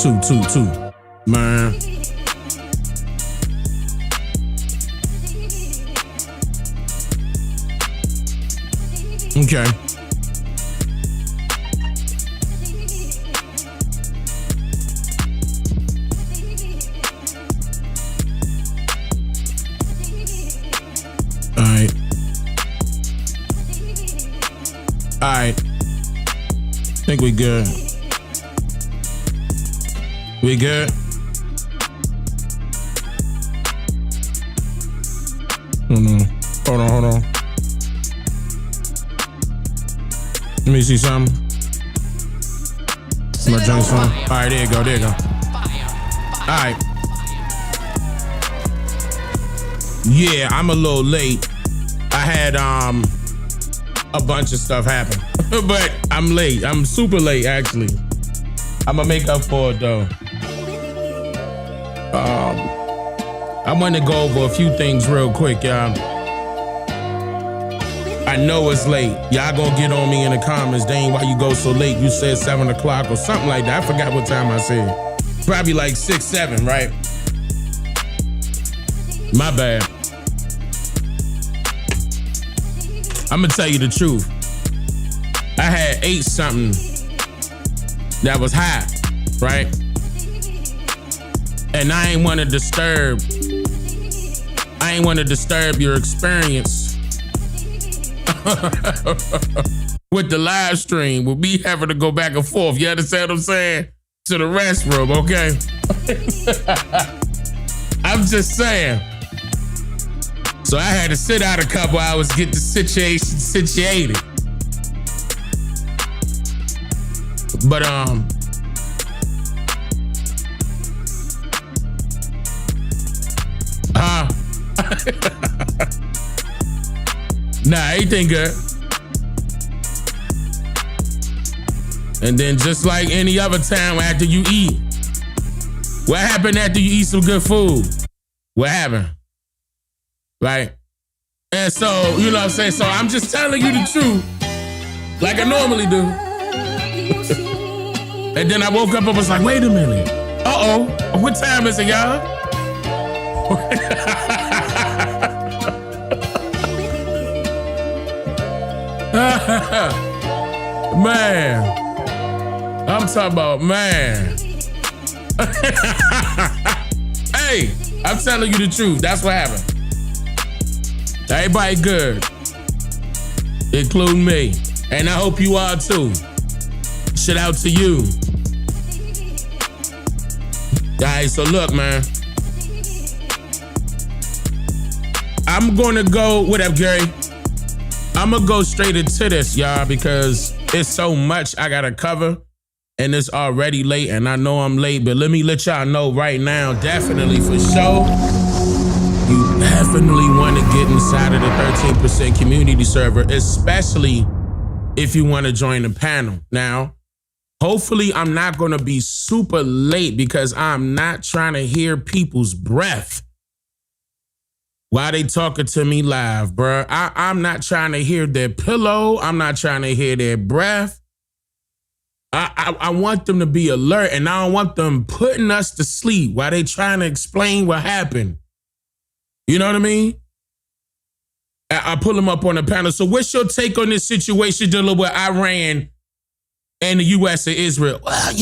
Two. Man. Okay. All right. Think we good. We good? Hold on. Let me see something. My drinks on. All right, there you go. All right. Yeah, I'm a little late. I had a bunch of stuff happen, but I'm late. I'm super late, actually. I'm gonna make up for it though. I want to go over a few things real quick, y'all. I know it's late. Y'all gonna get on me in the comments. Dane, why you go so late? You said 7 o'clock or something like that. I forgot what time I said. Probably like 6, 7, right? My bad. I'm gonna tell you the truth. I had ate something that was hot, right? And I ain't want to disturb your experience with the live stream, with me having to go back and forth. You understand what I'm saying? To the restroom, okay? I'm just saying. So I had to sit out a couple hours, get the situation situated. But nah, everything good. And then just like any other time after you eat, what happened after you eat some good food? What happened? Right? And so, you know what I'm saying? So I'm just telling you the truth, like I normally do. And then I woke up and was like, wait a minute. Uh-oh, what time is it, y'all? Man, I'm talking about man. Hey, I'm telling you the truth. That's what happened. Everybody good, including me. And I hope you are too. Shout out to you. All right, so look, man. I'm gonna go, what up, Gary? I'm gonna go straight into this, y'all, because it's so much I gotta cover and it's already late and I know I'm late, but let me let y'all know right now, definitely for sure, you definitely wanna get inside of the 13% community server, especially if you wanna join the panel. Now, hopefully I'm not gonna be super late because I'm not trying to hear people's breath while they talking to me live, bruh. I'm not trying to hear their pillow. I'm not trying to hear their breath. I want them to be alert, and I don't want them putting us to sleep while they trying to explain what happened. You know what I mean? I pull them up on the panel. So what's your take on this situation dealing with Iran and the U.S. and Israel? Well,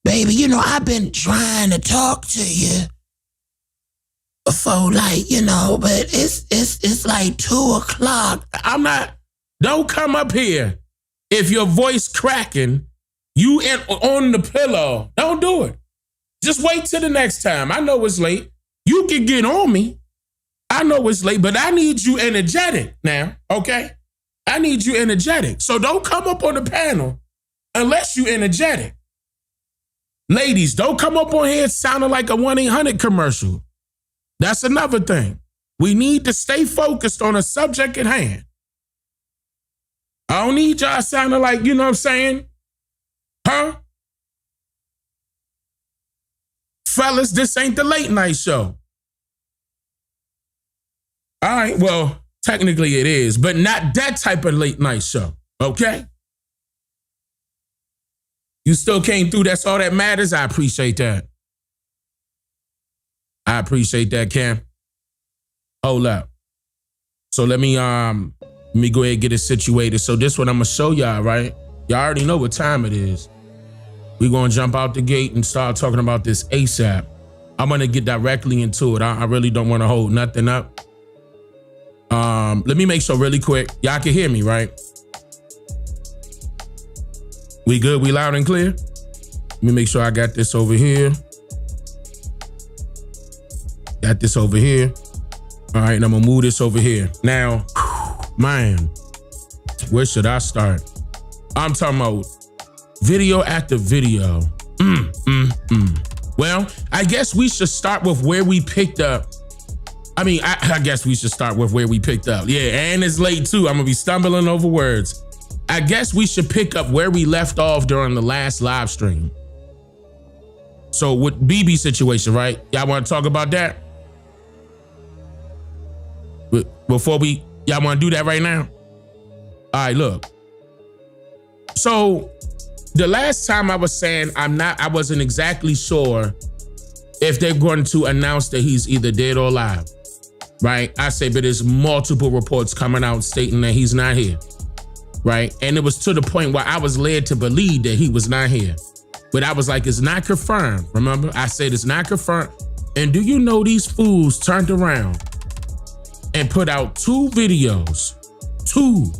baby, I've been trying to talk to you for but it's like 2 o'clock. Don't come up here. If your voice cracking, you on the pillow, don't do it. Just wait till the next time. I know it's late. You can get on me. I know it's late, but I need you energetic now, okay? I need you energetic. So don't come up on the panel unless you energetic. Ladies, don't come up on here sounding like a 1-800 commercial. That's another thing. We need to stay focused on a subject at hand. I don't need y'all sounding like, you know what I'm saying? Huh? Fellas, this ain't the late night show. All right, well, technically it is, but not that type of late night show, okay? You still came through. That's all that matters. I appreciate that. I appreciate that, Cam. Hold up. So let me go ahead and get it situated. So this one I'm gonna show y'all, right? Y'all already know what time it is. We're gonna jump out the gate and start talking about this ASAP. I'm gonna get directly into it. I really don't want to hold nothing up. Let me make sure really quick. Y'all can hear me, right? We good? We loud and clear? Let me make sure I got this over here. Got this over here. All right, and I'm gonna move this over here. Now, man, where should I start? I'm talking about video after video. Well, I guess we should start with where we picked up. I guess we should start with where we picked up. Yeah, and it's late too. I'm gonna be stumbling over words. I guess we should pick up where we left off during the last live stream. So with BB situation, right? Y'all wanna talk about that? Before y'all wanna do that right now? All right, look. So the last time I was saying I wasn't exactly sure if they're going to announce that he's either dead or alive, right? I say, but there's multiple reports coming out stating that he's not here, right? And it was to the point where I was led to believe that he was not here. But I was like, it's not confirmed. Remember, I said it's not confirmed. And do you know these fools turned around and put out 2 videos, 2.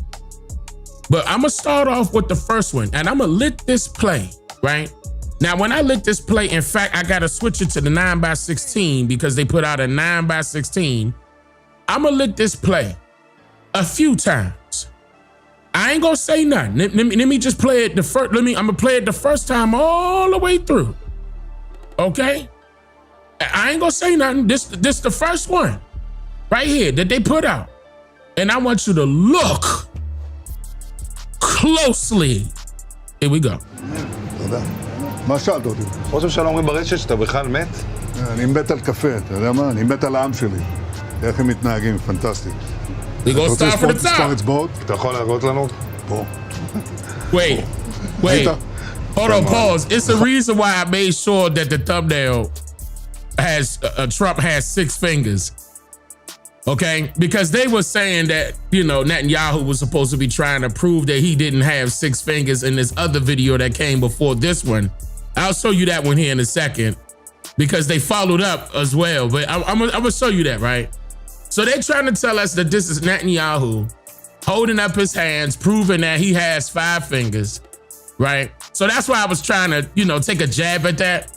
But I'm gonna start off with the first one, and I'm gonna let this play, right? Now, when I let this play, in fact, I gotta switch it to the 9x16 because they put out a 9x16. I'm gonna let this play a few times. I ain't gonna say nothing. Let me just play it the first. I'm gonna play it the first time all the way through. Okay? I ain't gonna say nothing. This the first one right here that they put out, and I want you to look closely. Here we go. תודה. מה שאלת אותי? ראש הממשלה אומרים ברשת שאתה בכלל מת? אני מת על קפה, אתה יודע מה? אני מת על העם שלי. איך הם מתנהגים, פנטסטי. We gonna start from the מספר top. אצבעות? אתה יכול להראות לנו? פה. Wait. Hold on, pause. It's the reason why I made sure that the thumbnail has Trump has 6 fingers. Okay, because they were saying that, Netanyahu was supposed to be trying to prove that he didn't have 6 fingers in this other video that came before this one. I'll show you that one here in a second because they followed up as well. But I'm gonna show you that, right? So they're trying to tell us that this is Netanyahu holding up his hands, proving that he has 5 fingers, right? So that's why I was trying to, take a jab at that.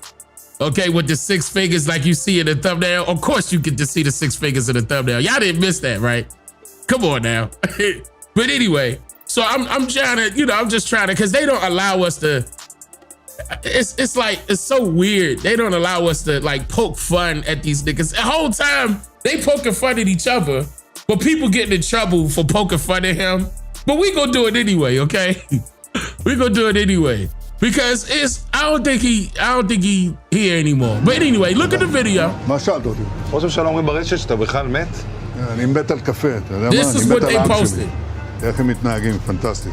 Okay, with the 6 fingers like you see in the thumbnail. Of course you get to see the 6 fingers in the thumbnail. Y'all didn't miss that, right? Come on now. But anyway, so I'm trying to, I'm just trying to, because they don't allow us to, it's like, it's so weird. They don't allow us to like poke fun at these niggas. The whole time they poking fun at each other, but people getting in trouble for poking fun at him. But we gonna do it anyway, okay? We gonna do it anyway. Because I don't think he here anymore. But anyway, look at the video. מה שאלת אותי? ראש הממשלה אומרים ברשת שאתה בכלל מת? אני מת על קפה, אתה יודע מה? This is אני what מת על they העם posted. שלי. איך הם מתנהגים, פנטסטי.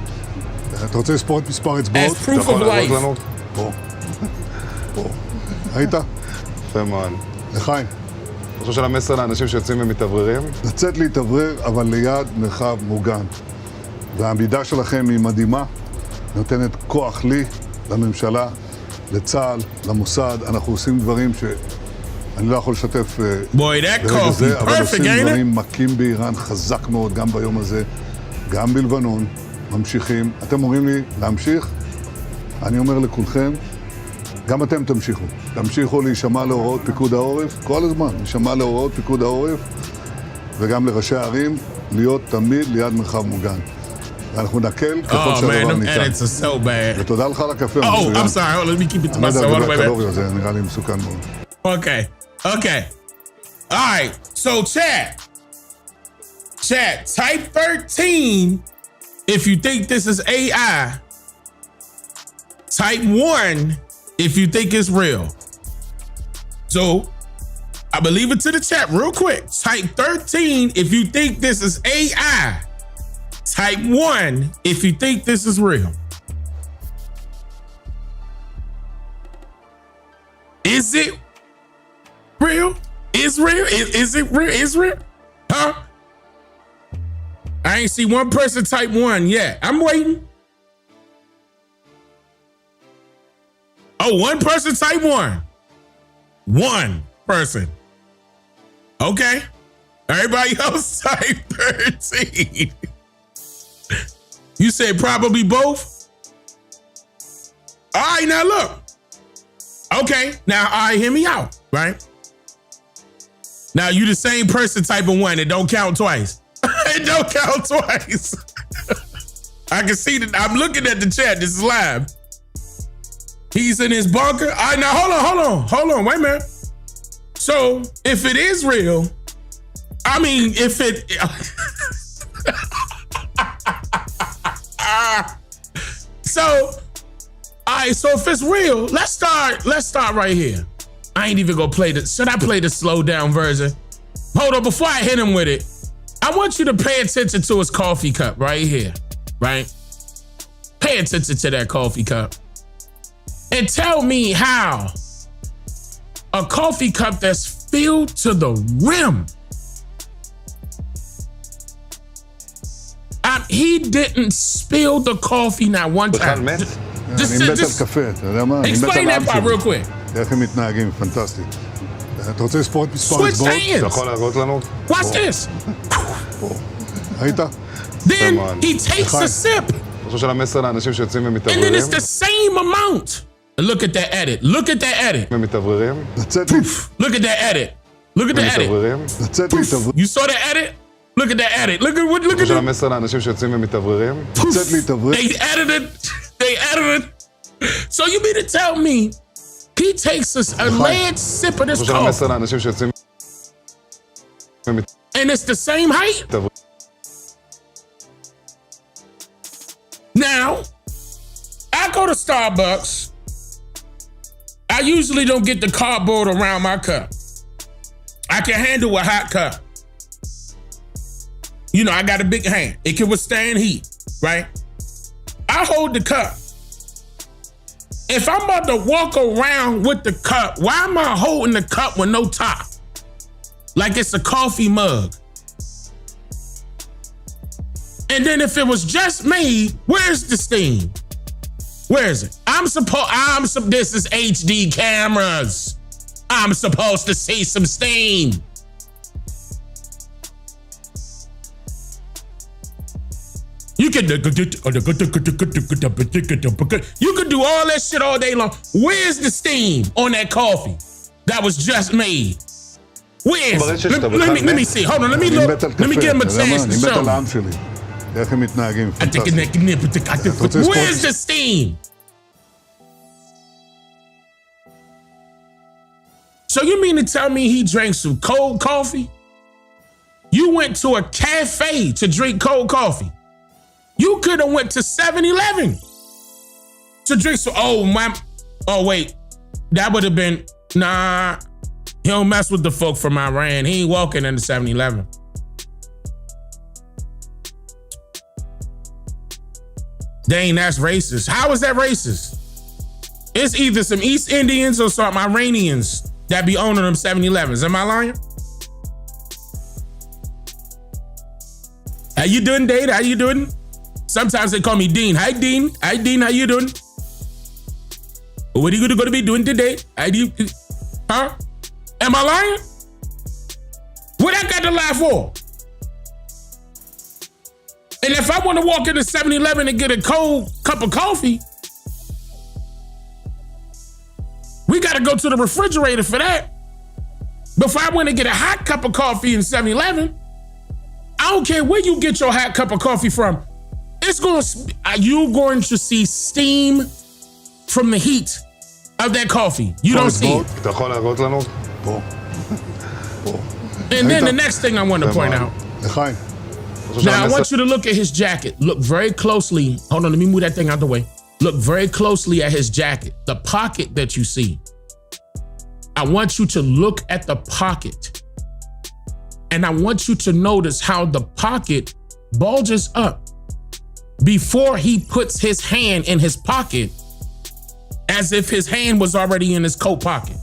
אתה רוצה לספור את מספר אצבעות? As proof of life. לנו? פה. פה. ראית? יפה מאוד. לחיים. ראש הממשלה מסר לאנשים שיוצאים ומתאווררים? לצאת להתאוורר, אבל ליד מרחב מוגן. והעמידה שלכם היא מדהימה, נותנת כוח לי, לממשלה, לצה"ל, למוסד. אנחנו עושים דברים שאני לא יכול לשתף Boy, that ברגע זה, coffee אבל perfect, עושים ain't דברים מכים באיראן חזק מאוד, גם ביום הזה, גם בלבנון, ממשיכים. אתם אומרים לי להמשיך? אני אומר לכולכם, גם אתם תמשיכו. תמשיכו להישמע להוראות פיקוד העורף, כל הזמן, להישמע להוראות פיקוד העורף, וגם לראשי הערים, להיות תמיד ליד מרחב מוגן. אנחנו נקל ככל שהדבר ניתן. So bad. ותודה לך על הקפה. Oh, I'm sorry. Hold on, let me keep it to myself. Hold on, wait, wait. זה נראה לי מסוכן מאוד. Okay. All right. So chat, type 13 if you think this is AI. Type 1 if you think it's real. So I believe it to the chat real quick. Type 13 if you think this is AI. Type 1 if you think this is real. Is it real? Is real? Is it real? Is real? Huh? I ain't see one person type 1 yet. I'm waiting. Oh, one person type 1. One person. Okay. Everybody else type 13. You said probably both? All right, now look. Okay, now all right, hear me out, right? Now you the same person typing 1. It don't count twice. It don't count twice. I can see that. I'm looking at the chat. This is live. He's in his bunker. All right, now hold on. Wait a minute. So if it is real, I mean, if it, so, all right, so if it's real, let's start right here. I ain't even gonna play this. Should I play the slow down version? Hold on, before I hit him with it, I want you to pay attention to his coffee cup right here, right? Pay attention to that coffee cup. And tell me how a coffee cup that's filled to the rim, he didn't spill the coffee not one time. בכלל מת? אני מת על קפה, אתה יודע מה? אני מת Explain על that עם part real שלי. quick. איך הם מתנהגים, פנטסטי. אתה רוצה לספור את מספר Switch אצבעות? אתה hands. יכול להראות לנו? Watch this. ראית? Then he takes a sip. אני חושב של המסר לאנשים שיוצאים And then ומתאווררים. it's the same amount. Look at that edit. Look at that edit. ומתאווררים. לצאת Look at that edit. Look at the edit. ומתאווררים. לצאת להתאוורר. You saw the edit? Look at that edit. Look אני חושב at של the. המסר לאנשים שיוצאים ומתאווררים. לצאת להתאוורר. They edited. So you mean to tell me he takes a lead sip of אני this חושב של המסר coffee לאנשים שיוצאים and it's the same height? ומתאווררים. Now, I go to Starbucks. I usually don't get the cardboard around my cup. I can handle a hot cup. You know, I got a big hand. It can withstand heat, right? I hold the cup. If I'm about to walk around with the cup, why am I holding the cup with no top? Like it's a coffee mug. And then if it was just me, where's the steam? Where is it? This is HD cameras. I'm supposed to see some steam. You could do all that shit all day long. Where's the steam on that coffee that was just made? Where's it? Let me see. Hold on. Let me אני look. מת על Let me קפה, give him a אתה יודע מה? chance אני to מת show על me. העם שלי. איך הם מתנהגים, פנטסטי. Where's the steam? So you mean to tell me he drank some cold coffee? You went to a cafe to drink cold coffee. You could have went to 7-Eleven to drink some. Oh wait, that would have been nah. He don't mess with the folk from Iran. He ain't walking into 7-Eleven. Dang, that's racist. How is that racist? It's either some East Indians or some Iranians that be owning them 7-Elevens. Am I lying? How you doing, Dane? How you doing? Sometimes they call me Dean. Hi, Dean. Hi, Dean. How you doing? What are you going to be doing today? Huh? Am I lying? What I got to lie for? And if I want to walk into 7-Eleven and get a cold cup of coffee, we got to go to the refrigerator for that. But if I want to get a hot cup of coffee in 7-Eleven, I don't care where you get your hot cup of coffee from. You're going to see steam from the heat of that coffee. You don't see it. אתה יכול להראות לנו? פה. And then the next thing I want to point out. לחיים. Now, I want you to look at his jacket. Look very closely. Hold on, let me move that thing out the way. Look very closely at his jacket. The pocket that you see. I want you to look at the pocket. And I want you to notice how the pocket bulges up before he puts his hand in his pocket as if his hand was already in his coat pocket.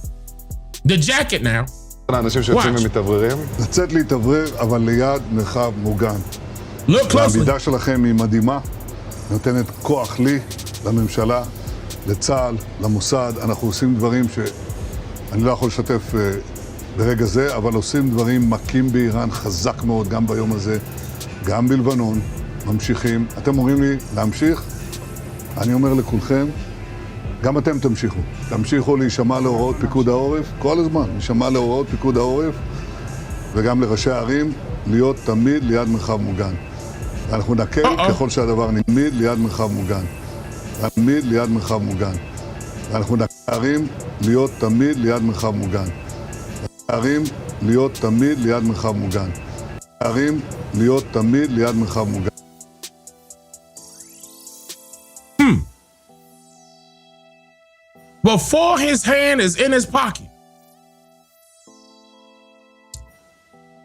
The jacket now. לאנשים שיוצאים Watch. ומתאווררים. לצאת להתאוורר, אבל ליד מרחב מוגן. Look closely. העמידה שלכם היא מדהימה, נותנת כוח לי, לממשלה, לצה"ל, למוסד. אנחנו עושים דברים שאני לא יכול לשתף ברגע זה, אבל עושים דברים מכים באיראן חזק מאוד, גם ביום הזה, גם בלבנון, ממשיכים. אתם אומרים לי להמשיך? אני אומר לכולכם, גם אתם תמשיכו. תמשיכו להישמע להוראות פיקוד העורף, כל הזמן, להישמע להוראות פיקוד העורף, וגם לראשי הערים, להיות תמיד ליד מרחב מוגן. אנחנו נקל ככל שהדבר תמיד ליד מרחב מוגן. תמיד ליד מרחב מוגן. אנחנו נקרים להיות תמיד ליד מרחב מוגן. נקרים להיות תמיד ליד מרחב מוגן. נקרים להיות תמיד ליד מרחב מוגן. Before his hand is in his pocket.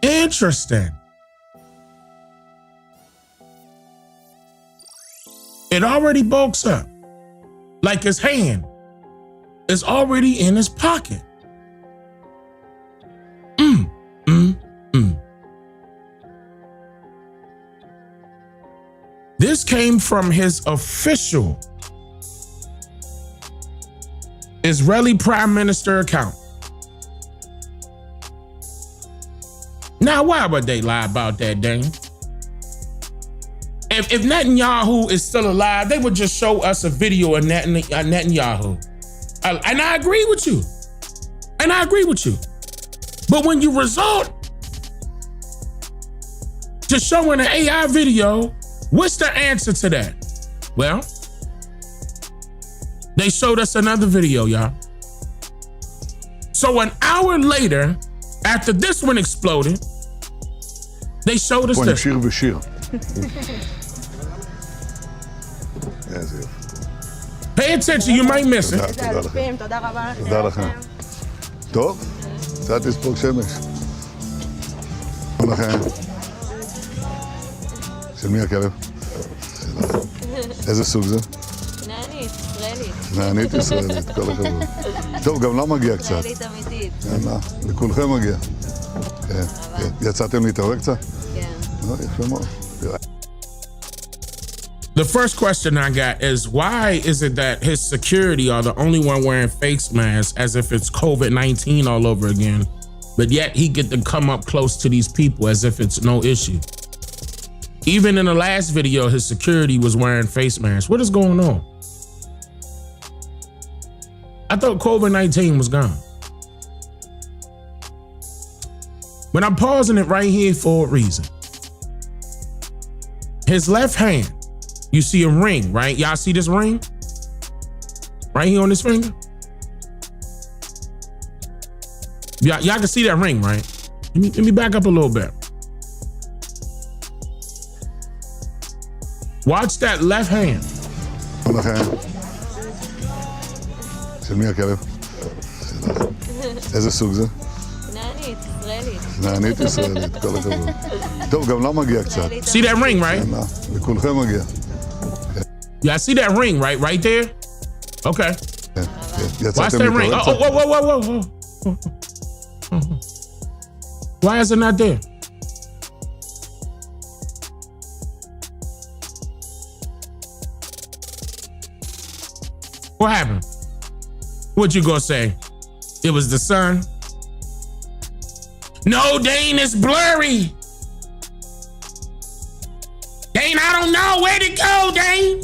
Interesting. It already bulks up. Like his hand is already in his pocket. This came from his official Israeli Prime Minister account. Now, why would they lie about that, Dane? If Netanyahu is still alive, they would just show us a video of Netanyahu. And I agree with you. And I agree with you. But when you resort to showing an AI video, what's the answer to that? Well, they showed us another video, y'all. So an hour later, after this one exploded, they showed us פה this. שיר ושיר. איזה יופי. Pay attention, you might miss it. תודה לכם. תודה רבה. תודה לכם. טוב, קצת לספוג שמש. תודה לכם. של מי הכלב? איזה סוג זה? נענית, ישראלית. נענית ישראלית, כל הכבוד. טוב, גם לה מגיע קצת. ישראלית אמיתית. יאללה, לכולכם מגיע. כן, כן. יצאתם להתעורר קצת? כן. יפה מאוד. The first question I got is, why is it that his security are the only one wearing face masks as if it's COVID-19 all over again, but yet he get to come up close to these people as if it's no issue? Even in the last video, his security was wearing face masks. What is going on? I thought COVID-19 was gone. But I'm pausing it right here for a reason. His left hand, you see a ring, right? Y'all see this ring? Right here on his finger? Y'all can see that ring, right? Let me back up a little bit. Watch that left hand. תודה לכם. של מי הכלב? איזה סוג זה? נענית, ישראלית. נענית ישראלית, כל הכבוד. טוב, גם לה מגיע קצת. See that ring, right? יאללה, לכולכם מגיע. Y'all see that ring, right there? Okay. כן, כן. Watch יצאתם that ring. להתעורר Oh, קצת? whoa. Why is it not there? What happened? What you gonna say? It was the sun? No, Dane, it's blurry. Dane, I don't know. Where'd it go, Dane?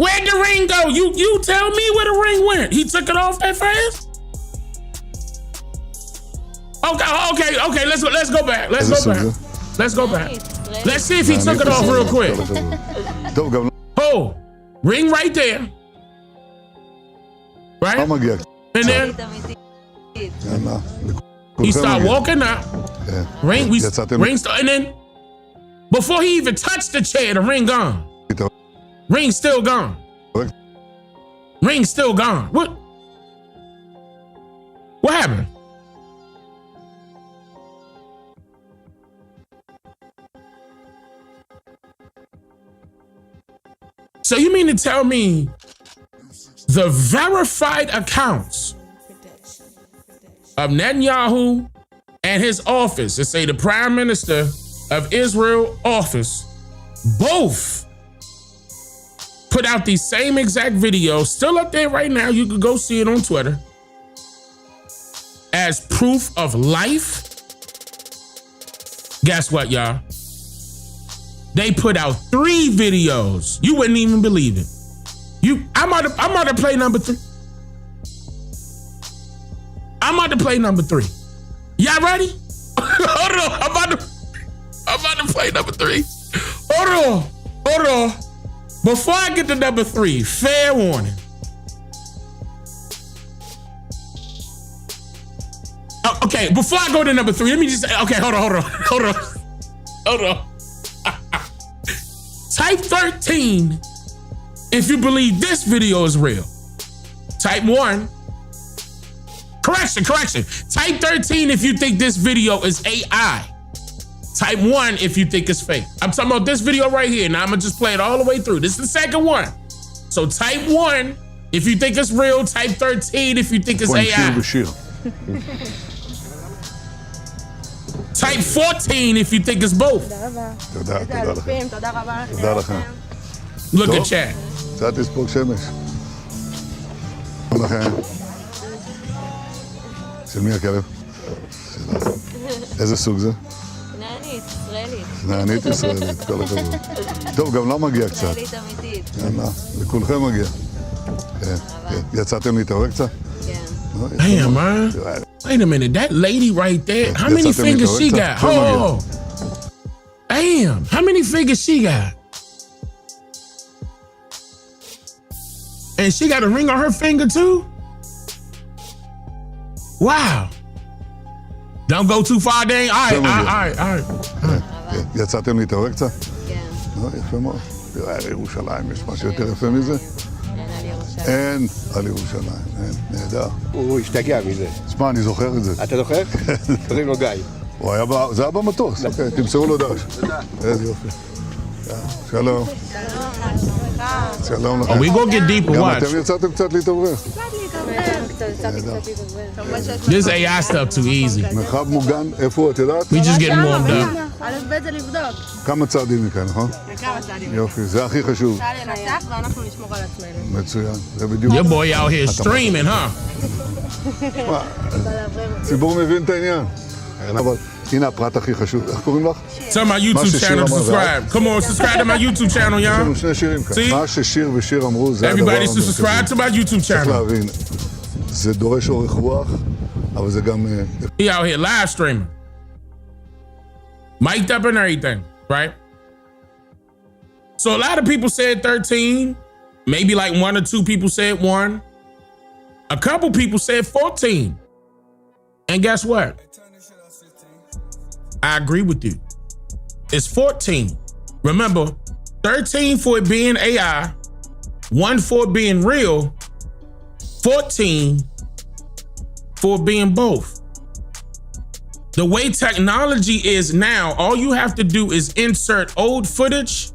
Where'd the ring go? You tell me where the ring went. He took it off that fast? Okay. Let's go back. Let's איזה go סוג back. זה? Let's go back. נענית, ישראלית. Let's see if he took it off real quick. כל הכבוד. טוב, גם Oh, ring right there. לה Right? מגיע קצת. And then ישראלית אמיתית. יאללה, he לכולכם started מגיע. walking up. כן. Ring, and then before he even touched the chair, the ring gone. Ring still gone. Ring still gone. What happened? So you mean to tell me the verified accounts of Netanyahu and his office. It say the Prime Minister of Israel office both put out these same exact videos, still up there right now. You can go see it on Twitter, as proof of life. Guess what, y'all? They put out 3 videos. You wouldn't even believe it. I'm about to play number 3. I'm about to play number 3. Y'all ready? Hold on. I'm about to play number 3. Hold on. Before I get to number 3, fair warning. Okay, before I go to number 3, let me just say, okay, hold on. Type 13 if you believe this video is real. Type 1. Correction. Type 13 if you think this video is AI. Type 1 if you think it's fake. I'm talking about this video right here. Now I'm gonna just play it all the way through. This is the second one. So type 1 if you think it's real. Type 13 if you think it's AI. Type 14 if you think it's both. Look at chat. קצת לספוג שמש. לכם. של מי הכלב? איזה סוג זה? כנענית, ישראלית. כנענית ישראלית, כל הכבוד. טוב, גם לה מגיע קצת. ישראלית אמיתית. יאללה, לכולכם מגיע. כן. יצאתם להתעורר קצת? כן. Damn, man. Wait a minute. That lady right there, how many fingers she got? Oh. Damn. How many fingers she got? And she got a ring on her finger too? Wow. Don't go too far, Dane. All right. יצאתם להתעורר קצת? כן. יפה מאוד. תראה, על ירושלים, יש משהו יותר יפה מזה? אין על ירושלים, אין, נהדר. הוא השתגע מזה. תשמע, אני זוכר את זה. אתה זוכר? קוראים לו גיא. זה היה במטוס, אוקיי, תמסרו לו דש. איזה יופי. שלום. שלום לכם. We go get deeper, גם watch. אתם יצאתם קצת להתעורר. This AI stuff too easy. מרחב מוגן, איפה את יודעת? We just getting warmed up. א' ב' זה לבדוק. כמה צעדים מכאן, נכון? כמה צעדים. יופי, זה הכי חשוב. אפשר לנצח ואנחנו נשמור על עצמנו. מצוין, זה בדיוק. Your boy out here streaming, huh? הציבור מבין את העניין. אבל הנה הפרט הכי חשוב, איך קוראים לך? Tell my YouTube channel to subscribe. Come on, subscribe to my YouTube channel, יש לנו y'all. שני שירים כאן. See? מה ששיר ושיר אמרו, זה הדבר Everybody המרכזי. should subscribe to my YouTube צריך channel. להבין, זה דורש אורך רוח, אבל זה גם... He out here live streaming. Mic'd up and everything, right? So a lot of people said 13. Maybe like 1 or 2 people said 1. A couple people said 14. And guess what? I agree with you. It's 14. Remember, 13 for it being AI, 1 for it being real, 14 for it being both. The way technology is now, all you have to do is insert old footage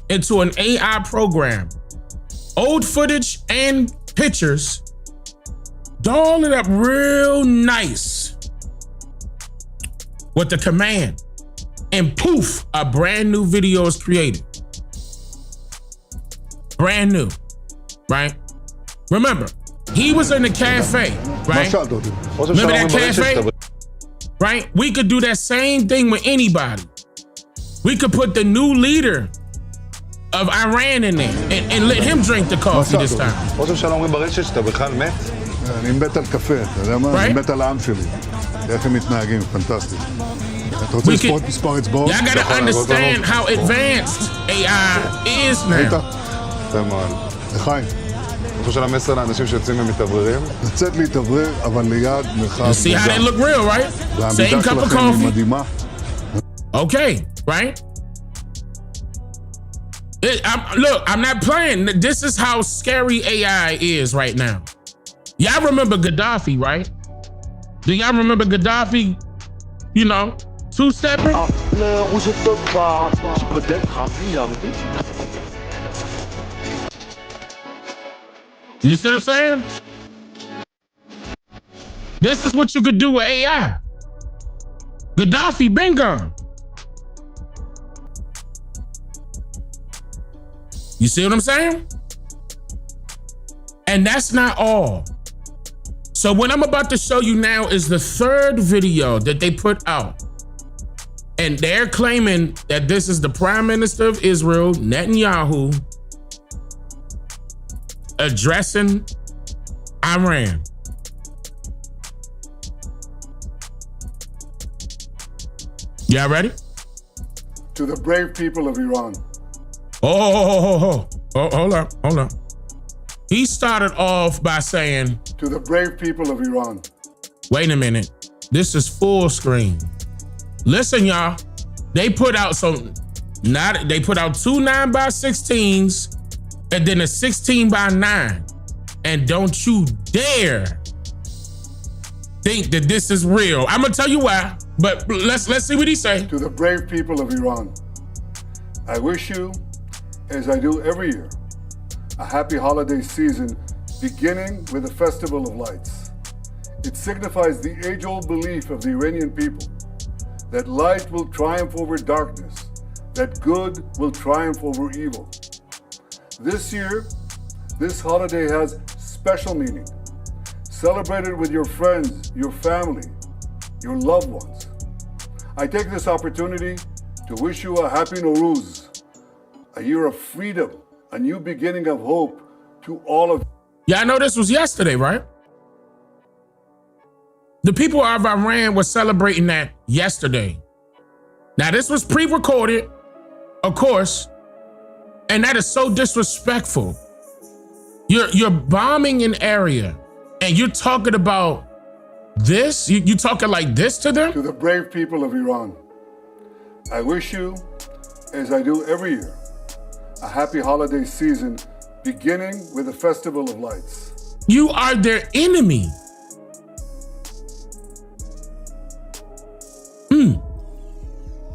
into an AI program. Old footage and pictures, doll it up real nice with the command, and poof, a brand new video is created. Brand new, right? Remember, he was in the cafe, מה right? שאלת אותי? Remember that cafe? Right? We could do that same thing with anybody. We could put the new leader of Iran in there and let him drink the coffee this time. ראש הממשלה אומרים ברשת שאתה בכלל מת? אני מת על קפה, אתה יודע מה? אני מת על העם שלי. איך הם מתנהגים, פנטסטי. אתה רוצה לספור מספר אצבעות? Y'all gotta understand how advanced AI is היית? now. יפה מאוד. לחיים. אני חושב המסר לאנשים שיוצאים ומתאווררים. לצאת להתאוורר, אבל ליד מרחב... See how they look real, right? Same והעמידה cup of שלכם היא coffee. מדהימה. Okay, right? Look, I'm not playing. This is how scary AI is right now. Y'all remember Gaddafi, right? Do y'all remember Gaddafi, you know, two-stepping? You see what I'm saying? This is what you could do with AI. Gaddafi been gone. You see what I'm saying? And that's not all. So what I'm about to show you now is the third video that they put out. And they're claiming that this is the Prime Minister of Israel, Netanyahu, addressing Iran. Y'all ready? To the brave people of Iran. Oh, hold up. He started off by saying, To the brave people of Iran. wait a minute, this is full screen. Listen, y'all, they put out two 9x16s and then a 16x9. And don't you dare think that this is real. I'm gonna tell you why, but let's see what he say. To the brave people of Iran. I wish you, as I do every year, a happy holiday season beginning with the Festival of Lights. It signifies the age-old belief of the Iranian people that light will triumph over darkness, that good will triumph over evil. This year, this holiday has special meaning. Celebrate it with your friends, your family, your loved ones. I take this opportunity to wish you a happy Nowruz, a year of freedom, a new beginning of hope to all of you. Y'all know this was yesterday, right? The people of Iran were celebrating that yesterday. Now, this was pre-recorded, of course, and that is so disrespectful. You're bombing an area, and you're talking about this? You talking like this to them? To the brave people of Iran, I wish you, as I do every year, a happy holiday season beginning with the Festival of Lights. You are their enemy.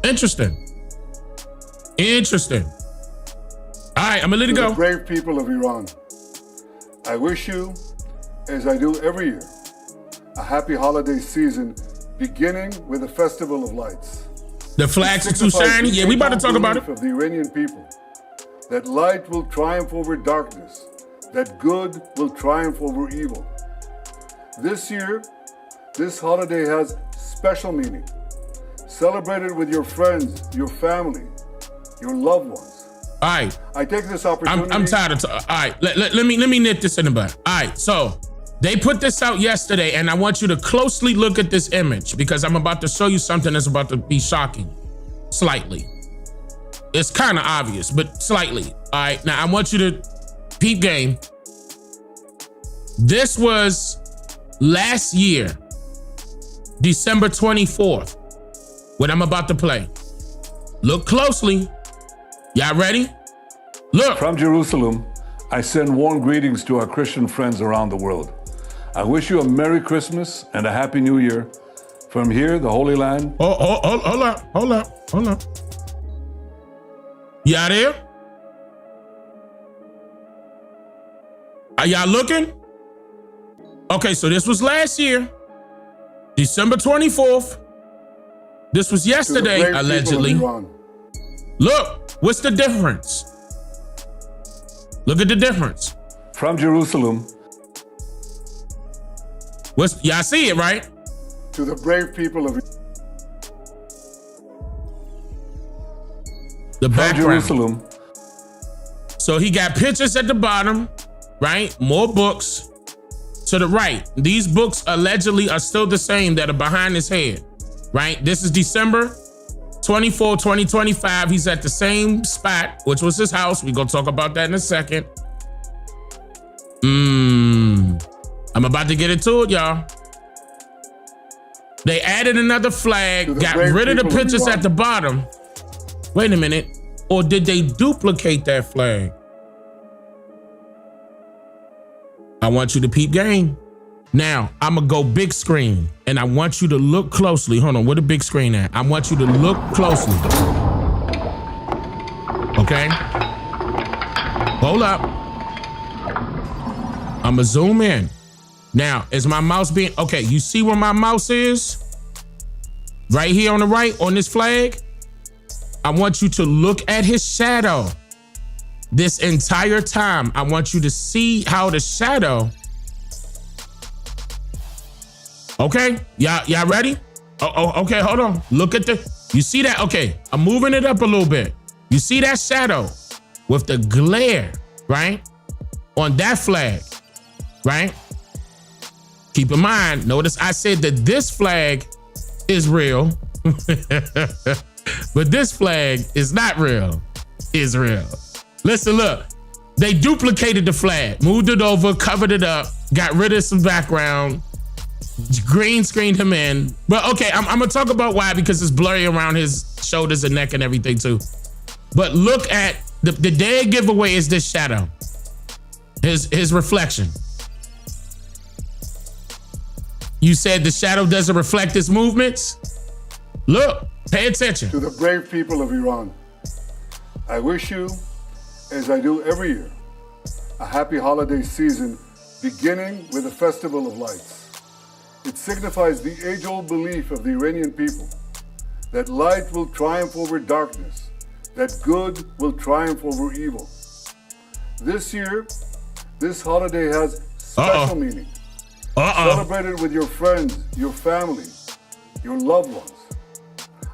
Interesting. All right, I'm gonna let it To go. the brave people of Iran, I wish you, as I do every year, a happy holiday season beginning with the Festival of Lights. The flags are too shiny. Yeah, we about to talk about it. Of the Iranian people, that light will triumph over darkness, that good will triumph over evil. This year, this holiday has special meaning. Celebrate it with your friends, your family, your loved ones. All right. I take this opportunity. I'm tired of all right. Let me nip this in the bud. All right. So they put this out yesterday, and I want you to closely look at this image because I'm about to show you something that's about to be shocking, slightly. It's kind of obvious, but slightly. All right. Now I want you to peep game. This was last year, December 24th. What I'm about to play. Look closely. Y'all ready? Look. From Jerusalem, I send warm greetings to our Christian friends around the world. I wish you a Merry Christmas and a Happy New Year. From here, the Holy Land. Hold up. Y'all there? Are y'all looking? Okay, so this was last year, December 24th. This was yesterday, allegedly. Look, what's the difference? Look at the difference. From Jerusalem. Y'all see it, right? To the brave people of The From background. Jerusalem. So he got pictures at the bottom, right? More books to the right. These books allegedly are still the same that are behind his head, right? This is December 24, 2025. He's at the same spot, which was his house. We're going to talk about that in a second. I'm about to get into it, y'all. They added another flag, got rid of the pictures at the bottom. Wait a minute. Or did they duplicate that flag? I want you to peep game. Now, I'm gonna go big screen and I want you to look closely. Hold on, where the big screen at? I want you to look closely. Okay? Hold up. I'm gonna zoom in. Now, is my mouse being, okay, you see where my mouse is? Right here on the right, on this flag? I want you to look at his shadow. This entire time, I want you to see how the shadow. Okay, y'all ready? Oh, okay, hold on. Look at you see that? Okay, I'm moving it up a little bit. You see that shadow with the glare, right? On that flag, right? Keep in mind, notice I said that this flag is real, but this flag is not real. It's real. Listen, look, they duplicated the flag, moved it over, covered it up, got rid of some background, green screened him in. But okay, I'm gonna talk about why, because it's blurry around his shoulders and neck and everything too. But look at the dead giveaway is this shadow, his reflection. You said the shadow doesn't reflect his movements? Look, pay attention. To the brave people of Iran, I wish you, as I do every year, a happy holiday season beginning with the Festival of Lights. It signifies the age-old belief of the Iranian people that light will triumph over darkness, that good will triumph over evil. This year, this holiday has special meaning. Celebrate it with your friends, your family, your loved ones.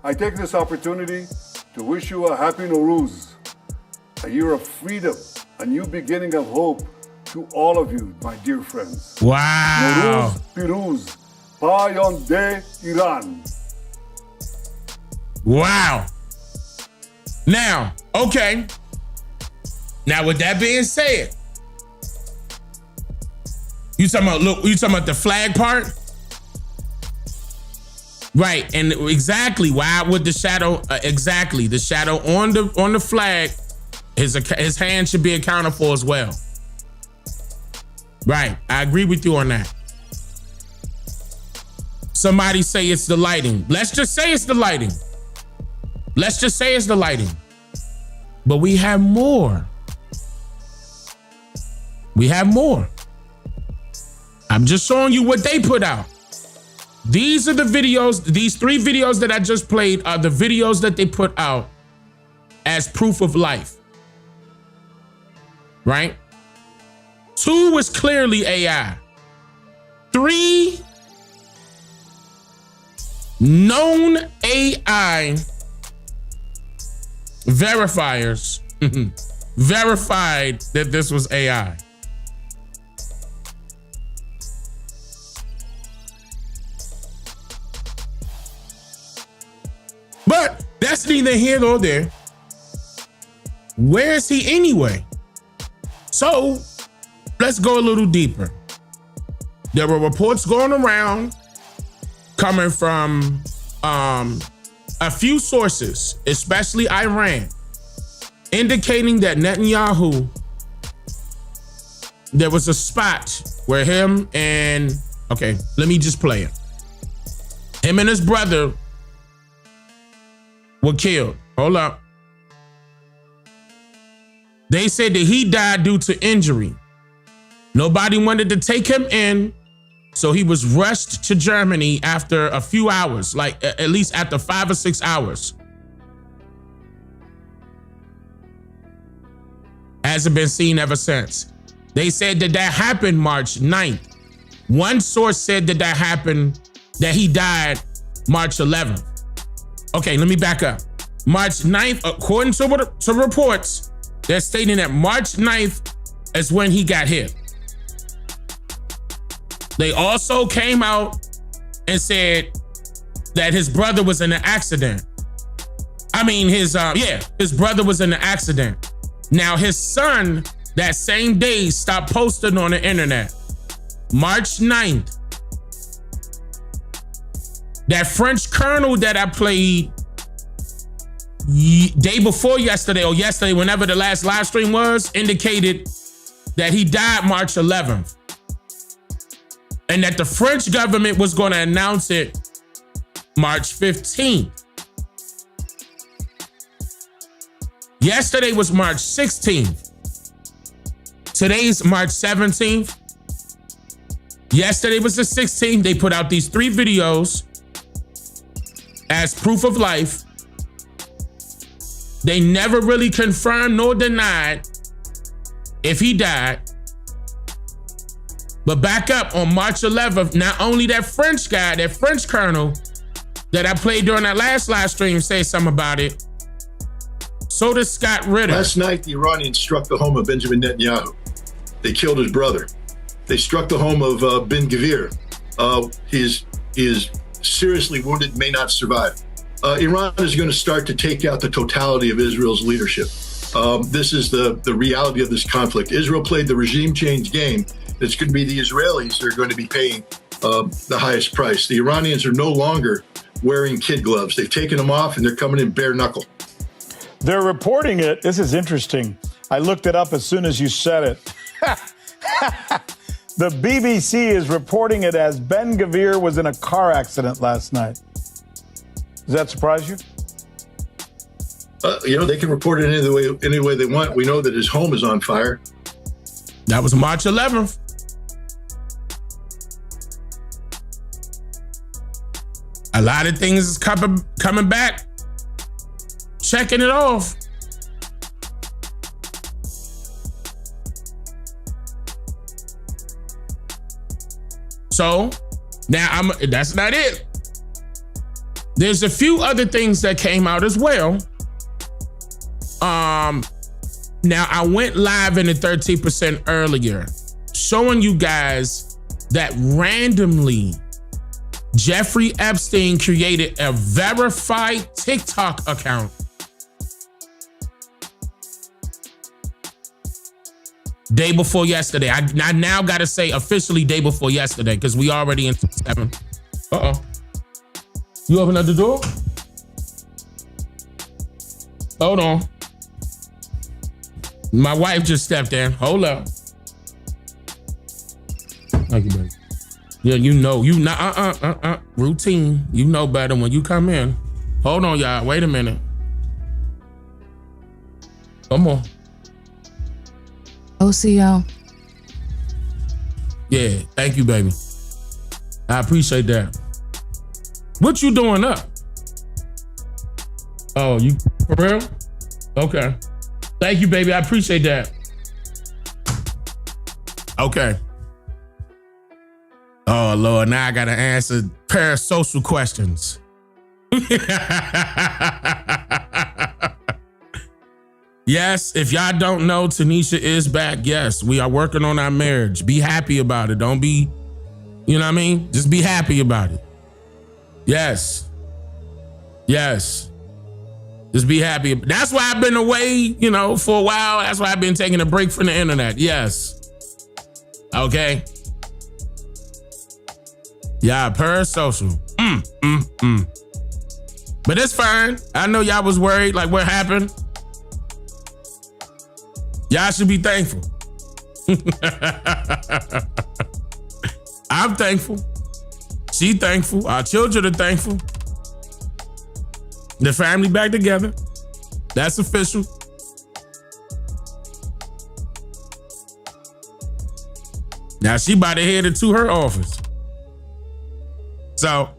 I take this opportunity to wish you a happy Nowruz, a year of freedom, a new beginning of hope to all of you, my dear friends. Wow. Nowruz Piruz, Payonde Iran. Wow. Now, okay. Now, with that being said, you talking about the flag part? Right, and exactly why would the shadow, exactly, the shadow on the flag, his hand should be accounted for as well. Right, I agree with you on that. Somebody say it's the lighting. Let's just say it's the lighting. Let's just say it's the lighting. But we have more. We have more. I'm just showing you what they put out. These are the videos, these 3 videos that I just played are the videos that they put out as proof of life. Right? 2 was clearly AI. 3 known AI verifiers verified that this was AI. But that's neither here nor there. Where is he anyway? So let's go a little deeper. There were reports going around coming from a few sources, especially Iran, indicating that Netanyahu, there was a spot where him and, okay, let me just play it. Him and his brother were killed. Hold up. They said that he died due to injury. Nobody wanted to take him in, so he was rushed to Germany after a few hours, like at least after 5 or 6 hours. Hasn't been seen ever since. They said that happened March 9th. One source said that happened, that he died March 11th. Okay, let me back up. March 9th, according to reports, they're stating that March 9th is when he got hit. They also came out and said that his brother was in an accident. I mean, his brother was in an accident. Now, his son, that same day, stopped posting on the internet. March 9th. That French colonel that I played day before yesterday, or yesterday, whenever the last live stream was, indicated that he died March 11th. And that the French government was going to announce it March 15th. Yesterday was March 16th. Today's March 17th. Yesterday was the 16th. They put out these 3 videos as proof of life. They never really confirmed nor denied if he died. But back up on March 11th, not only that French guy, that French colonel that I played during that last live stream say something about it, so does Scott Ritter. Last night, the Iranians struck the home of Benjamin Netanyahu. They killed his brother. They struck the home of Ben Gvir. He is seriously wounded, may not survive. Iran is going to start to take out the totality of Israel's leadership. This is the reality of this conflict. Israel played the regime change game. It's going to be the Israelis that are going to be paying the highest price. The Iranians are no longer wearing kid gloves. They've taken them off and they're coming in bare knuckle. They're reporting it. This is interesting. I looked it up as soon as you said it. The BBC is reporting it as Ben Gvir was in a car accident last night. Does that surprise you? They can report it any way they want. We know that his home is on fire. That was March 11th. A lot of things is coming back, checking it off. So now that's not it. There's a few other things that came out as well. Now I went live in the 13% earlier, showing you guys that randomly Jeffrey Epstein created a verified TikTok account. Day before yesterday. I now got to say officially day before yesterday because we already in 7. Uh-oh. You open up the door? Hold on. My wife just stepped in. Hold up. Thank you, baby. Yeah, you not routine. You know better when you come in. Hold on, y'all. Wait a minute. Come on. OCO. Yeah, thank you, baby. I appreciate that. What you doing up? Oh, you for real? Okay. Thank you, baby. I appreciate that. Okay. Oh, Lord, now I gotta answer parasocial questions. Yes, if y'all don't know, Tanisha is back. Yes, we are working on our marriage. Be happy about it. Don't be, you know what I mean? Just be happy about it. Yes. Yes. Just be happy. That's why I've been away, for a while. That's why I've been taking a break from the internet. Yes. Okay. Yeah, parasocial. But it's fine. I know y'all was worried, like what happened? Y'all should be thankful. I'm thankful. She thankful. Our children are thankful. The family back together. That's official. Now she about to head into her office. So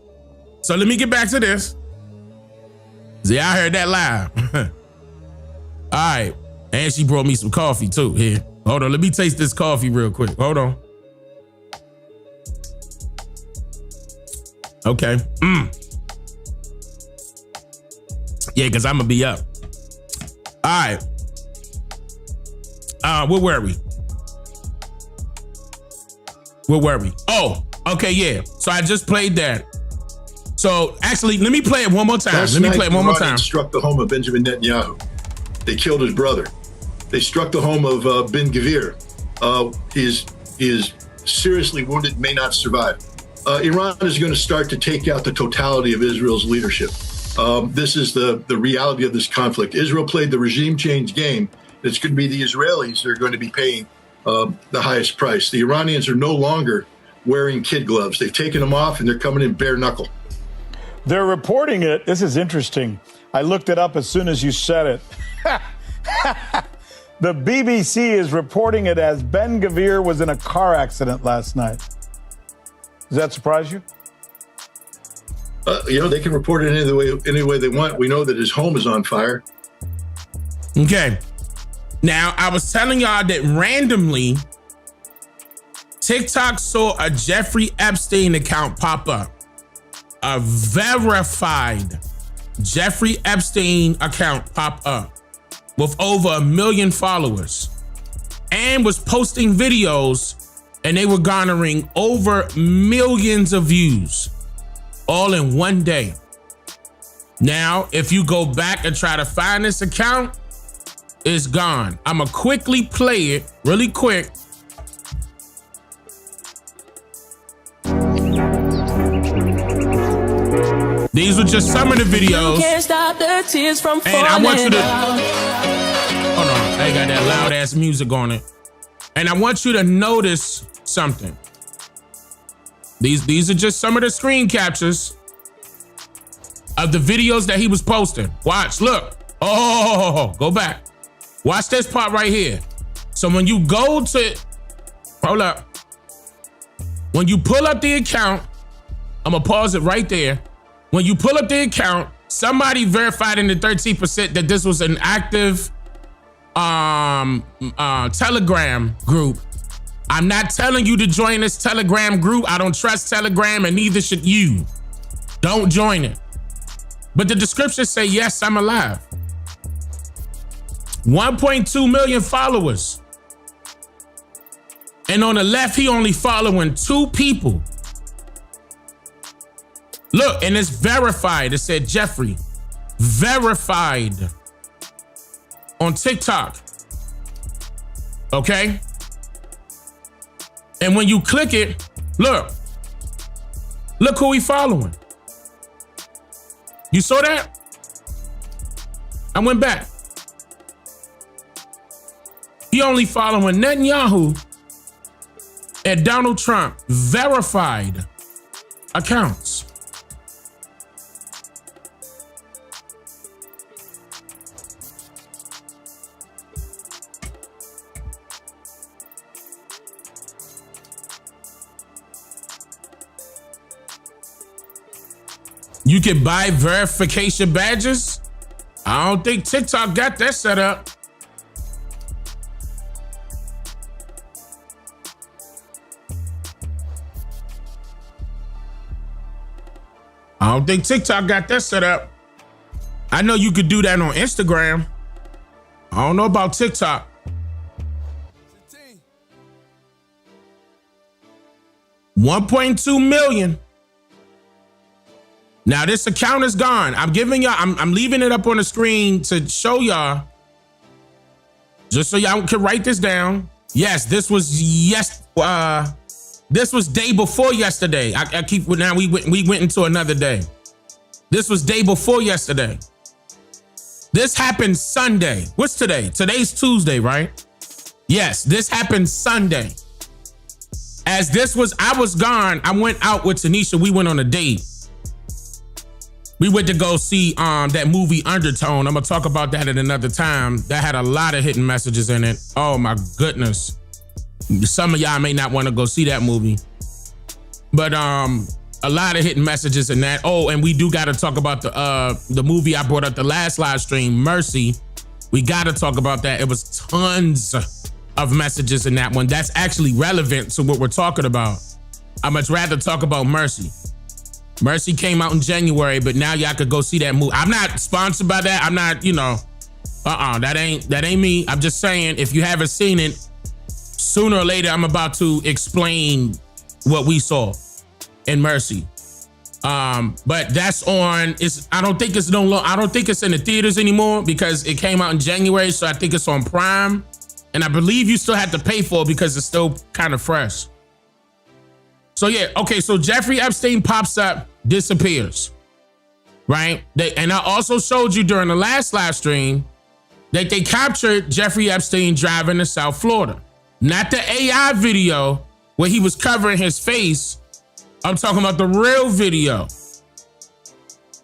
let me get back to this. See, I heard that live. All right. And she brought me some coffee too. Here. Hold on. Let me taste this coffee real quick. Hold on. Okay. Yeah, because I'm going to be up. All right. Where were we? Oh, okay, yeah. So I just played that. So actually, let me play it one more time. Last night, struck the home of Benjamin Netanyahu. They killed his brother. They struck the home of Ben Gvir. He is seriously wounded, may not survive. Iran is going to start to take out the totality of Israel's leadership. This is the reality of this conflict. Israel played the regime change game. It's going to be the Israelis that are going to be paying the highest price. The Iranians are no longer wearing kid gloves. They've taken them off and they're coming in bare knuckle. They're reporting it. This is interesting. I looked it up as soon as you said it. The BBC is reporting it as Ben Gvir was in a car accident last night. Does that surprise you? They can report it any way they want. We know that his home is on fire. Okay. Now, I was telling y'all that randomly, TikTok saw a Jeffrey Epstein account pop up. A verified Jeffrey Epstein account pop up with over 1 million followers and was posting videos, and they were garnering over millions of views all in one day. Now, if you go back and try to find this account, it's gone. I'm gonna quickly play it really quick. These were just some of the videos. Can't stop the tears from and I want you to, falling hold on, they got that loud ass music on it. And I want you to notice something. These are just some of the screen captures of the videos that he was posting. Watch, look. Oh, go back. Watch this part right here. So when you go to, hold up. When you pull up the account, I'm gonna pause it right there. When you pull up the account, somebody verified in the 13% that this was an active Telegram group. I'm not telling you to join this Telegram group. I don't trust Telegram, and neither should you. Don't join it. But the description say, yes, I'm alive. 1.2 million followers. And on the left, he only following 2 people. Look, and it's verified. It said Jeffrey, verified on TikTok. Okay? And when you click it, look who he following. You saw that? I went back. He only following Netanyahu and Donald Trump verified accounts. You can buy verification badges. I don't think TikTok got that set up. I don't think TikTok got that set up. I know you could do that on Instagram. I don't know about TikTok. $1.2 million. Now this account is gone. I'm giving y'all, I'm leaving it up on the screen to show y'all, just so y'all can write this down. Yes, this was this was day before yesterday. I keep, now we went into another day. This was day before yesterday. This happened Sunday. What's today? Today's Tuesday, right? Yes, this happened Sunday. As this was, I was gone. I went out with Tanisha. We went on a date. We went to go see that movie Undertone. I'm gonna talk about that at another time. That had a lot of hidden messages in it. Oh my goodness. Some of y'all may not want to go see that movie. But a lot of hidden messages in that. Oh, and we do gotta talk about the movie I brought up the last live stream, Mercy. We gotta talk about that. It was tons of messages in that one. That's actually relevant to what we're talking about. I'd much rather talk about Mercy. Mercy came out in January, but now y'all could go see that movie. I'm not sponsored by that. I'm not, that ain't me. I'm just saying, if you haven't seen it, sooner or later, I'm about to explain what we saw in Mercy. But that's on, I don't think it's in the theaters anymore because it came out in January. So I think it's on Prime. And I believe you still have to pay for it because it's still kind of fresh. So yeah, okay, so Jeffrey Epstein pops up, disappears, right? And I also showed you during the last live stream that they captured Jeffrey Epstein driving to South Florida. Not the AI video where he was covering his face. I'm talking about the real video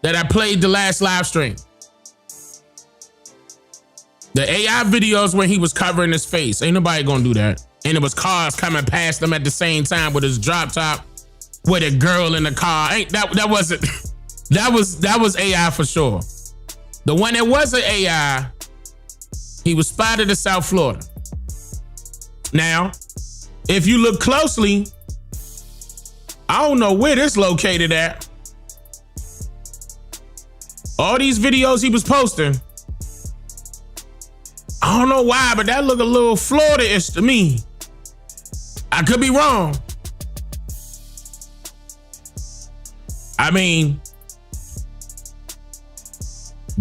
that I played the last live stream. The AI videos when he was covering his face. Ain't nobody gonna do that. And it was cars coming past him at the same time with his drop top. with a girl in the car. Ain't that wasn't that was AI for sure. The one that wasn't AI, he was spotted in South Florida. Now, if you look closely, I don't know where this located at. All these videos he was posting, I don't know why, but that look a little Florida-ish to me. I could be wrong. I mean,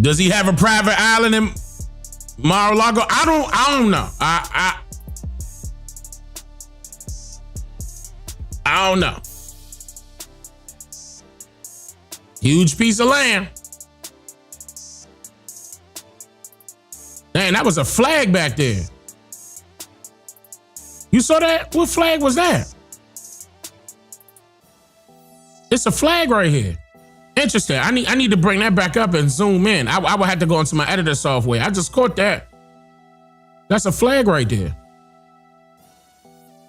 does he have a private island in Mar-a-Lago? I don't know. I don't know. Huge piece of land. Man, that was a flag back there. You saw that? What flag was that? It's a flag right here. Interesting. I need to bring that back up and zoom in. I would have to go into my editor software. I just caught that. That's a flag right there.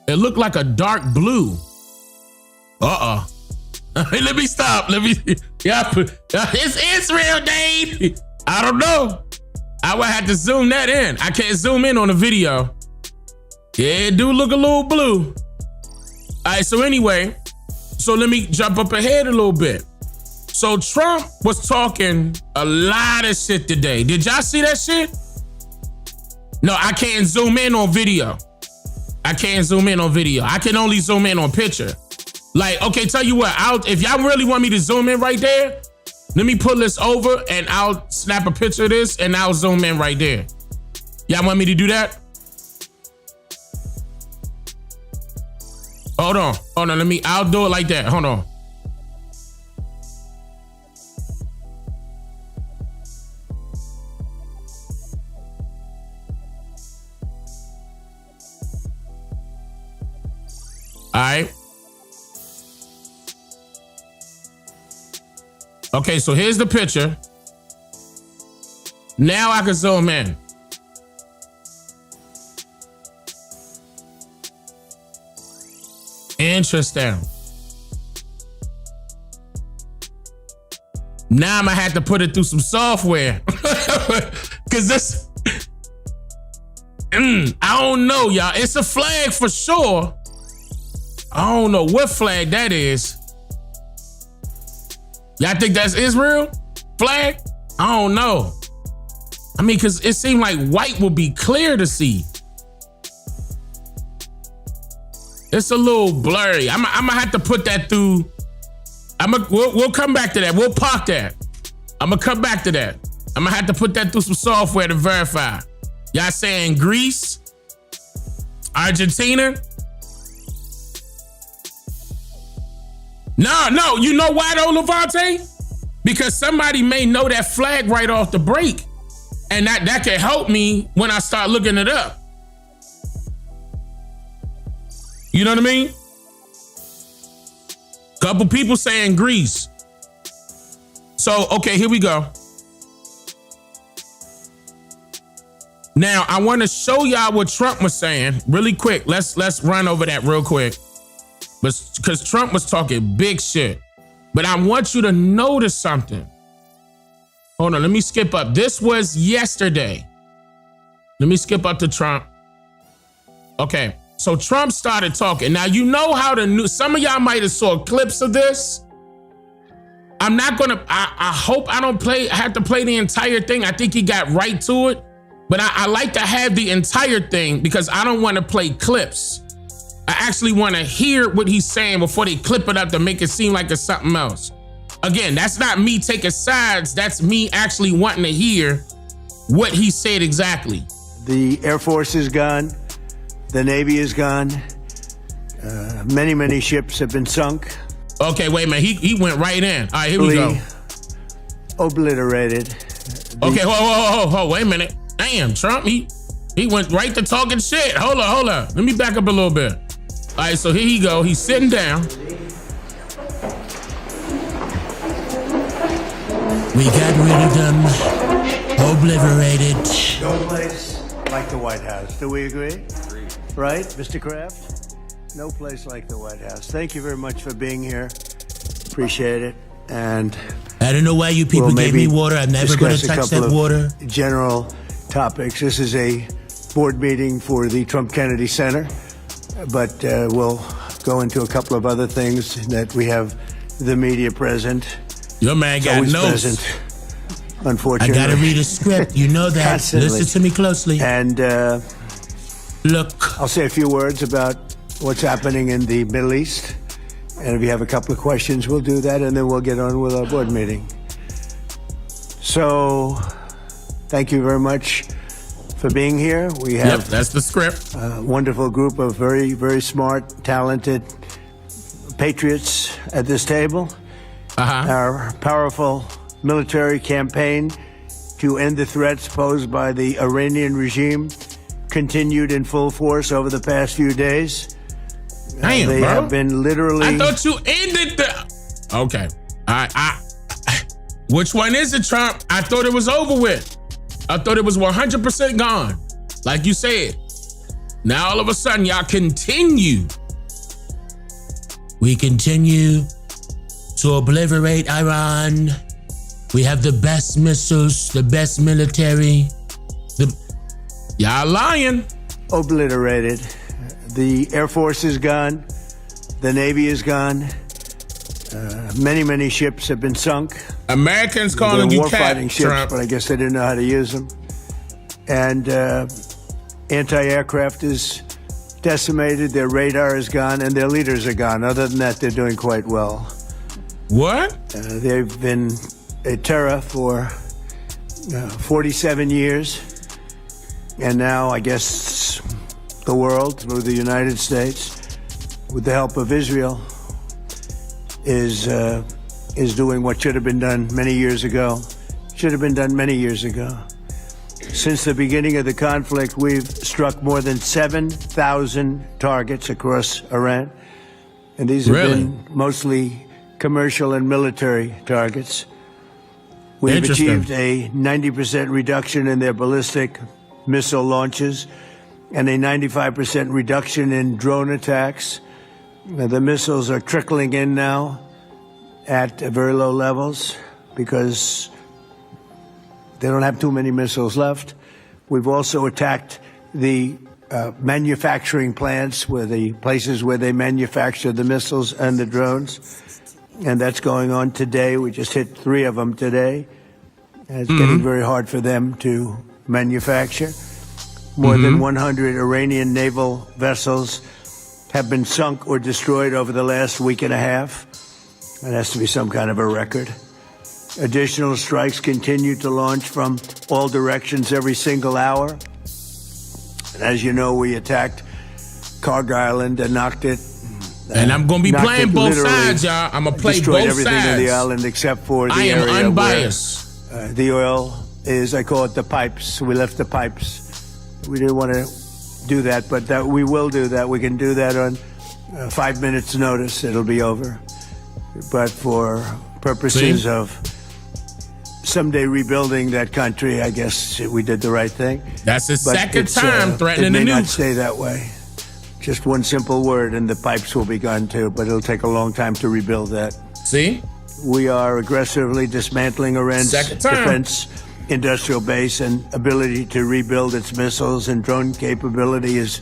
It looked like a dark blue. Let me stop. Yeah, it's Israel, Dane. I don't know. I would have to zoom that in. I can't zoom in on the video. Yeah, it do look a little blue. All right, so anyway, so let me jump up ahead a little bit. So Trump was talking a lot of shit today. Did y'all see that shit? No, I can't zoom in on video. I can't zoom in on video. I can only zoom in on picture. Like, okay, tell you what, if y'all really want me to zoom in right there, let me pull this over and I'll snap a picture of this and I'll zoom in right there. Y'all want me to do that? Hold on, I'll do it like that. Hold on. All right. Okay, so here's the picture. Now I can zoom in. Interesting. Now I'm gonna have to put it through some software. Cause this, I don't know, y'all. It's a flag for sure. I don't know what flag that is. Y'all think that's Israel flag? I don't know. I mean, cause it seemed like white would be clear to see. It's a little blurry. I'm gonna have to put that through. We'll come back to that. We'll park that. I'm gonna come back to that. I'm gonna have to put that through some software to verify. Y'all saying Greece, Argentina? No. You know why though, Levante? Because somebody may know that flag right off the break, and that can help me when I start looking it up. You know what I mean? Couple people saying Greece. So, okay, here we go. Now, I want to show y'all what Trump was saying really quick. Let's run over that real quick. Because Trump was talking big shit. But I want you to notice something. Hold on, let me skip up. This was yesterday. Let me skip up to Trump. Okay. So Trump started talking. Now, you know how some of y'all might have saw clips of this. I'm not gonna, I hope I don't have to play the entire thing. I think he got right to it, but I like to have the entire thing because I don't want to play clips. I actually want to hear what he's saying before they clip it up to make it seem like it's something else. Again, that's not me taking sides. That's me actually wanting to hear what he said exactly. The Air Force is gone. The Navy is gone. Many ships have been sunk. Okay, wait a minute. He went right in. All right, here we go. Obliterated. Okay, hold, wait a minute. Damn, Trump, he went right to talking shit. Hold on. Let me back up a little bit. All right, so here he go. He's sitting down. We got rid of them. Obliterated. No place like the White House. Do we agree? Right, Mr. Kraft? No place like the White House. Thank you very much for being here. Appreciate it. And I don't know why you people gave me water. I'm never going to touch that water. General topics. This is a board meeting for the Trump Kennedy Center, but we'll go into a couple of other things that we have the media present. Your man got notes. Present, unfortunately. I got to read a script. You know that. Constantly. Listen to me closely. And look, I'll say a few words about what's happening in the Middle East. And if you have a couple of questions, we'll do that, and then we'll get on with our board meeting. So, thank you very much for being here. We have that's the script. A wonderful group of very, very smart, talented patriots at this table. Our powerful military campaign to end the threats posed by the Iranian regime continued in full force over the past few days. Damn, they bro. have been literally... I thought you ended the... Okay. Which one is it, Trump? I thought it was over with. I thought it was 100% gone. Like you said. Now all of a sudden, y'all continue. We continue to obliterate Iran. We have the best missiles, the best military. Y'all lying. Obliterated. The Air Force is gone. The Navy is gone. Many, many ships have been sunk. Americans calling you war-fighting ships, Trump. but I guess they didn't know how to use them. And anti-aircraft is decimated. Their radar is gone, and their leaders are gone. Other than that, they're doing quite well. What? They've been a terror for 47 years. And now, I guess, the world, through the United States, with the help of Israel, is doing what should have been done many years ago. Should have been done many years ago. Since the beginning of the conflict, we've struck more than 7,000 targets across Iran. And these have been mostly commercial and military targets. We've achieved a 90% reduction in their ballistic missile launches and a 95% reduction in drone attacks. The missiles are trickling in now at very low levels because they don't have too many missiles left. We've also attacked the manufacturing plants, where the places where they manufacture the missiles and the drones. And that's going on today. We just hit 3 of them today. And it's getting very hard for them to manufacture. More than 100 Iranian naval vessels have been sunk or destroyed over the last week and a half. That has to be some kind of a record. Additional strikes continue to launch from all directions every single hour. And as you know, we attacked Carg Island and knocked it. And I'm going to be playing both sides, y'all. I'm going to play both sides. Destroyed everything on the island except for the area I am unbiased. Where, the oil is, I call it the pipes. We left the pipes. We didn't want to do that, but that we will do that. We can do that on 5 minutes notice. It'll be over. But for purposes of someday rebuilding that country, I guess we did the right thing. That's the second time threatening the nuke. It may not nuke. stay that way. Just one simple word and the pipes will be gone too, but it'll take a long time to rebuild that. See? We are aggressively dismantling Iran's defense industrial base, and ability to rebuild its missiles and drone capability is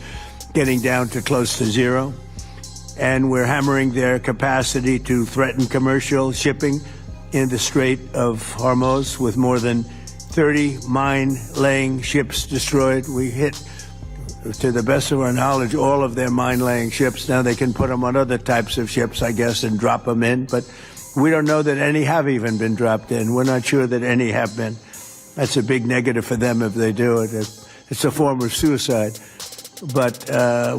getting down to close to zero. And we're hammering their capacity to threaten commercial shipping in the Strait of Hormuz, with more than 30 mine-laying ships destroyed. We hit, to the best of our knowledge, all of their mine-laying ships. Now they can put them on other types of ships, I guess, and drop them in. But we don't know that any have even been dropped in. We're not sure that any have been. That's a big negative for them if they do it. It's a form of suicide. But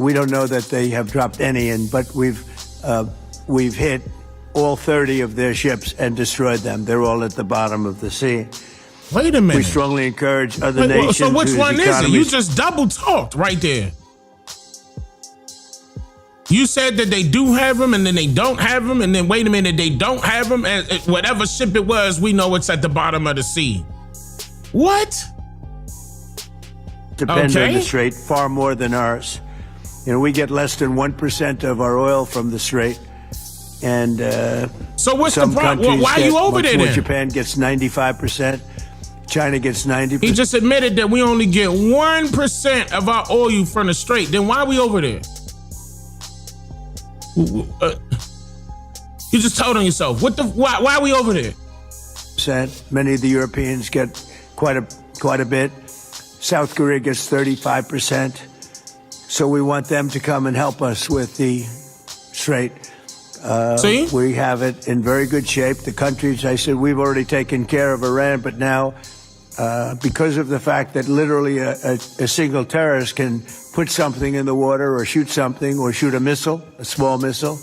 we don't know that they have dropped any in. But we've hit all 30 of their ships and destroyed them. They're all at the bottom of the sea. Wait a minute. We strongly encourage other nations. So which one is it? You economies- just double talked right there. You said that they do have them, and then they don't have them, and then wait a minute, they don't have them, and whatever ship it was, we know it's at the bottom of the sea. What? Depend on the strait far more than ours. You know, we get less than 1% of our oil from the Strait. And so what's some the problem? countries Why are you over there then? Japan gets 95%. China gets 90%. He just admitted that we only get 1% of our oil from the Strait. Then why are we over there? You just told on yourself. Why are we over there? Many of the Europeans get quite a bit. South Korea gets 35%. So we want them to come and help us with the Strait. See? We have it in very good shape. The countries, I said, we've already taken care of Iran, but now, because of the fact that literally a single terrorist can put something in the water or shoot something or shoot a missile, a small missile,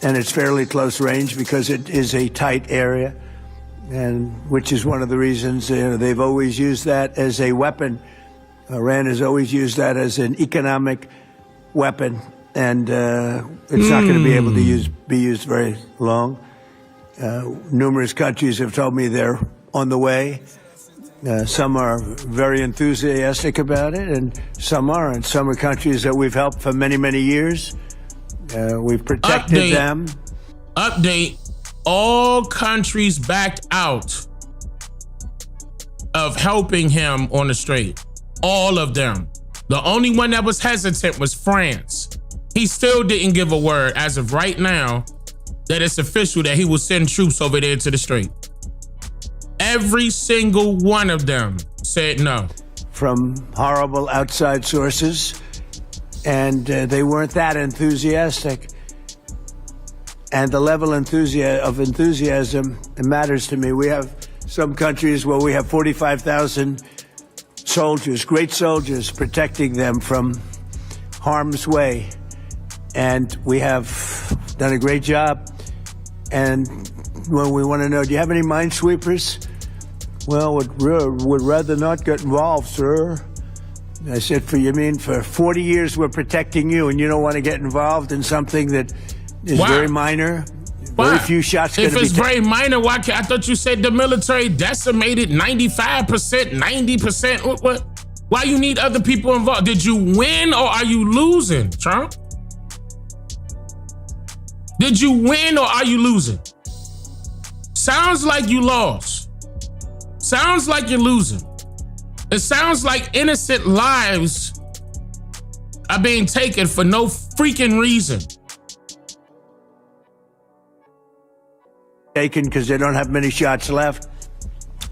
and it's fairly close range because it is a tight area, and which is one of the reasons they've always used that as a weapon. Iran has always used that as an economic weapon, and it's not going to be able to be used very long. Numerous countries have told me they're on the way. Some are very enthusiastic about it, and some aren't. Some are countries that we've helped for many, many years. We've protected them. Update. All countries backed out of helping him on the Strait. All of them. The only one that was hesitant was France. He still didn't give a word as of right now that it's official that he will send troops over there to the Strait. Every single one of them said no. From horrible outside sources, and they weren't that enthusiastic. And the level of enthusiasm, it matters to me. We have some countries where we have 45,000 soldiers, great soldiers, protecting them from harm's way. And we have done a great job. And when we want to know, do you have any minesweepers? Well, would rather not get involved, sir. I said, for 40 years we're protecting you, and you don't want to get involved in something that is very minor? Why? Very few shots going to be If it's very minor, why can't, I thought you said the military decimated 95%, 90%. What? Why you need other people involved? Did you win or are you losing, Trump? Did you win or are you losing? Sounds like you lost. Sounds like you're losing. It sounds like innocent lives are being taken for no freaking reason. Taken because they don't have many shots left.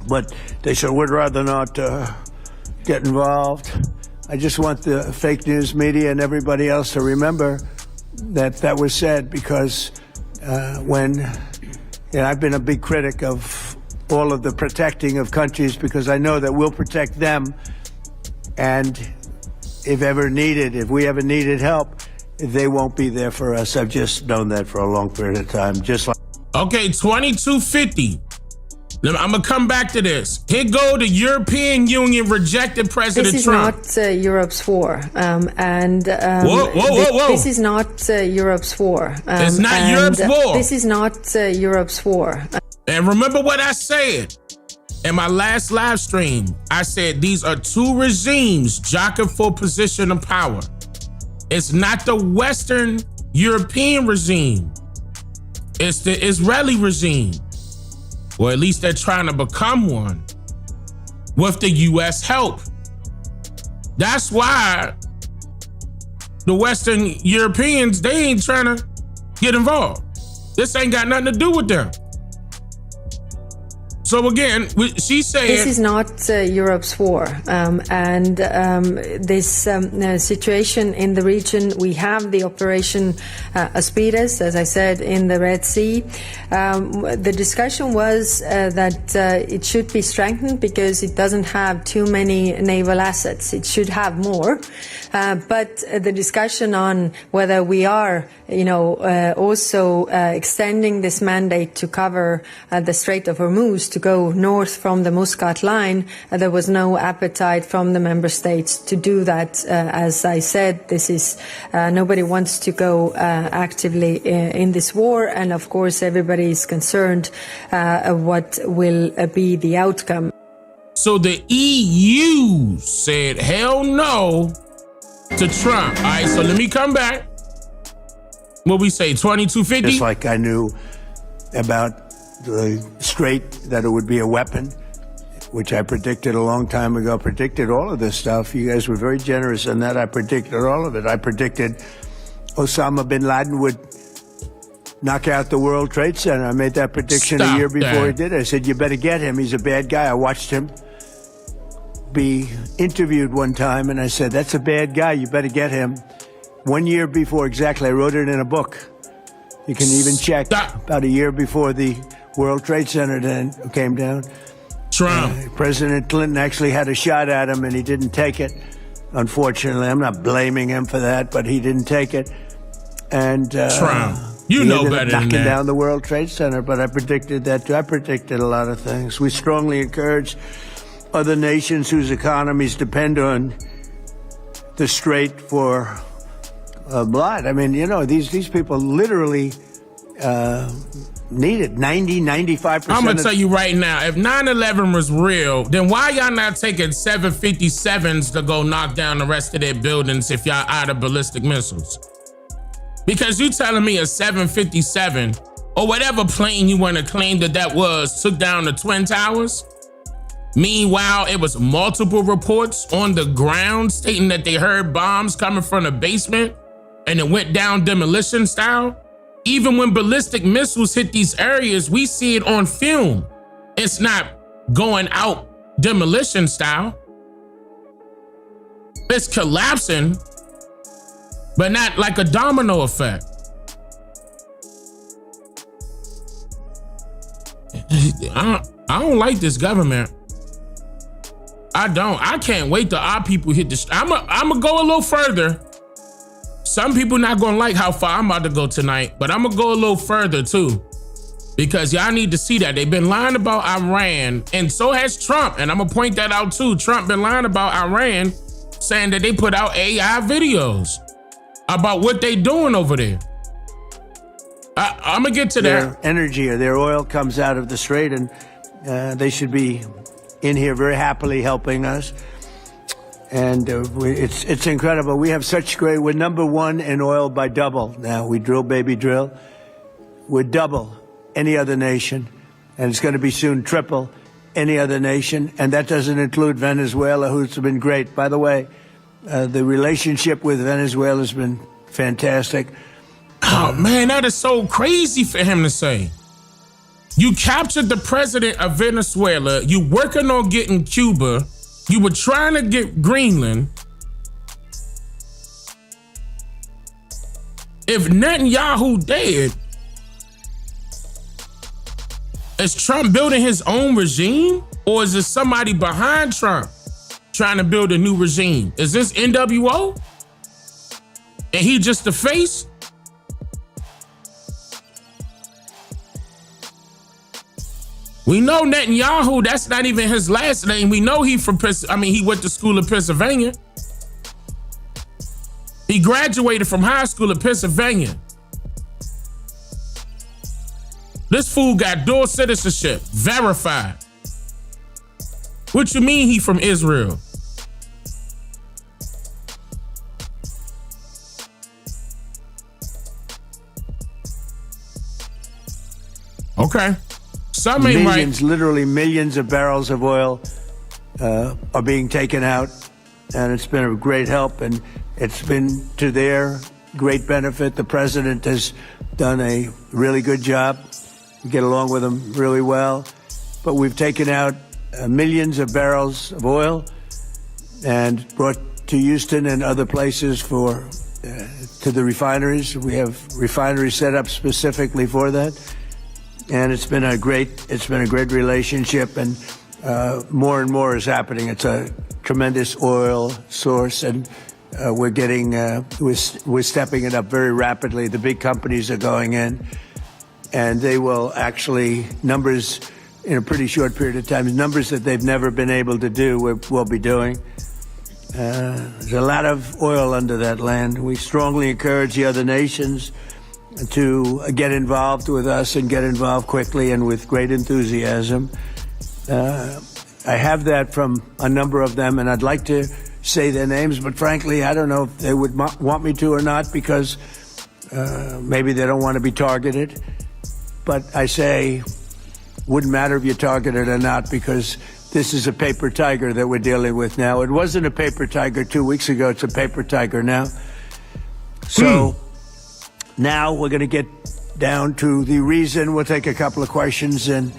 But they said, we'd rather not get involved. I just want the fake news media and everybody else to remember that was said, because I've been a big critic of all of the protecting of countries, because I know that we'll protect them. And if we ever needed help, they won't be there for us. I've just known that for a long period of time. Okay, 2250. I'm gonna come back to this. Here go the European Union rejected President Trump. This is not Europe's war, whoa. This is not Europe's war. It's not Europe's war. This is not Europe's war. And remember what I said in my last live stream. I said these are two regimes jockeying for position of power. It's not the Western European regime. It's the Israeli regime. Or at least they're trying to become one with the U.S. help. That's why the Western Europeans, they ain't trying to get involved. This ain't got nothing to do with them. So again, she said... This is not Europe's war. This situation in the region, we have the Operation Aspides, as I said, in the Red Sea. The discussion was that it should be strengthened because it doesn't have too many naval assets. It should have more. But the discussion on whether we are, also extending this mandate to cover the Strait of Hormuz, to go north from the Muscat line, there was no appetite from the member states to do that. As I said, this is nobody wants to go actively in this war, and of course everybody is concerned what will be the outcome. So the EU said, hell no, to Trump. All right, so let me come back. What we say, 2250? Just like I knew about the Strait, that it would be a weapon, which I predicted a long time ago, predicted all of this stuff. You guys were very generous in that. I predicted all of it. I predicted Osama bin Laden would knock out the World Trade Center. I made that prediction a year before he did it. I said, you better get him. He's a bad guy. I watched him be interviewed one time, and I said, that's a bad guy. You better get him. 1 year before, exactly. I wrote it in a book. You can even check. About a year before the World Trade Center then came down. Trump. President Clinton actually had a shot at him, and he didn't take it. Unfortunately, I'm not blaming him for that, but he didn't take it. And Trump, you know better than that. Knocking down the World Trade Center, but I predicted that too. I predicted a lot of things. We strongly encourage other nations whose economies depend on the Strait for blood. I mean, you know, these people literally need it. 95%. I'm going to tell you right now, if 9/11 was real, then why y'all not taking 757s to go knock down the rest of their buildings if y'all out of ballistic missiles? Because you telling me a 757 or whatever plane you want to claim that was took down the Twin Towers? Meanwhile, it was multiple reports on the ground stating that they heard bombs coming from the basement and it went down demolition style. Even when ballistic missiles hit these areas, we see it on film. It's not going out demolition style. It's collapsing, but not like a domino effect. I don't like this government. I don't. I can't wait till our people hit the. I'm gonna go a little further. Some people not gonna like how far I'm about to go tonight, but I'm gonna go a little further too, because y'all need to see that they've been lying about Iran, and so has Trump. And I'm gonna point that out too. Trump been lying about Iran, saying that they put out AI videos about what they doing over there. I'm gonna get to that. Their energy or their oil comes out of the Strait, and they should be in here very happily helping us. And it's incredible. We have such great, we're number one in oil by double now. We drill, baby, drill. We're double any other nation. And it's going to be soon triple any other nation. And that doesn't include Venezuela, who's been great. By the way, the relationship with Venezuela has been fantastic. Oh, man, that is so crazy for him to say. You captured the president of Venezuela. You working on getting Cuba. You were trying to get Greenland. If Netanyahu dead, is Trump building his own regime? Or is there somebody behind Trump trying to build a new regime? Is this NWO? And he just the face? We know Netanyahu, that's not even his last name. We know he went to school in Pennsylvania. He graduated from high school in Pennsylvania. This fool got dual citizenship, verified. What you mean he from Israel? Okay. Millions, literally millions of barrels of oil are being taken out, and it's been a great help, and it's been to their great benefit. The president has done a really good job. We get along with him really well, but we've taken out millions of barrels of oil and brought to Houston and other places to the refineries. We have refineries set up specifically for that. And it's been a great relationship, and more and more is happening. It's a tremendous oil source, and we're stepping it up very rapidly. The big companies are going in, and they will actually numbers in a pretty short period of time. Numbers that they've never been able to do. We'll be doing. There's a lot of oil under that land. We strongly encourage the other nations to get involved with us and get involved quickly and with great enthusiasm. I have that from a number of them, and I'd like to say their names, but frankly, I don't know if they would want me to or not, because maybe they don't want to be targeted. But I say, wouldn't matter if you're targeted or not, because this is a paper tiger that we're dealing with now. It wasn't a paper tiger 2 weeks ago. It's a paper tiger now. So now we're going to get down to the reason. We'll take a couple of questions in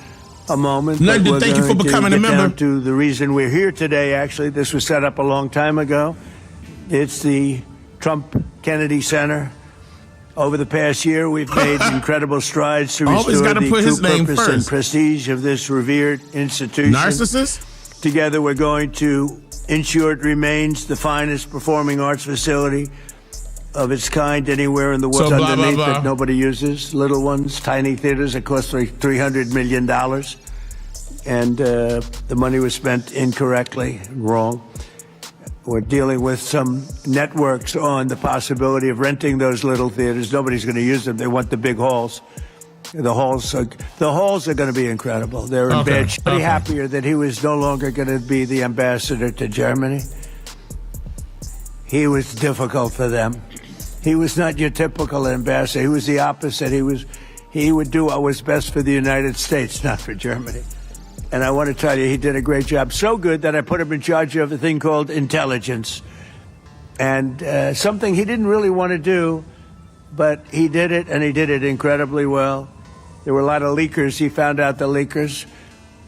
a moment. London, thank you for becoming a member. Down to the reason we're here today. Actually, this was set up a long time ago. It's the Trump Kennedy Center. Over the past year, we've made incredible strides to restore the true purpose and prestige of this revered institution. Narcissist? Together, we're going to ensure it remains the finest performing arts facility of its kind anywhere in the world. So blah, underneath blah, blah. that nobody uses. Little ones, tiny theaters that cost like $300 million. And the money was spent incorrectly, wrong. We're dealing with some networks on the possibility of renting those little theaters. Nobody's going to use them. They want the big halls. The halls are going to be incredible. They're in bad shape. Pretty happier that he was no longer going to be the ambassador to Germany. He was difficult for them. He was not your typical ambassador. He was the opposite. He would do what was best for the United States, not for Germany. And I want to tell you, he did a great job. So good that I put him in charge of a thing called intelligence. And something he didn't really want to do, but he did it, and he did it incredibly well. There were a lot of leakers. He found out the leakers.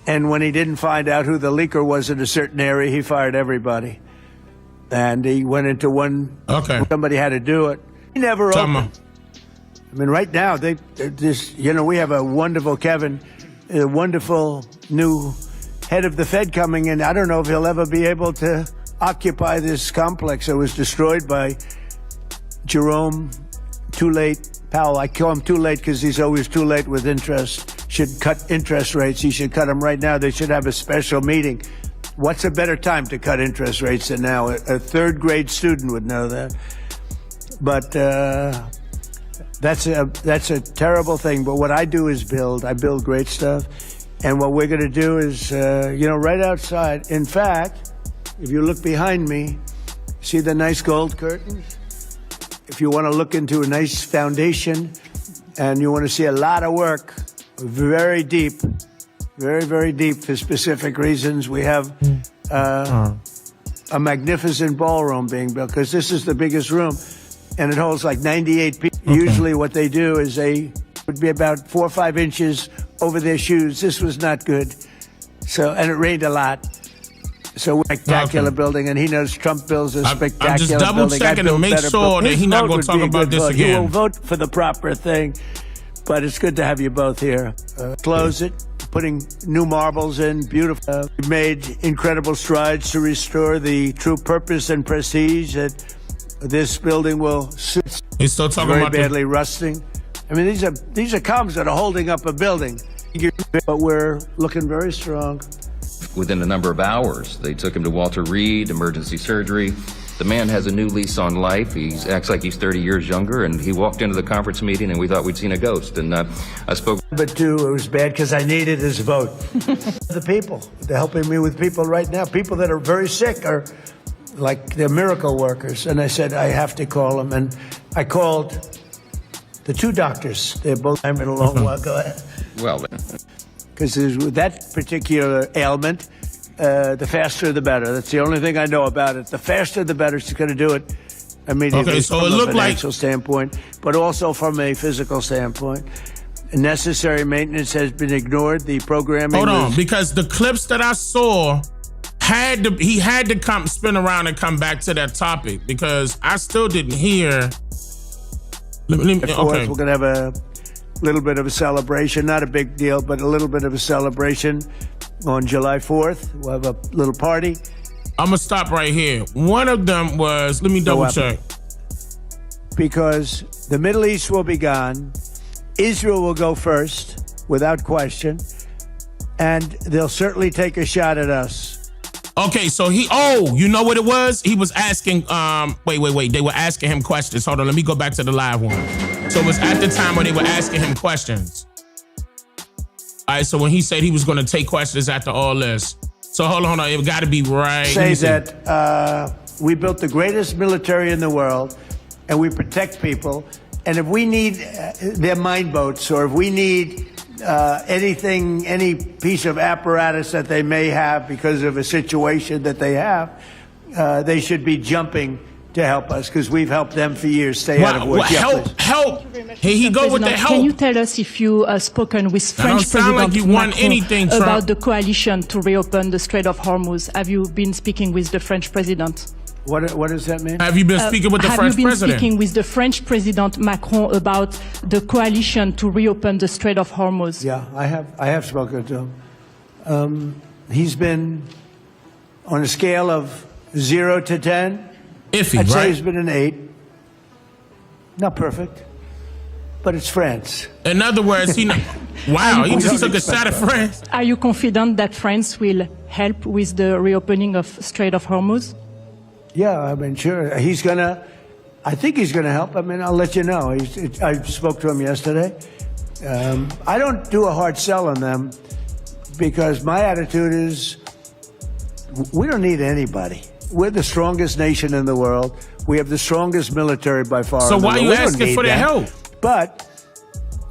And when he didn't find out who the leaker was in a certain area, he fired everybody. And he went into one. Somebody had to do it. He never opened. I mean, right now, we have a wonderful Kevin, a wonderful new head of the Fed coming in. I don't know if he'll ever be able to occupy this complex that was destroyed by Jerome Too Late Powell. I call him too late because he's always too late with interest. Should cut interest rates. He should cut them right now. They should have a special meeting. What's a better time to cut interest rates than now? A third grade student would know that. But that's a terrible thing. But what I do is I build great stuff. And what we're going to do is, right outside. In fact, if you look behind me, see the nice gold curtains? If you want to look into a nice foundation and you want to see a lot of work, very deep, very, very deep for specific reasons, we have a magnificent ballroom being built, because this is the biggest room and it holds like 98 people. Usually what they do is they would be about 4 or 5 inches over their shoes. This was not good. And it rained a lot. So spectacular building, and he knows Trump builds a spectacular building. I'm just double checking to make sure that he's not going to talk about this again. He will vote for the proper thing, but it's good to have you both here. Close it, putting new marbles in, beautiful. We've made incredible strides to restore the true purpose and prestige that this building will. He's still talking very about badly rusting. I mean, these are columns that are holding up a building, but we're looking very strong. Within a number of hours, they took him to Walter Reed, emergency surgery. The man has a new lease on life. He acts like he's 30 years younger, and he walked into the conference meeting, and we thought we'd seen a ghost. And I spoke. But too, it was bad because I needed his vote. The people, they're helping me with people right now. People that are very sick are like they're miracle workers. And I said, I have to call them. And I called the 2 doctors. They're both in a long while. Go ahead. Well, because with that particular ailment, the faster the better. That's the only thing I know about it. The faster the better. She's going to do it immediately so from it a looked financial standpoint, but also from a physical standpoint. Necessary maintenance has been ignored. The programming. Hold on, because the clips that I saw he had to come spin around and come back to that topic, because I still didn't hear. We're going to have a little bit of a celebration, not a big deal, but a little bit of a celebration on July 4th. We'll have a little party. I'm going to stop right here. One of them was, let me double check. Because the Middle East will be gone. Israel will go first, without question. And they'll certainly take a shot at us. Okay, so you know what it was? He was asking, wait. They were asking him questions. Hold on, let me go back to the live one. So it was at the time when they were asking him questions. All right, so when he said he was going to take questions after all this. So hold on, it got to be right. Say that We built the greatest military in the world, and we protect people. And if we need their mine boats, or if we need anything, any piece of apparatus that they may have because of a situation that they have, they should be jumping to help us, because we've helped them for years. Stay out of war. Help! Here he go with the help. Can you tell us if you spoken with French sound like President you want Macron anything, Trump. about the coalition to reopen the Strait of Hormuz? Have you been speaking with the French President? What does that mean? Have you been speaking with the French Have you been president? speaking with the French President Macron about the coalition to reopen the Strait of Hormuz? Yeah, I have spoken to him. He's been on a scale of 0 to 10. Iffy, I'd say right? he's been an 8. Not perfect, but it's France. In other words, he just took a shot at France. Are you confident that France will help with the reopening of Strait of Hormuz? Yeah, I mean, sure. I think he's going to help. I mean, I'll let you know. I spoke to him yesterday. I don't do a hard sell on them, because my attitude is we don't need anybody. We're the strongest nation in the world. We have the strongest military by far. So why are you asking for their help? But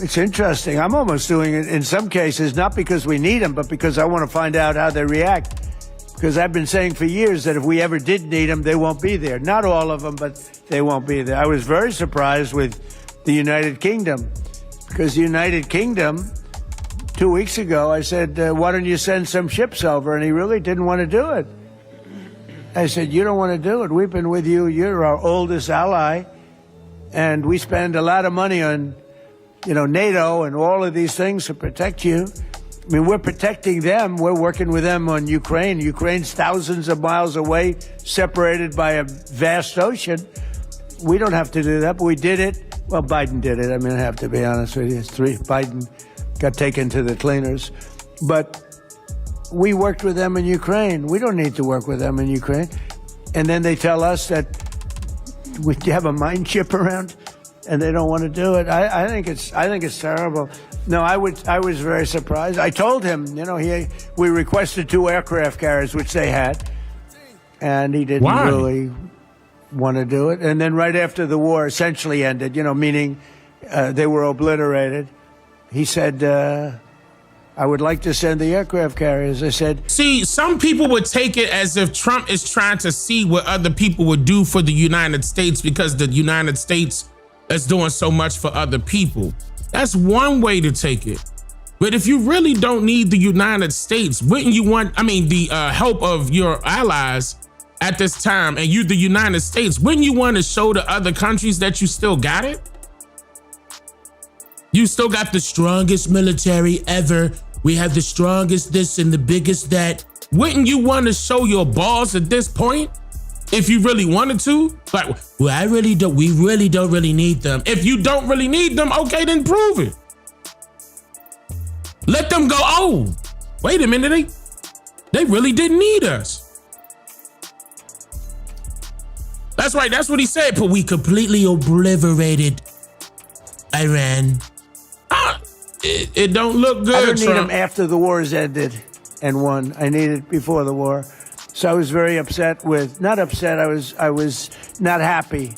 it's interesting. I'm almost doing it in some cases, not because we need them, but because I want to find out how they react. Because I've been saying for years that if we ever did need them, they won't be there. Not all of them, but they won't be there. I was very surprised with the United Kingdom, because the United Kingdom, 2 weeks ago, I said, why don't you send some ships over? And he really didn't want to do it. I said, you don't want to do it. We've been with you. You're our oldest ally. And we spend a lot of money on, NATO and all of these things to protect you. I mean, we're protecting them. We're working with them on Ukraine. Ukraine's thousands of miles away, separated by a vast ocean. We don't have to do that, but we did it. Well, Biden did it. I mean, I have to be honest with you. Biden got taken to the cleaners. But we worked with them in Ukraine. We don't need to work with them in Ukraine. And then they tell us that we have a mine ship around, and they don't want to do it. I think it's terrible. No, I was very surprised. I told him, we requested 2 aircraft carriers, which they had, and he didn't really want to do it. And then right after the war essentially ended, meaning they were obliterated, he said, I would like to send the aircraft carriers. I said, see, some people would take it as if Trump is trying to see what other people would do for the United States, because the United States is doing so much for other people. That's one way to take it. But if you really don't need the United States, wouldn't you want, the help of your allies at this time, and you, the United States, wouldn't you want to show the other countries that you still got it? You still got the strongest military ever. We have the strongest this and the biggest that. Wouldn't you want to show your balls at this point? If you really wanted to? Like, well, we really don't need them. If you don't really need them, okay, then prove it. Let them go, oh, wait a minute, they really didn't need us. That's right, that's what he said, but we completely obliterated Iran. It don't look good, I don't need Trump. them after the war has ended and won. I need it before the war. So I was very upset not upset, I was not happy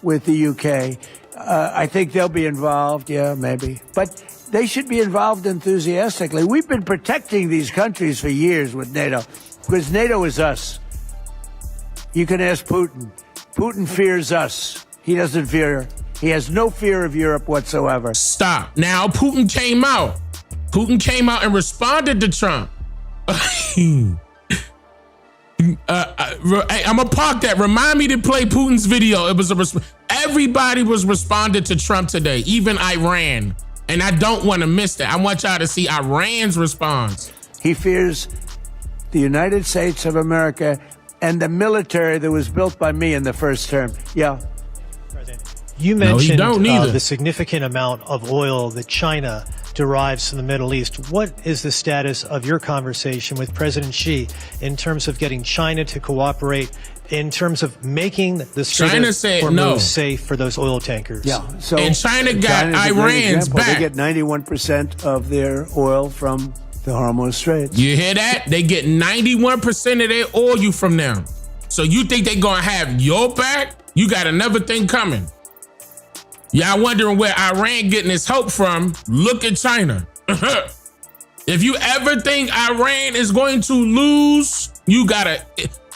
with the UK. I think they'll be involved, yeah, maybe. But they should be involved enthusiastically. We've been protecting these countries for years with NATO, because NATO is us. You can ask Putin. Putin fears us. He has no fear of Europe whatsoever. Stop. Now, Putin came out. And responded to Trump. I'm gonna park that. Remind me to play Putin's video. It was everybody was responding to Trump today, even Iran. And I don't want to miss that. I want y'all to see Iran's response. He fears the United States of America and the military that was built by me in the first term. Yeah. You mentioned the significant amount of oil that China derives from the Middle East. What is the status of your conversation with President Xi in terms of getting China to cooperate, in terms of making the Strait of Hormuz safe for those oil tankers? Yeah. So and China got Iran's back. They get 91% of their oil from the Hormuz Strait. You hear that? They get 91% of their oil from them. So you think they gonna have your back? You got another thing coming. Y'all wondering where Iran getting its hope from? Look at China. If you ever think Iran is going to lose,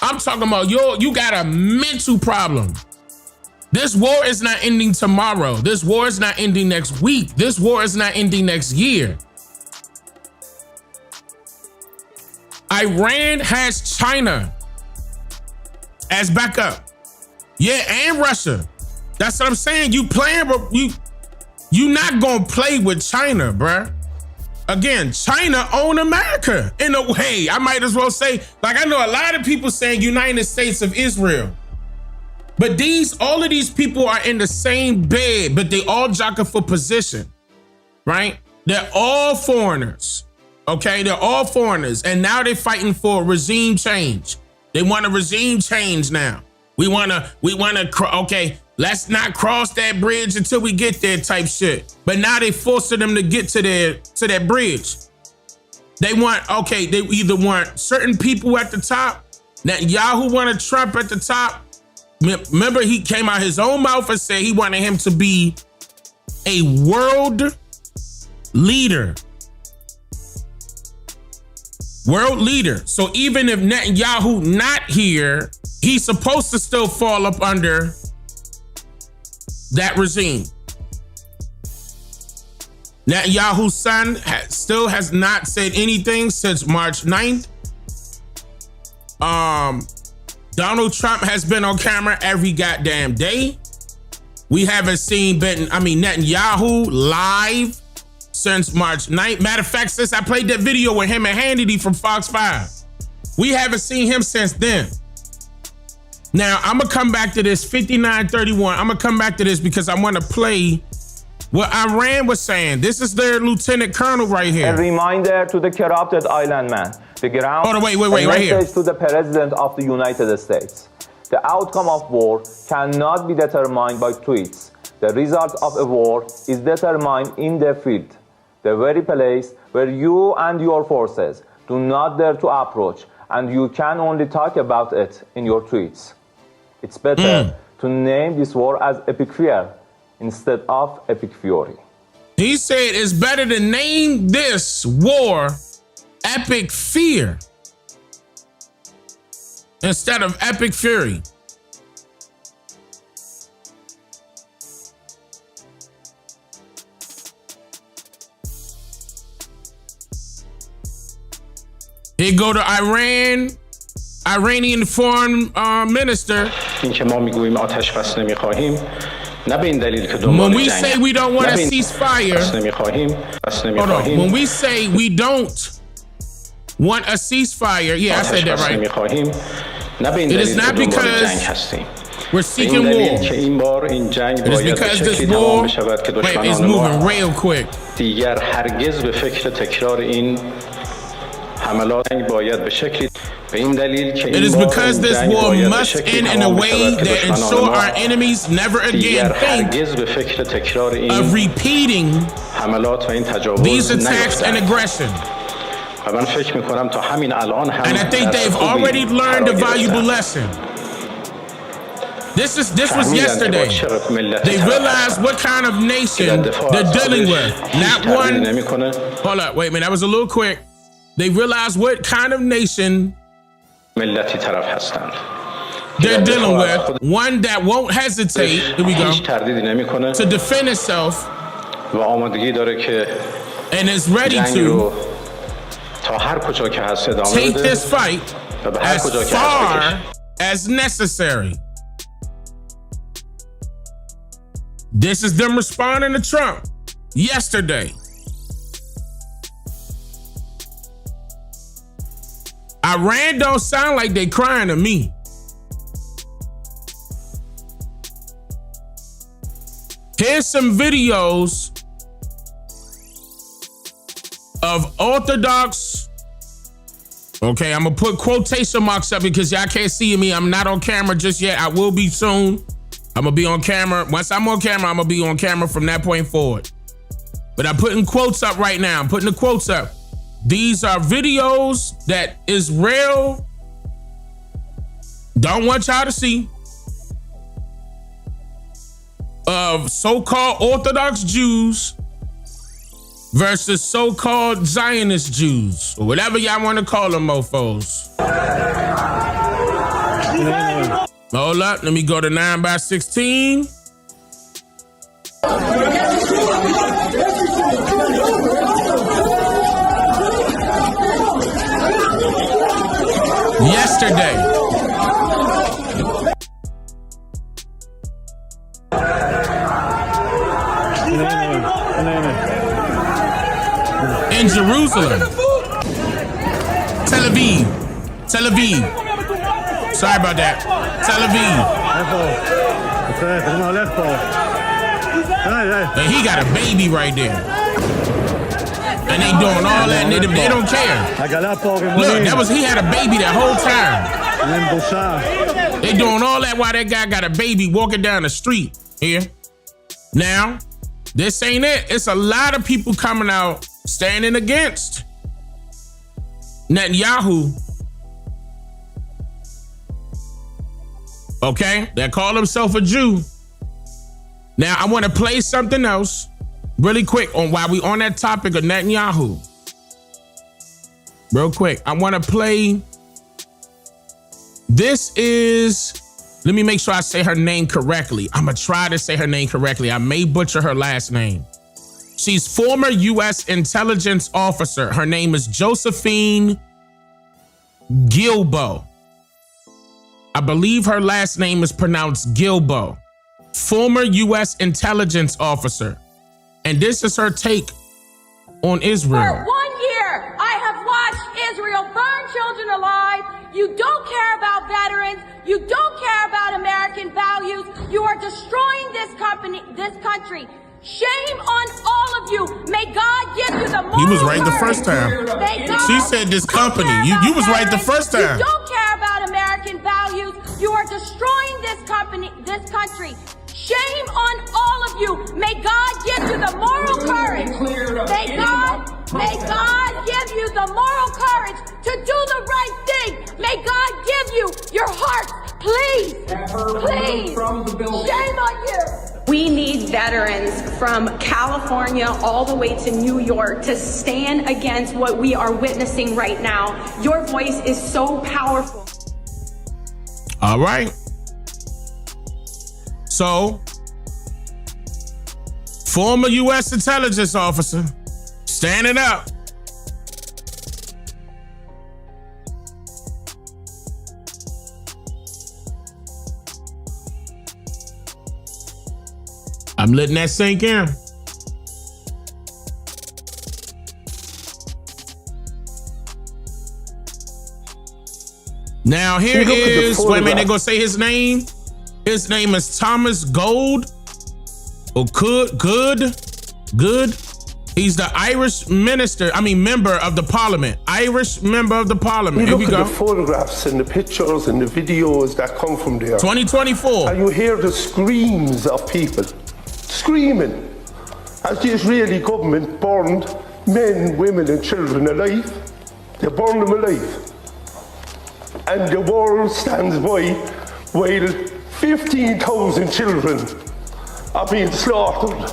I'm talking about you got a mental problem. This war is not ending tomorrow. This war is not ending next week. This war is not ending next year. Iran has China as backup. Yeah, and Russia. That's what I'm saying. You playing, but you not gonna play with China, bruh. Again, China own America in a way. I might as well say, like, I know a lot of people saying United States of Israel, but all of these people are in the same bed, but they all jockey for position, right? They're all foreigners, okay? They're all foreigners, and now they're fighting for regime change. They want a regime change now. We wanna, okay, let's not cross that bridge until we get there type shit. But now they forcing them to get to that bridge. They either want certain people at the top. Netanyahu wanted Trump at the top. Remember, he came out his own mouth and said he wanted him to be a world leader. World leader. So even if Netanyahu not here, he's supposed to still fall up under that regime. Netanyahu's son still has not said anything since March 9th. Donald Trump has been on camera every goddamn day. We haven't seen Netanyahu live since March 9th. Matter of fact, since I played that video with him and Hannity from Fox 5, we haven't seen him since then. Now, I'm going to come back to this 5931. I'm going to come back to this because I want to play what Iran was saying. This is their lieutenant colonel right here. A reminder to the corrupted island man. The ground wait, right here. To the President of the United States. The outcome of war cannot be determined by tweets. The result of a war is determined in the field, the very place where you and your forces do not dare to approach, and you can only talk about it in your tweets. It's better to name this war as Epic Fear instead of Epic Fury. He said it's better to name this war Epic Fear instead of Epic Fury. He go to Iranian foreign minister. When we say we don't want a ceasefire, hold on. When we say we don't want a ceasefire, yeah, I said that right. It is not because we're seeking war. It is because this war is moving real quick. It is because this war must end in a way that ensure our enemies never again think of repeating these attacks and aggression. And I think they've already learned a valuable lesson. This was yesterday. They realized what kind of nation they're dealing with. Not one. Hold up, wait a minute. That was a little quick. They realized what kind of nation they're dealing with. One that won't hesitate, here we go, to defend itself and is ready to take this fight as far as necessary. This is them responding to Trump yesterday. Iran don't sound like they crying to me. Here's some videos of Orthodox. Okay, I'm gonna put quotation marks up because y'all can't see me. I'm not on camera just yet. I will be soon. I'm gonna be on camera. Once I'm on camera, I'm gonna be on camera from that point forward. But I'm putting quotes up right now. I'm putting the quotes up. These are videos that Israel don't want y'all to see of so-called Orthodox Jews versus so-called Zionist Jews, or whatever y'all want to call them, mofos. Hold up, let me go to 9x16. Yesterday. In Jerusalem. Tel Aviv. Sorry about that. Tel Aviv. And he got a baby right there. And they doing all that, and they don't care. Look, he had a baby that whole time. They doing all that while that guy got a baby walking down the street here. Now, this ain't it. It's a lot of people coming out standing against Netanyahu. Okay, that call himself a Jew. Now, I want to play something else really quick while we on that topic of Netanyahu. Real quick, I want to play. This is, let me make sure I say her name correctly. I'm going to try to say her name correctly. I may butcher her last name. She's former U.S. intelligence officer. Her name is Josephine Gilbo. I believe her last name is pronounced Gilbo. Former U.S. intelligence officer. And this is her take on Israel. For 1 year, I have watched Israel burn children alive. You don't care about veterans. You don't care about American values. You are destroying this country. Shame on all of you. May God give you the moral He was right the courage. first time. She said this company. You was right the first time. You don't care about American values. You are destroying this country. Shame on all of you. May God give you the moral courage. May God give you the moral courage to do the right thing. May God give you your heart. Please. Shame on you. We need veterans from California all the way to New York to stand against what we are witnessing right now. Your voice is so powerful. All right. So, former U.S. intelligence officer standing up. I'm letting that sink in. Now here is, wait a minute, they're gonna say his name. His name is Thomas Gold. Or Good. He's the Irish member of the parliament. Irish member of the parliament. Here we go. The photographs and the pictures and the videos that come from there. 2024. And you hear the screams of people screaming as the Israeli government burned men, women and children alive. They burned them alive. And the world stands by while 15,000 children are being slaughtered.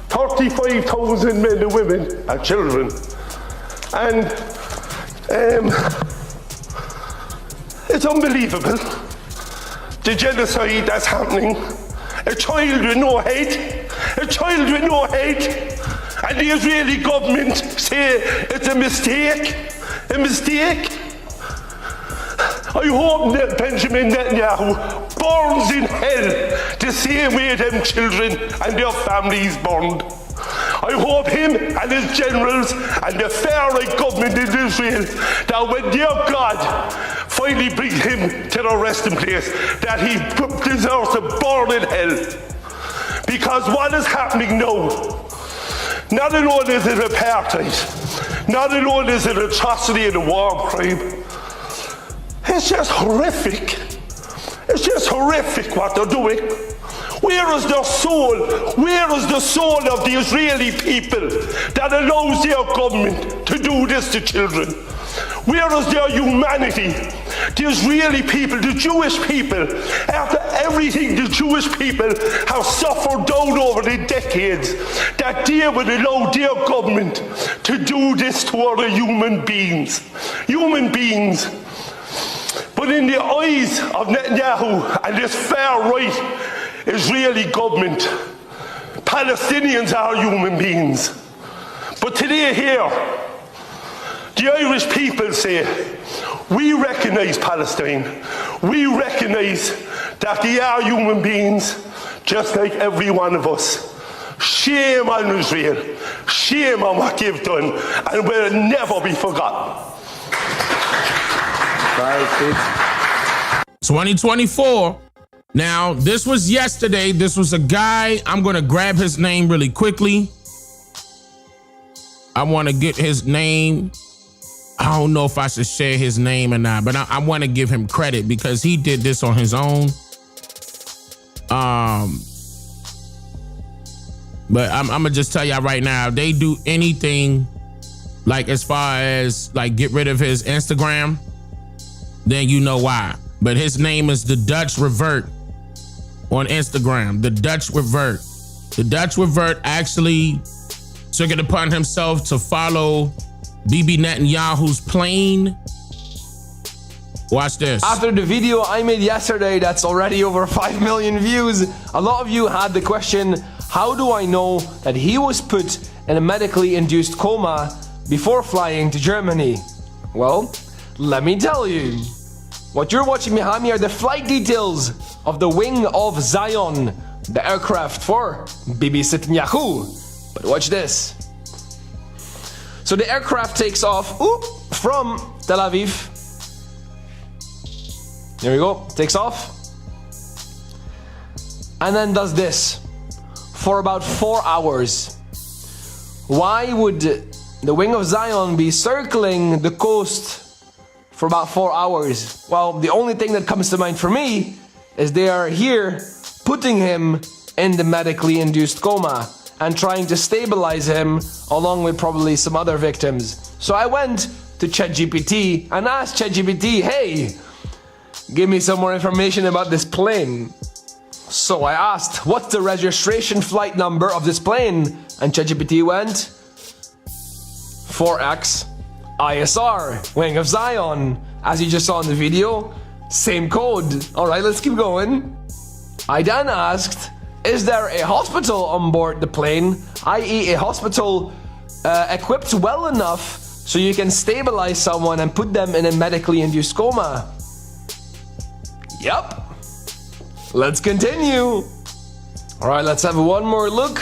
35,000 men and women and children. And it's unbelievable. The genocide that's happening. A child with no head. A child with no head. And the Israeli government say it's a mistake. A mistake. I hope that Benjamin Netanyahu burns in hell the same way them children and their families burned. I hope him and his generals and the far-right government in Israel, that when their God finally brings him to the resting place, that he deserves to burn in hell. Because what is happening now, not alone is it apartheid, not alone is it atrocity and a war crime, it's just horrific. It's just horrific what they're doing. Where is their soul? Where is the soul of the Israeli people that allows their government to do this to children? Where is their humanity The Israeli people, the Jewish people, after everything the Jewish people have suffered down over the decades, that they would allow their government to do this to other human beings. Human beings. But in the eyes of Netanyahu and this far-right Israeli government, Palestinians are human beings. But today here, the Irish people say, we recognize Palestine. We recognize that they are human beings, just like every one of us. Shame on Israel. Shame on what they've done, and will never be forgotten. 2024. Now, this was yesterday. This was a guy. I'm going to grab his name really quickly. I want to get his name. I don't know if I should share his name or not, but I want to give him credit because he did this on his own. But I'm going to just tell y'all right now, if they do anything like as far as like get rid of his Instagram, then you know why. But his name is The Dutch Revert on Instagram. The Dutch Revert. The Dutch Revert actually took it upon himself to follow Bibi Netanyahu's plane. Watch this. After the video I made yesterday that's already over 5 million views, a lot of you had the question, how do I know that he was put in a medically induced coma before flying to Germany? Well, let me tell you. What you're watching behind me are the flight details of the Wing of Zion, the aircraft for Bibi Netanyahu. But watch this. So the aircraft takes off from Tel Aviv. There we go, takes off. And then does this for about 4 hours. Why would the Wing of Zion be circling the coast for about 4 hours? Well, the only thing that comes to mind for me is they are here putting him in the medically induced coma and trying to stabilize him along with probably some other victims. So I went to ChatGPT and asked ChatGPT, hey, give me some more information about this plane. So I asked, what's the registration flight number of this plane? And ChatGPT went, 4X ISR, Wing of Zion. As you just saw in the video, same code. All right, let's keep going. I then asked, is there a hospital on board the plane, i.e. a hospital equipped well enough so you can stabilize someone and put them in a medically induced coma? Yep. Let's continue. All right, let's have one more look.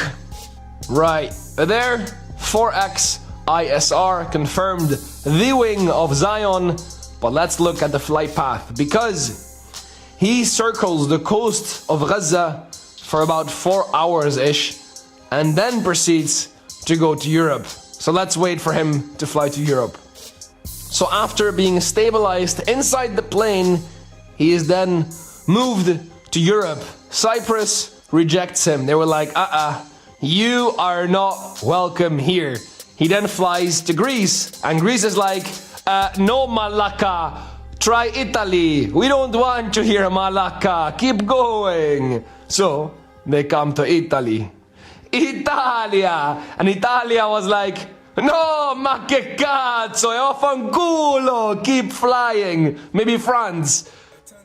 Right there, 4X ISR confirmed the Wing of Zion. But let's look at the flight path, because he circles the coast of Gaza for about 4 hours-ish and then proceeds to go to Europe. So let's wait for him to fly to Europe. So after being stabilized inside the plane, he is then moved to Europe. Cyprus rejects him. They were like, you are not welcome here. He then flies to Greece, and Greece is like, no Malacca, try Italy. We don't want you here, Malacca. Keep going. So they come to Italy. Italia! And Italia was like, no, ma che cazzo, e affanculo, keep flying. Maybe France.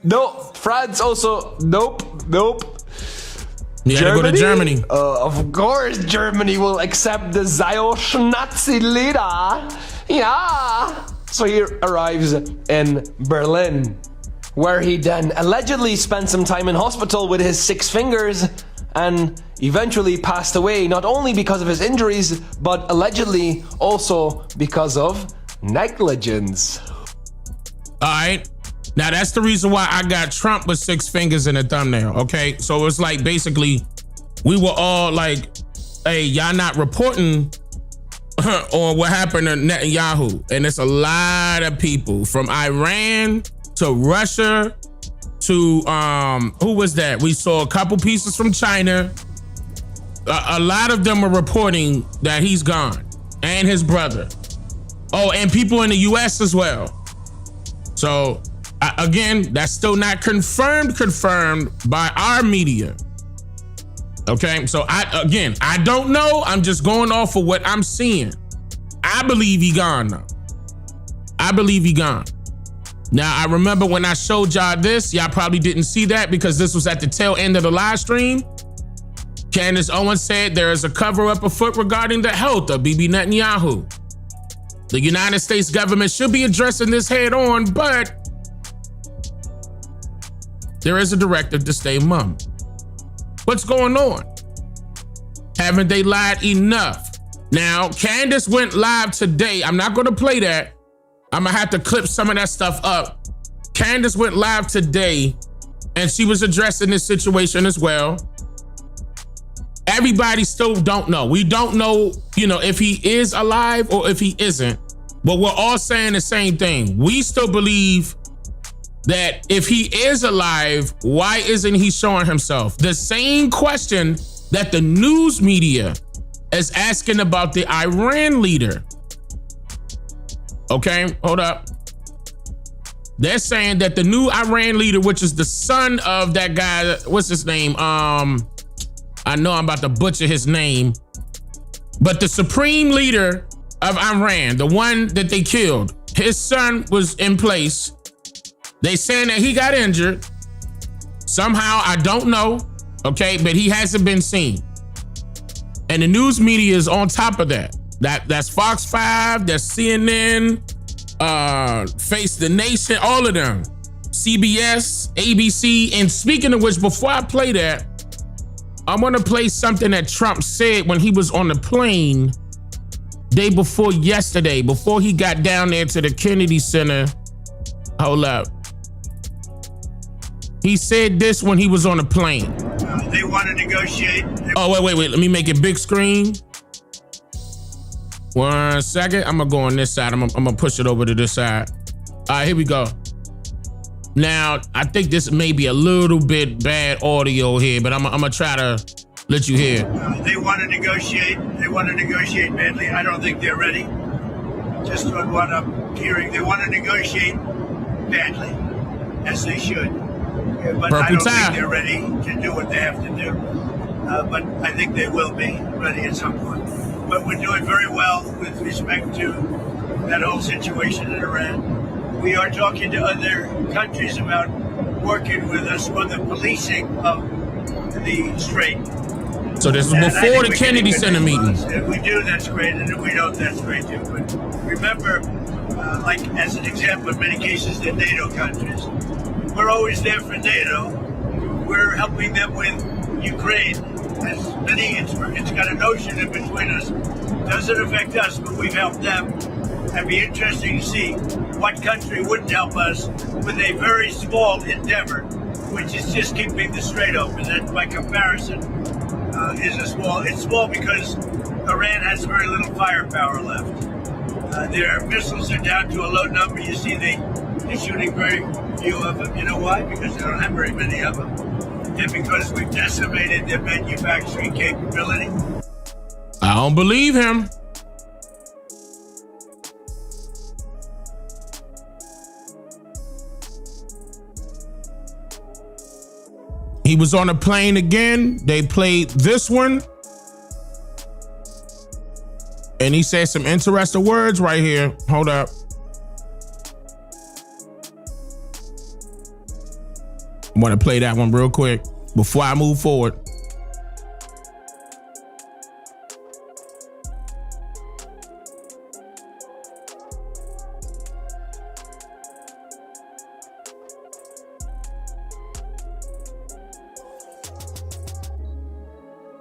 No, France also, nope. You gotta go to Germany. Of course, Germany will accept the Zionist Nazi leader. Yeah. So he arrives in Berlin, where he then allegedly spent some time in hospital with his 6 fingers and eventually passed away, not only because of his injuries, but allegedly also because of negligence. All right. Now, that's the reason why I got Trump with 6 fingers in the thumbnail, okay? So it's like basically we were all like, hey, y'all not reporting on what happened to Netanyahu. And it's a lot of people from Iran to Russia to, who was that? We saw a couple pieces from China. A lot of them were reporting that he's gone, and his brother. Oh, and people in the US as well. So Again, that's still not confirmed by our media. Okay, so I don't know. I'm just going off of what I'm seeing. I believe he gone though. I believe he gone. Now, I remember when I showed y'all this, y'all probably didn't see that because this was at the tail end of the live stream. Candace Owens said there is a cover-up afoot regarding the health of Bibi Netanyahu. The United States government should be addressing this head on, but there is a directive to stay mum. What's going on? Haven't they lied enough? Now, Candace went live today. I'm not going to play that. I'm going to have to clip some of that stuff up. Candace went live today, and she was addressing this situation as well. Everybody still don't know. We don't know, if he is alive or if he isn't. But we're all saying the same thing. We still believe that if he is alive, why isn't he showing himself? The same question that the news media is asking about the Iran leader. Okay, hold up. They're saying that the new Iran leader, which is the son of that guy, what's his name? I know I'm about to butcher his name, but the supreme leader of Iran, the one that they killed, his son was in place. They saying that he got injured. Somehow, I don't know, okay, but he hasn't been seen. And the news media is on top of that. That's Fox 5, that's CNN, Face the Nation, all of them. CBS, ABC, and speaking of which, before I play that, I want to play something that Trump said when he was on the plane day before yesterday, before he got down there to the Kennedy Center. Hold up. He said this when he was on the plane. They want to negotiate. Oh, wait. Let me make it big screen. 1 second. I'm going to go on this side. I'm going to push it over to this side. All right, here we go. Now, I think this may be a little bit bad audio here, but I'm going to try to let you hear. They want to negotiate. They want to negotiate badly. I don't think they're ready. Just on what I'm hearing. They want to negotiate badly, as they should. But I don't think they're ready to do what they have to do. But I think they will be ready at some point. But we're doing very well with respect to that whole situation in Iran. We are talking to other countries about working with us on the policing of the strait. So this was before the Kennedy Center meeting. If we do, that's great. And if we don't, that's great too. But remember, like as an example, in many cases, the NATO countries, we're always there for NATO. We're helping them with Ukraine. It's got an ocean in between us. Doesn't affect us, but we've helped them. It'd be interesting to see what country wouldn't help us with a very small endeavor, which is just keeping the strait open. That, by comparison, it's small because Iran has very little firepower left. Their missiles are down to a low number. You see, they're shooting very few of them. You know why? Because they don't have very many of them. And because we've decimated their manufacturing capability. I don't believe him. He was on a plane again. They played this one. And he said some interesting words right here. Hold up. I want to play that one real quick before I move forward.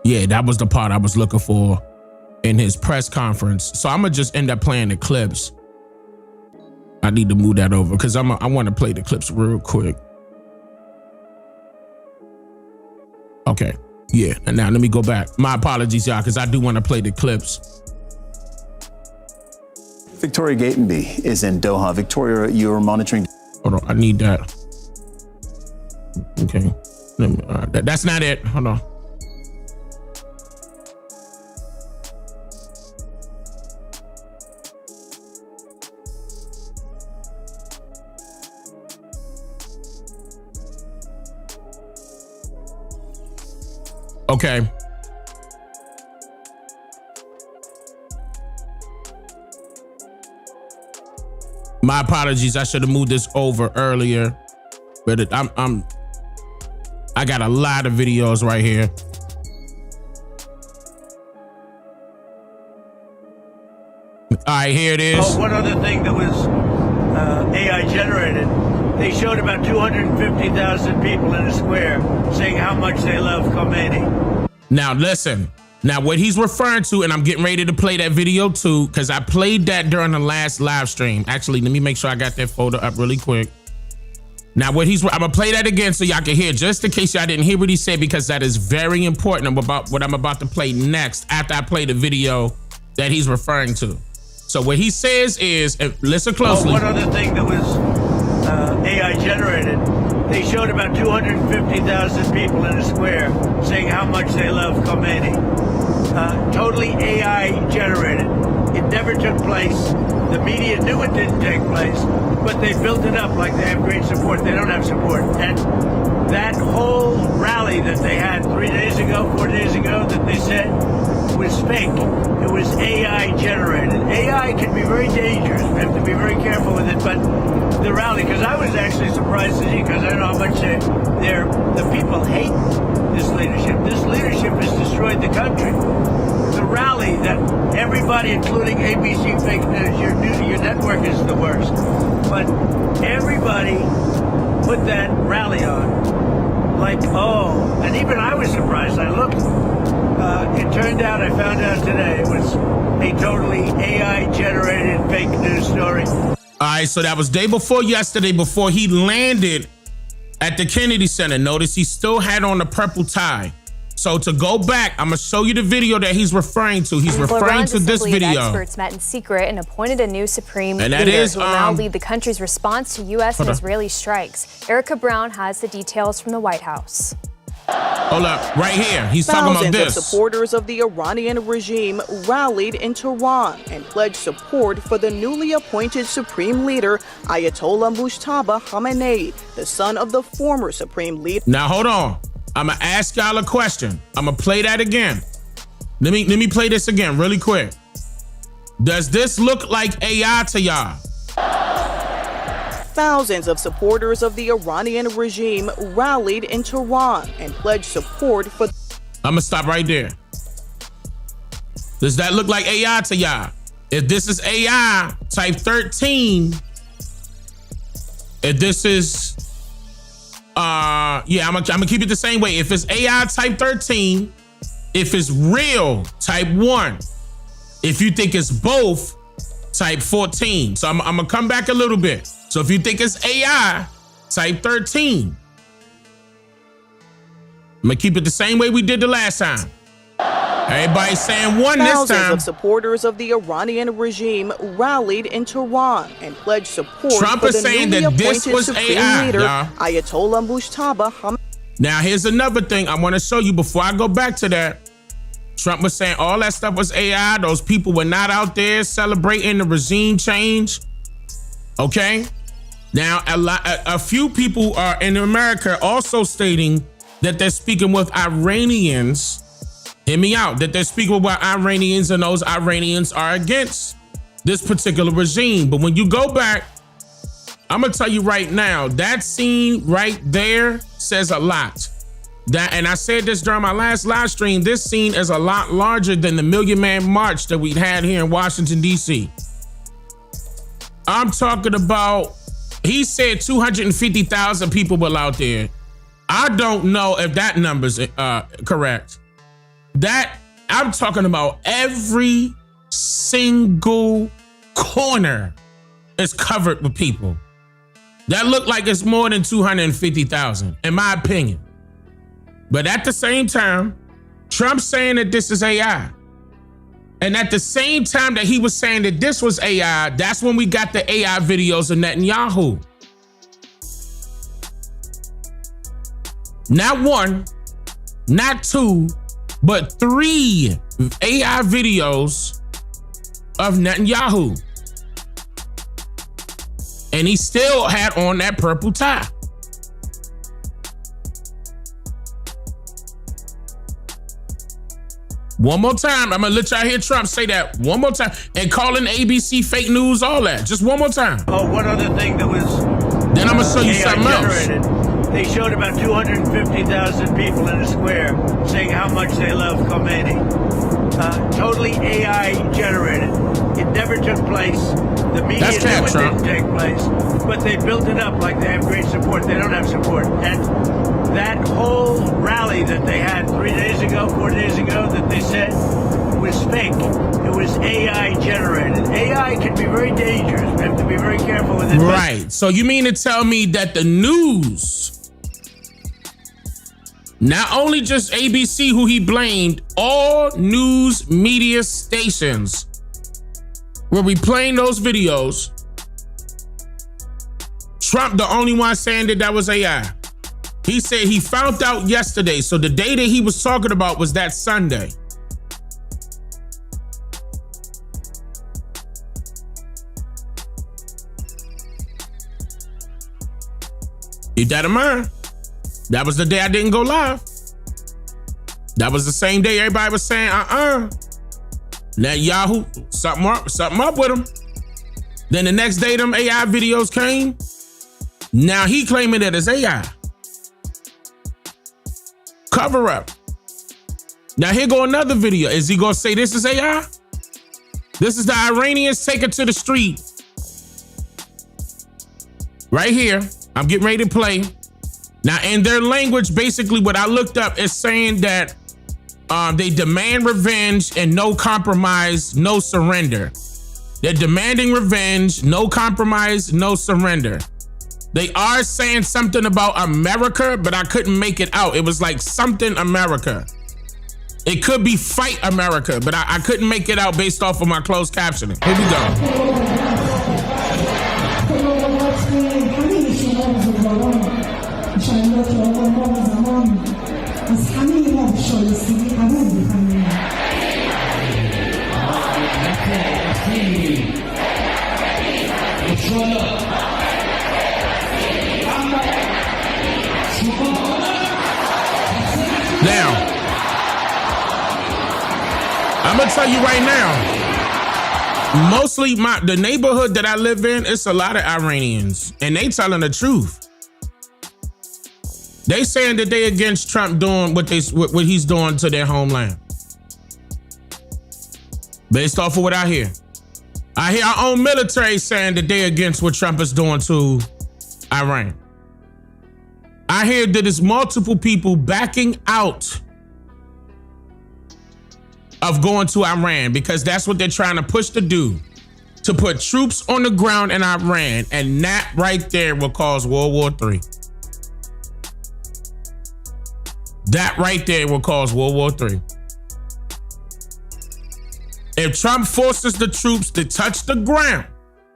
Yeah, that was the part I was looking for in his press conference. So I'm going to just end up playing the clips. I need to move that over because I want to play the clips real quick. Okay. Yeah. And now let me go back. My apologies, y'all, because I do want to play the clips. Victoria Gatenby is in Doha. Victoria, you are monitoring. Hold on. I need that. Okay. That's not it. Hold on. Okay. My apologies. I should have moved this over earlier, but I got a lot of videos right here. All right, here it is. Oh, one other thing that was AI generated. They showed about 250,000 people in a square saying how much they love Khomeini. Now listen. Now what he's referring to, and I'm getting ready to play that video too, because I played that during the last live stream. Actually, let me make sure I got that folder up really quick. Now I'm gonna play that again so y'all can hear, just in case y'all didn't hear what he said, because that is very important about what I'm about to play next after I play the video that he's referring to. So what he says is, listen closely. Oh, one other thing that was AI generated. They showed about 250,000 people in a square saying how much they love Khomeini. Totally AI generated. It never took place. The media knew it didn't take place, but they built it up like they have great support. They don't have support. And that whole rally that they had 4 days ago, that they said was fake. It was AI generated. AI can be very dangerous. We have to be very careful with it. But the rally, because I was actually surprised to see, because I know how much the people hate this leadership. This leadership has destroyed the country. The rally that everybody, including ABC fake news, your network is the worst. But everybody put that rally on. Like, oh, and even I was surprised. I looked. It turned out, I found out today, it was a totally AI-generated fake news story. All right, so that was day before yesterday, before he landed at the Kennedy Center. Notice he still had on the purple tie. So to go back, I'm gonna show you the video that he's referring to. He's referring to this video. Experts met in secret and appointed a new supreme and leader that is, who will now lead the country's response to U.S. and Israeli strikes. Erica Brown has the details from the White House. Hold up, right here. He's talking about this. Thousands of supporters of the Iranian regime rallied in Tehran and pledged support for the newly appointed supreme leader, Ayatollah Mujtaba Khamenei, the son of the former supreme leader. Now, hold on. I'm gonna ask y'all a question. I'm gonna play that again. Let me play this again really quick. Does this look like AI to y'all? Thousands of supporters of the Iranian regime rallied in Tehran and pledged support for... I'm gonna stop right there. Does that look like AI to y'all? If this is AI, type 13. If this is, yeah, I'm gonna keep it the same way. If it's AI, type 13. If it's real, type 1. If you think it's both, type 14. So I'm gonna come back a little bit. So if you think it's AI, type 13. I'm gonna keep it the same way we did the last time. Everybody's saying 1 this time. Thousands of supporters of the Iranian regime rallied in Tehran and pledged support Trump for is the saying newly that this appointed was supreme AI, leader, y'all. Ayatollah Mujtaba Khamenei. Now here's another thing I want to show you before I go back to that. Trump was saying all that stuff was AI. Those people were not out there celebrating the regime change. Okay. Now a few people are in America also stating that they're speaking with Iranians. Hear me out. That they're speaking with Iranians, and those Iranians are against this particular regime. But when you go back, I'm gonna tell you right now, that scene right there says a lot. And I said this during my last live stream, this scene is a lot larger than the Million Man March that we had here in Washington, D.C. I'm talking about, he said 250,000 people were out there. I don't know if that number's correct. That, I'm talking about every single corner is covered with people. That looked like it's more than 250,000, in my opinion. But at the same time, Trump's saying that this is AI. And at the same time that he was saying that this was AI, that's when we got the AI videos of Netanyahu. Not 1, not 2, but 3 AI videos of Netanyahu. And he still had on that purple tie. One more time. I'm gonna let y'all hear Trump say that one more time and calling ABC fake news, all that. Just one more time. Oh, one other thing that was then I'm gonna show you something generated. Else. They showed about 250,000 people in the square saying how much they love Khomeini. Totally AI generated. It never took place. The media knew it didn't take place, but they built it up like they have great support. They don't have support. And that whole rally that they had 4 days ago, that they said was fake. It was AI generated. AI can be very dangerous. We have to be very careful with it. Right. So you mean to tell me that the news, not only just ABC, who he blamed, all news media stations were replaying those videos. Trump, the only one saying that was AI. He said he found out yesterday. So the day that he was talking about was that Sunday. Keep that in mind. That was the day I didn't go live. That was the same day everybody was saying, That Yahoo, something up with him. Then the next day, them AI videos came. Now he claiming that it's AI. Cover up. Now here go another video. Is he gonna say this is AI? This is the Iranians take it to the street. Right here. I'm getting ready to play. Now in their language, basically what I looked up is saying that they demand revenge and no compromise, no surrender. They're demanding revenge, no compromise, no surrender. They are saying something about America, but I couldn't make it out. It was like something America. It could be fight America, but I couldn't make it out based off of my closed captioning. Here we go. Now, I'm gonna tell you right now, mostly the neighborhood that I live in, it's a lot of Iranians, and they telling the truth. They saying that they against Trump doing what he's doing to their homeland. Based off of what I hear. I hear our own military saying that they against what Trump is doing to Iran. I hear that there's multiple people backing out of going to Iran because that's what they're trying to push to do, to put troops on the ground in Iran, and that right there will cause World War III. That right there will cause World War III. If Trump forces the troops to touch the ground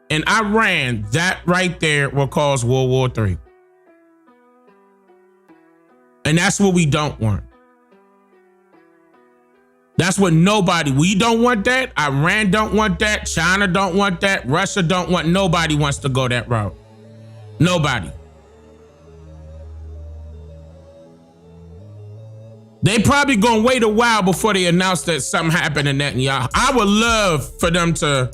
in Iran, that right there will cause World War III. And that's what we don't want. That's what we don't want that. Iran don't want that. China don't want that. Russia don't want, nobody wants to go that route. Nobody. They probably gonna wait a while before they announce that something happened to Netanyahu. I would love for them to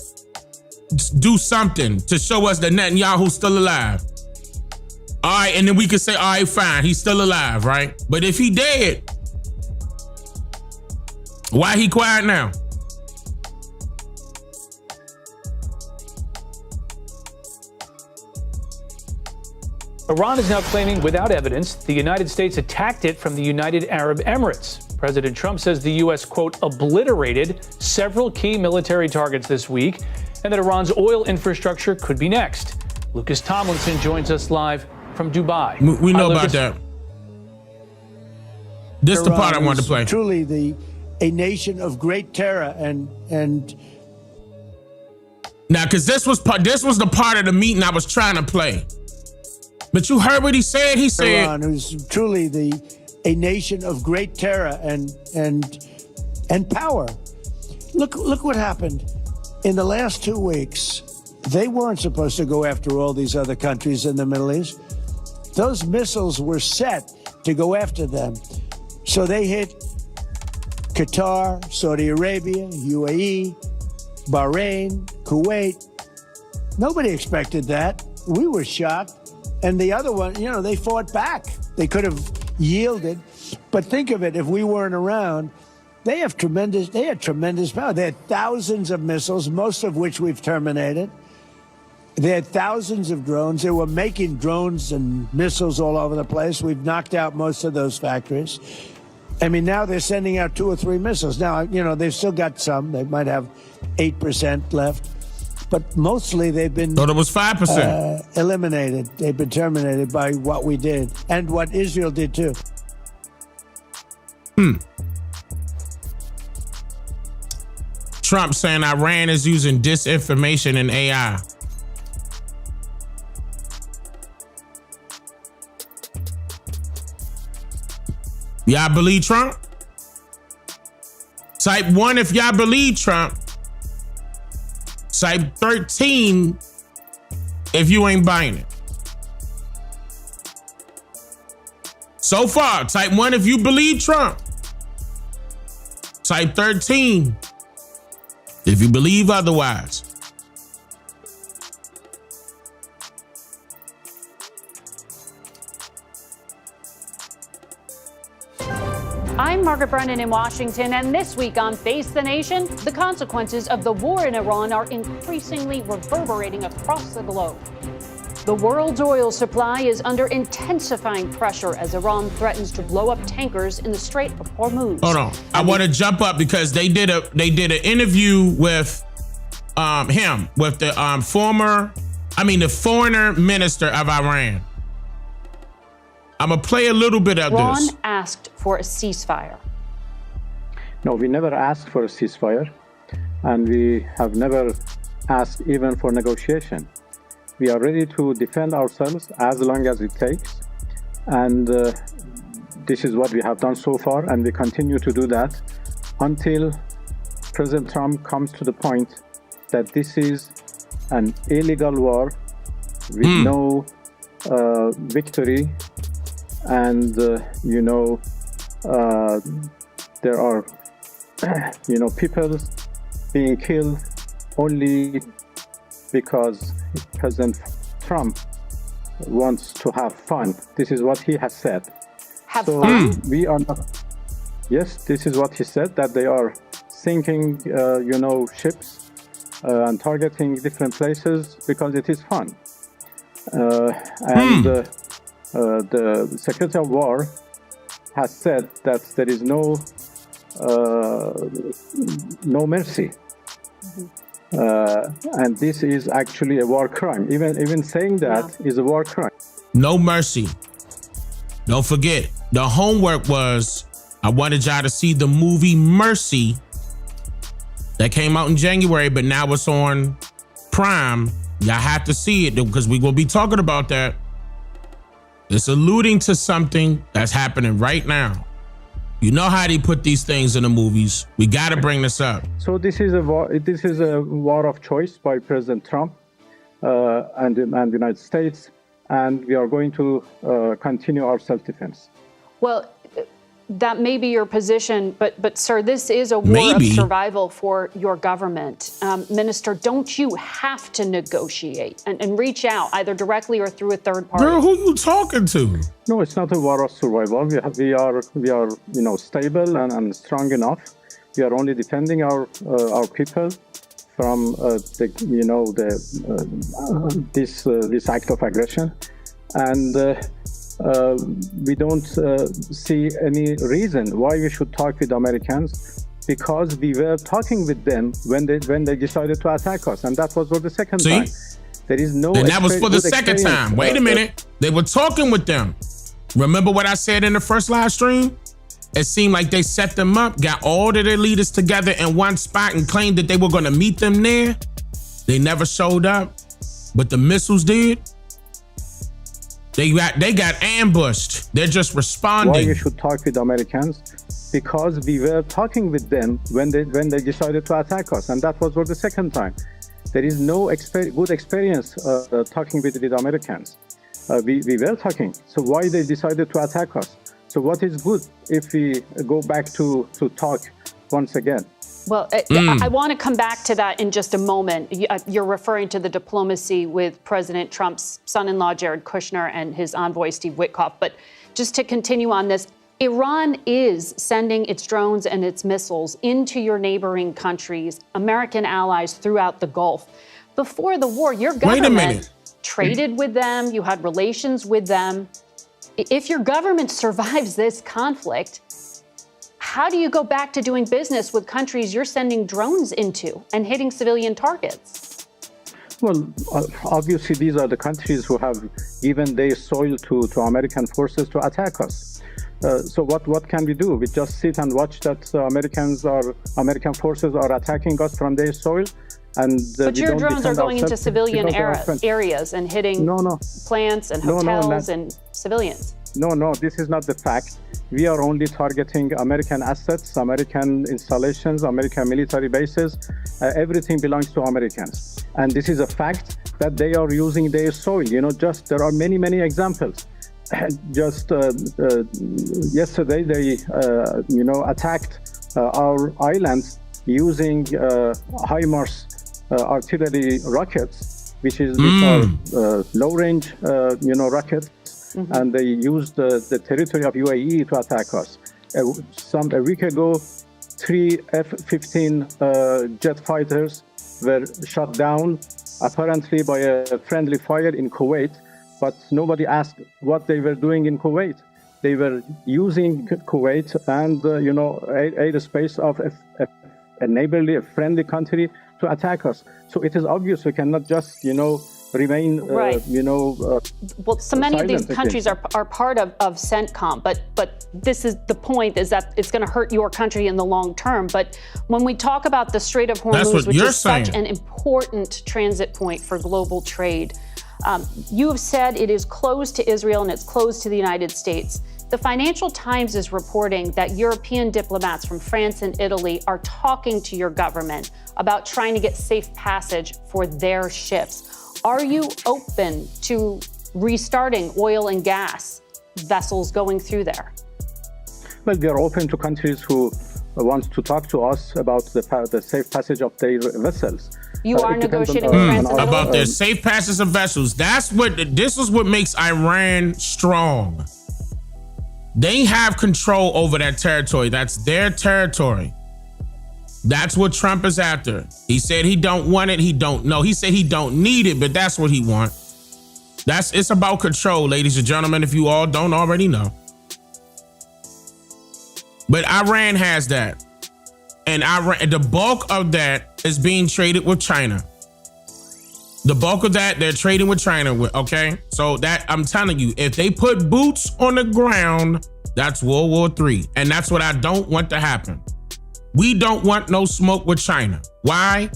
do something to show us that Netanyahu's still alive. All right, and then we could say, all right, fine, he's still alive, right? But if he dead, why he quiet now? Iran is now claiming, without evidence, the United States attacked it from the United Arab Emirates. President Trump says the U.S., quote, obliterated several key military targets this week, and that Iran's oil infrastructure could be next. Lucas Tomlinson joins us live from Dubai. We know about that. This is the part I wanted to play. Truly a nation of great terror and now, because this was the part of the meeting I was trying to play. But you heard what he said. He said, Iran, who's truly a nation of great terror and power. Look what happened in the last 2 weeks. They weren't supposed to go after all these other countries in the Middle East. Those missiles were set to go after them. So they hit Qatar, Saudi Arabia, UAE, Bahrain, Kuwait. Nobody expected that. We were shocked. And the other one, they fought back. They could have yielded. But think of it, if we weren't around, they had tremendous power. They had thousands of missiles, most of which we've terminated. They had thousands of drones. They were making drones and missiles all over the place. We've knocked out most of those factories. I mean, now they're sending out 2 or 3 missiles. Now, they've still got some. They might have 8% left. But mostly they've been... Thought it was 5%. Eliminated. They've been terminated by what we did and what Israel did too. Trump saying Iran is using disinformation and AI. Y'all believe Trump? Type 1 if y'all believe Trump. Type 13 if you ain't buying it. So far, type 1 if you believe Trump. Type 13 if you believe otherwise. I'm Margaret Brennan in Washington, and this week on Face the Nation, the consequences of the war in Iran are increasingly reverberating across the globe. The world's oil supply is under intensifying pressure as Iran threatens to blow up tankers in the Strait of Hormuz. Hold on, I want to jump up because they did an interview with the foreign minister of Iran. I'm gonna play a little bit of Iran this. asked for a ceasefire. No, we never asked for a ceasefire, and we have never asked even for negotiation. We are ready to defend ourselves as long as it takes, and this is what we have done so far, and we continue to do that until President Trump comes to the point that this is an illegal war with no victory, and there are people being killed only because President Trump wants to have fun. This is what he has said. Have fun? We are not. Yes, this is what he said, that they are sinking, ships and targeting different places because it is fun. The Secretary of War has said that there is no mercy. And this is actually a war crime. Even saying that is a war crime. No mercy. Don't forget, the homework was I wanted y'all to see the movie Mercy that came out in January, but now it's on Prime. Y'all have to see it because we will be talking about that. It's alluding to something that's happening right now. You know how they put these things in the movies. We got to bring this up. So this is a war. This is a war of choice by President Trump and the United States, and we are going to continue our self-defense. Well, that may be your position, but sir, this is a war of survival for your government. Minister, don't you have to negotiate and reach out either directly or through a third party? Girl, who you talking to? No, it's not a war of survival. We are stable and strong enough. We are only defending our people from this act of aggression, and we don't see any reason why we should talk with Americans, because we were talking with them when they decided to attack us, and that was for the second time. There is no. And that was for the second time. Wait a minute. They were talking with them. Remember what I said in the first live stream? It seemed like they set them up, got all of their leaders together in one spot and claimed that they were going to meet them there. They never showed up, but the missiles did. They got ambushed. They're just responding. Why you should talk with Americans? Because we were talking with them when they decided to attack us, and that was for the second time. There is no good experience talking with Americans. We were talking. So why they decided to attack us? So what is good if we go back to talk once again. Well, I want to come back to that in just a moment. You're referring to the diplomacy with President Trump's son-in-law, Jared Kushner, and his envoy, Steve Witkoff. But just to continue on this, Iran is sending its drones and its missiles into your neighboring countries, American allies throughout the Gulf. Before the war, your government traded with them. You had relations with them. If your government survives this conflict, how do you go back to doing business with countries you're sending drones into and hitting civilian targets? Well, obviously, these are the countries who have given their soil to American forces to attack us. So what can we do? We just sit and watch that American forces are attacking us from their soil? But your drones are going into civilian areas and hitting plants and hotels and civilians. No, this is not the fact. We are only targeting American assets, American installations, American military bases. Everything belongs to Americans. And this is a fact that they are using their soil. There are many, many examples. Just yesterday, they, attacked our islands using HIMARS artillery rockets, which are low-range, rockets. Mm-hmm. And they used the territory of UAE to attack us. A week ago, 3 F-15 jet fighters were shot down, apparently by a friendly fire in Kuwait, but nobody asked what they were doing in Kuwait. They were using Kuwait and, airspace of a neighborly, a friendly country to attack us. So it is obvious we cannot just, remain, well, so many of these countries are part of CENTCOM, but this is the point, is that it's going to hurt your country in the long term. But when we talk about the Strait of Hormuz, which is such an important transit point for global trade, you have said it is closed to Israel and it's closed to the United States. The Financial Times is reporting that European diplomats from France and Italy are talking to your government about trying to get safe passage for their ships. Are you open to restarting oil and gas vessels going through there? Well, we are open to countries who want to talk to us about the safe passage of their vessels. You are negotiating with France and Italy? About their safe passage of vessels. This is what makes Iran strong. They have control over that territory. That's their territory. That's what Trump is after. He said he don't want it. He don't know. He said he don't need it, but that's what he wants. It's about control, ladies and gentlemen, if you all don't already know. But Iran has that. And the bulk of that is being traded with China. The bulk of that, they're trading with China with, okay? So that, I'm telling you, if they put boots on the ground, that's World War III. And that's what I don't want to happen. We don't want no smoke with China. Why?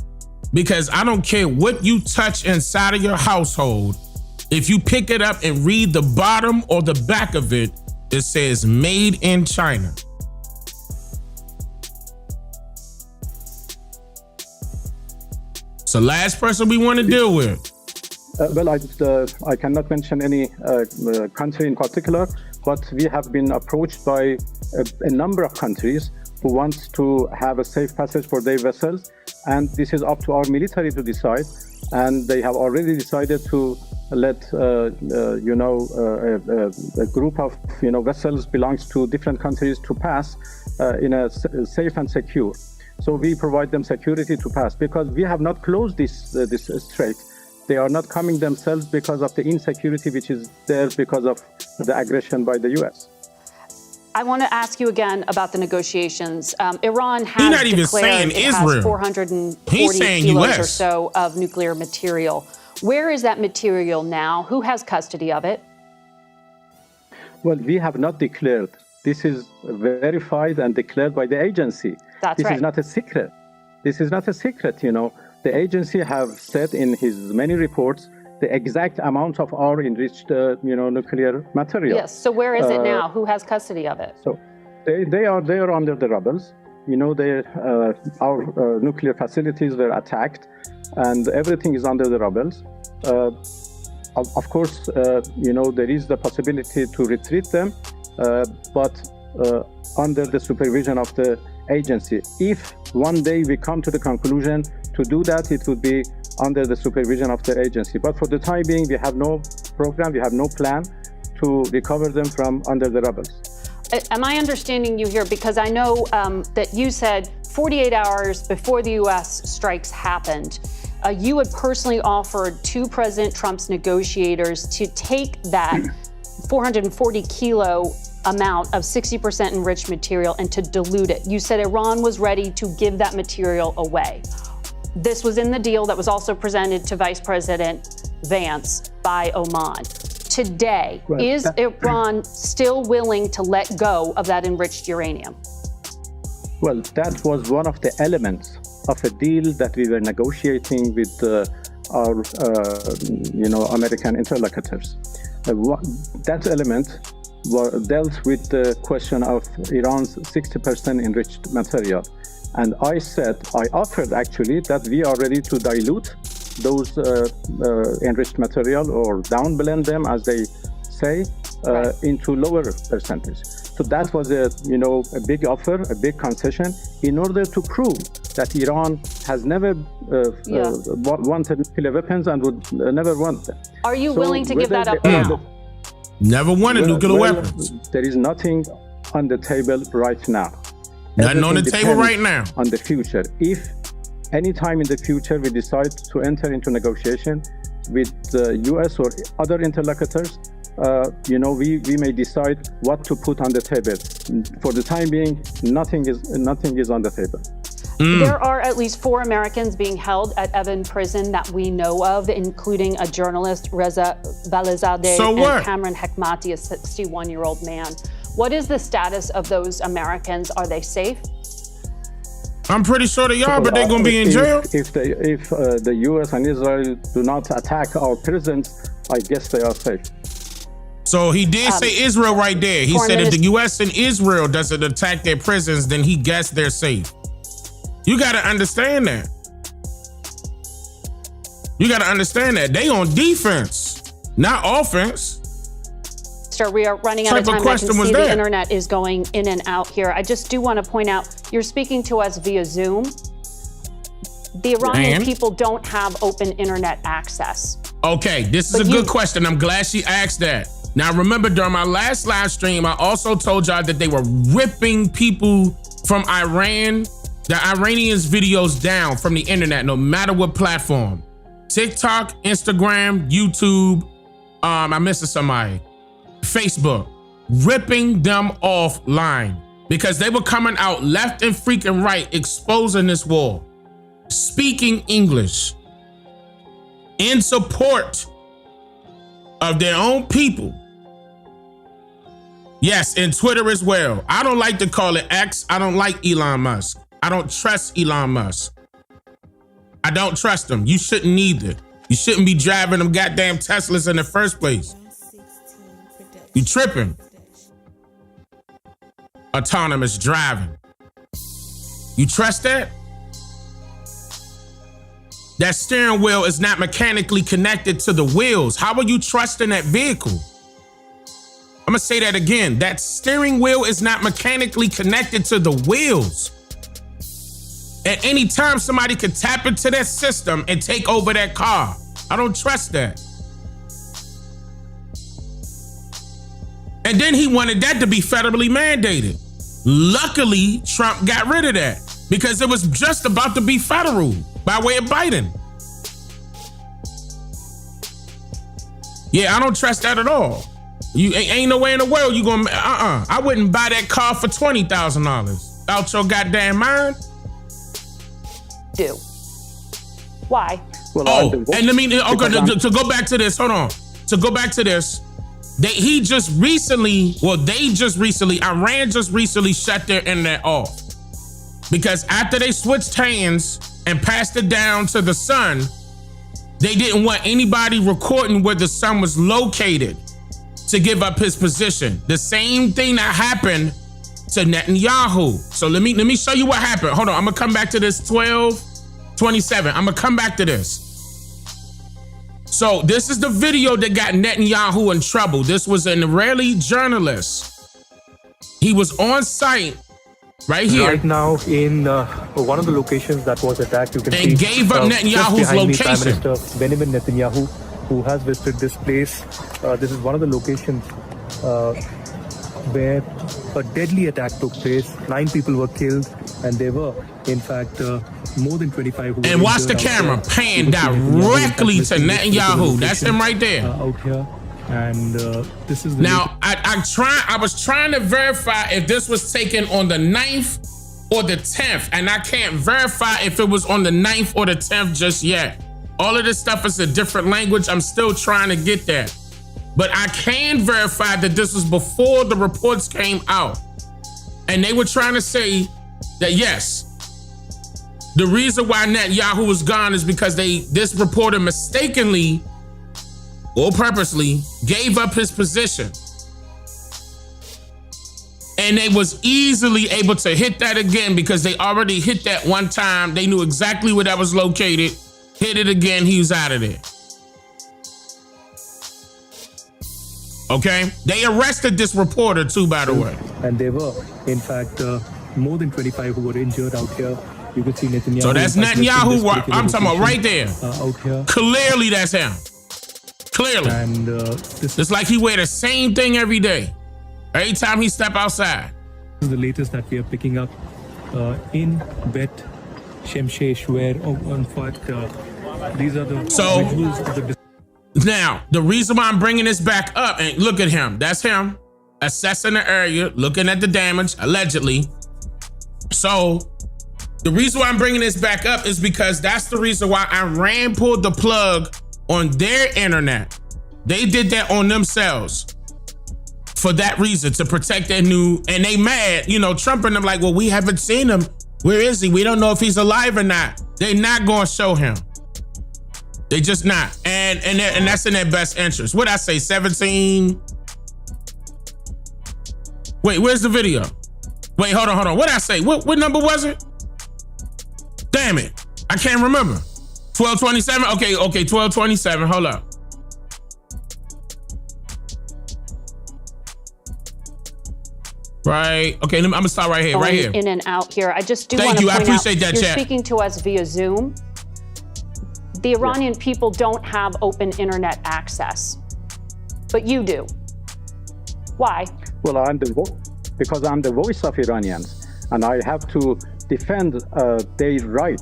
Because I don't care what you touch inside of your household. If you pick it up and read the bottom or the back of it, it says made in China. It's the last person we want to deal with. Well, I cannot mention any country in particular, but we have been approached by a number of countries who want to have a safe passage for their vessels, and this is up to our military to decide. And they have already decided to let a group of vessels belongs to different countries to pass in a safe and secure. So we provide them security to pass because we have not closed this strait. They are not coming themselves because of the insecurity which is there because of the aggression by the U.S. I want to ask you again about the negotiations. Iran has declared it has 440 kilos or so of nuclear material. Where is that material now? Who has custody of it? Well, we have not declared. This is verified and declared by the agency. That's right. This is not a secret. This is not a secret, The agency have said in his many reports the exact amount of our enriched, nuclear material. Yes. So where is it now? Who has custody of it? So they are under the rubbles. Our nuclear facilities were attacked, and everything is under the rubbles. Of course, there is the possibility to retreat them, but under the supervision of the agency. If one day we come to the conclusion to do that, it would be under the supervision of the agency. But for the time being, we have no program, we have no plan to recover them from under the rubble. Am I understanding you here? Because I know that you said 48 hours before the U.S. strikes happened, you had personally offered to President Trump's negotiators to take that 440 kilo amount of 60% enriched material and to dilute it. You said Iran was ready to give that material away. This was in the deal that was also presented to Vice President Vance by Oman. Today, is Iran still willing to let go of that enriched uranium? Well, that was one of the elements of a deal that we were negotiating with our, American interlocutors. That element dealt with the question of Iran's 60% enriched material. And I offered actually that we are ready to dilute those enriched material or down blend them, as they say, into lower percentage. So that was a big offer, a big concession, in order to prove that Iran has never wanted nuclear weapons and would never want them. Are you willing to give that up now? Never wanted nuclear weapons. There is nothing on the table right now. Nothing on the table right now. On the future. If any time in the future we decide to enter into negotiation with the U.S. or other interlocutors, we may decide what to put on the table. For the time being, nothing is on the table. There are at least 4 Americans being held at Evin prison that we know of, including a journalist, Reza Valizadeh, and Cameron Hekmati, a 61-year-old man. What is the status of those Americans? Are they safe? I'm pretty sure they are, but they're going to be in jail. If the U.S. and Israel do not attack our prisons, I guess they are safe. So he did say Israel right there. He said if the U.S. and Israel doesn't attack their prisons, then he guessed they're safe. You got to understand that. You got to understand that. They on defense, not offense. Sir, we are running out of time. I can see the internet is going in and out here. I just do want to point out, you're speaking to us via Zoom. The Iranian people don't have open internet access. Okay, this is a good question. I'm glad she asked that. Now, remember, during my last live stream, I also told y'all that they were ripping people from Iran, the Iranians' videos down from the internet, no matter what platform. TikTok, Instagram, YouTube, I'm missing somebody. Facebook, ripping them offline because they were coming out left and freaking right, exposing this war, speaking English in support of their own people. Yes, and Twitter as well. I don't like to call it X. I don't like Elon Musk. I don't trust Elon Musk. I don't trust him. You shouldn't either. You shouldn't be driving them goddamn Teslas in the first place. You tripping. Autonomous driving. You trust that? That steering wheel is not mechanically connected to the wheels. How are you trusting that vehicle? I'm gonna say that again. That steering wheel is not mechanically connected to the wheels. At any time, somebody could tap into that system and take over that car. I don't trust that. And then he wanted that to be federally mandated. Luckily, Trump got rid of that because it was just about to be federal by way of Biden. Yeah, I don't trust that at all. You ain't no way in the world you gonna, I wouldn't buy that car for $20,000. Out your goddamn mind? Do. Why? Well, and let me, to go back to this, hold on. To go back to this, Iran just recently shut their internet off. Because after they switched hands and passed it down to the sun, they didn't want anybody recording where the sun was located to give up his position. The same thing that happened to Netanyahu. So let me show you what happened. Hold on, I'm gonna come back to this 12:27. I'm gonna come back to this. So this is the video that got Netanyahu in trouble. This was an Israeli journalist. He was on site Right here. Right now, in one of the locations that was attacked, you can see. And gave up Netanyahu's location. Prime Minister Benjamin Netanyahu, who has visited this place. This is one of the locations where a deadly attack took place. 9 people were killed, and there were, in fact, more than 25 who were And watch the camera pan directly to Netanyahu. That's him right there. Out here. And this is the now I was trying to verify if this was taken on the 9th or the 10th, and I can't verify if it was on the 9th or the 10th just yet. All of this stuff is a different language. I'm still trying to get that, but I can verify that this was before the reports came out, and they were trying to say that yes, the reason why Netanyahu was gone is because this reporter mistakenly or purposely gave up his position. And they was easily able to hit that again because they already hit that one time. They knew exactly where that was located. Hit it again, he was out of there. Okay? They arrested this reporter too, by the way. And there were, in fact, more than 25 who were injured out here. You could see Netanyahu. So that's Netanyahu, I'm talking about right there. Out here. Clearly that's him. Clearly. And it's like he wear the same thing every day. Every time he step outside. This is the latest that we are picking up in Bet Shemshesh, where in fact these are the visuals of the. Now, the reason why I'm bringing this back up, and look at him. That's him assessing the area, looking at the damage, allegedly. So the reason why I'm bringing this back up is because that's the reason why Iran pulled the plug on their internet. They did that on themselves for that reason, to protect their and they mad, Trump and them like, well, we haven't seen him. Where is he? We don't know if he's alive or not. They not gonna show him. They just not. And that's in their best interest. What'd I say, 17? Wait, where's the video? Wait, hold on. What'd I say? What number was it? Damn it. I can't remember. 1227? Okay, 1227. Hold up. Right. Okay, I'm gonna start right here. In and out here. I just do Thank want to you. point I appreciate out, that, you're chat. speaking to us via Zoom. The Iranian people don't have open internet access, but you do. Why? Well, because I'm the voice of Iranians, and I have to defend their right.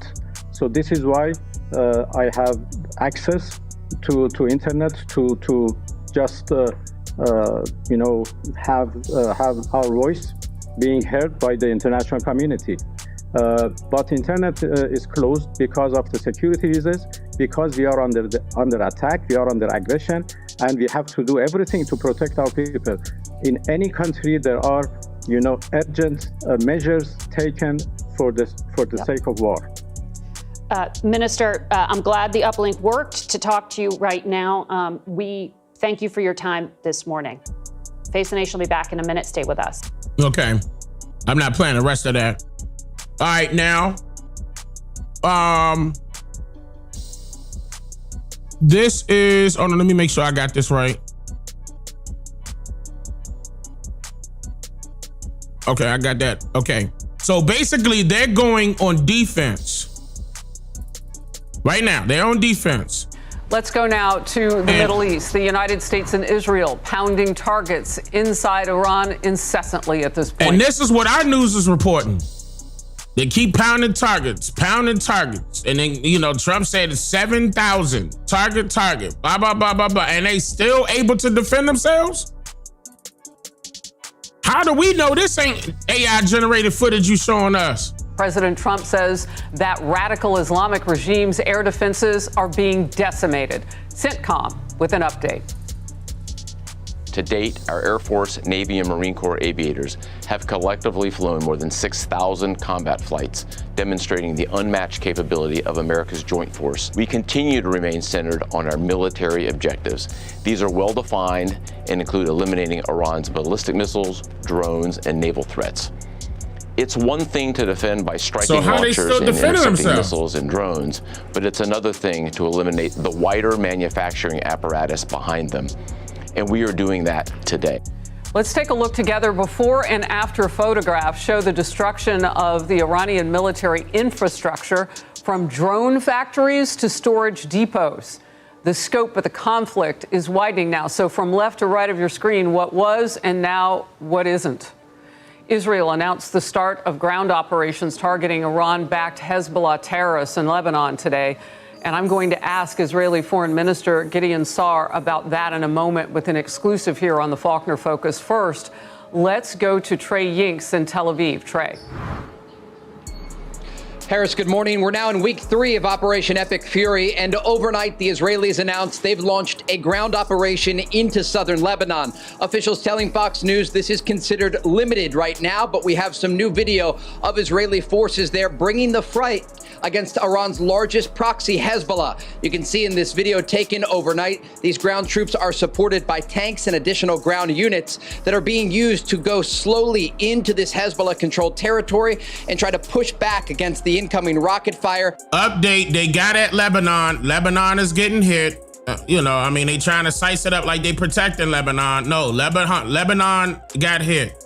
So this is why I have access to internet to just have our voice being heard by the international community. But internet is closed because of the security reasons, because we are under attack, we are under aggression, and we have to do everything to protect our people. In any country, there are urgent measures taken for the sake of war. Minister, I'm glad the uplink worked to talk to you right now. We thank you for your time this morning. Face the Nation will be back in a minute. Stay with us. Okay. I'm not playing the rest of that. All right, now. This is, let me make sure I got this right. Okay, I got that. Okay. So basically, they're going on defense. Right now, they're on defense. Let's go now to the Middle East. The United States and Israel pounding targets inside Iran incessantly at this point. And this is what our news is reporting. They keep pounding targets. And then, Trump said it's 7,000. Target, blah, blah, blah, blah, blah. And they still able to defend themselves? How do we know this ain't AI-generated footage you showing us? President Trump says that radical Islamic regime's air defenses are being decimated. CENTCOM with an update. To date, our Air Force, Navy, and Marine Corps aviators have collectively flown more than 6,000 combat flights, demonstrating the unmatched capability of America's joint force. We continue to remain centered on our military objectives. These are well-defined and include eliminating Iran's ballistic missiles, drones, and naval threats. It's one thing to defend by striking launchers and intercepting missiles and drones, but it's another thing to eliminate the wider manufacturing apparatus behind them. And we are doing that today. Let's take a look together. Before and after photographs show the destruction of the Iranian military infrastructure, from drone factories to storage depots. The scope of the conflict is widening now. So from left to right of your screen, what was and now what isn't. Israel announced the start of ground operations targeting Iran-backed Hezbollah terrorists in Lebanon today. And I'm going to ask Israeli Foreign Minister Gideon Sa'ar about that in a moment with an exclusive here on the Faulkner Focus. First, let's go to Trey Yinks in Tel Aviv. Trey. Harris, good morning. We're now in week 3 of Operation Epic Fury, and overnight the Israelis announced they've launched a ground operation into southern Lebanon. Officials telling Fox News this is considered limited right now, but we have some new video of Israeli forces there bringing the fight against Iran's largest proxy, Hezbollah. You can see in this video taken overnight, these ground troops are supported by tanks and additional ground units that are being used to go slowly into this Hezbollah-controlled territory and try to push back against the incoming rocket fire. Update, they got at Lebanon. Lebanon is getting hit. They trying to size it up like they protecting Lebanon. No, Lebanon got hit.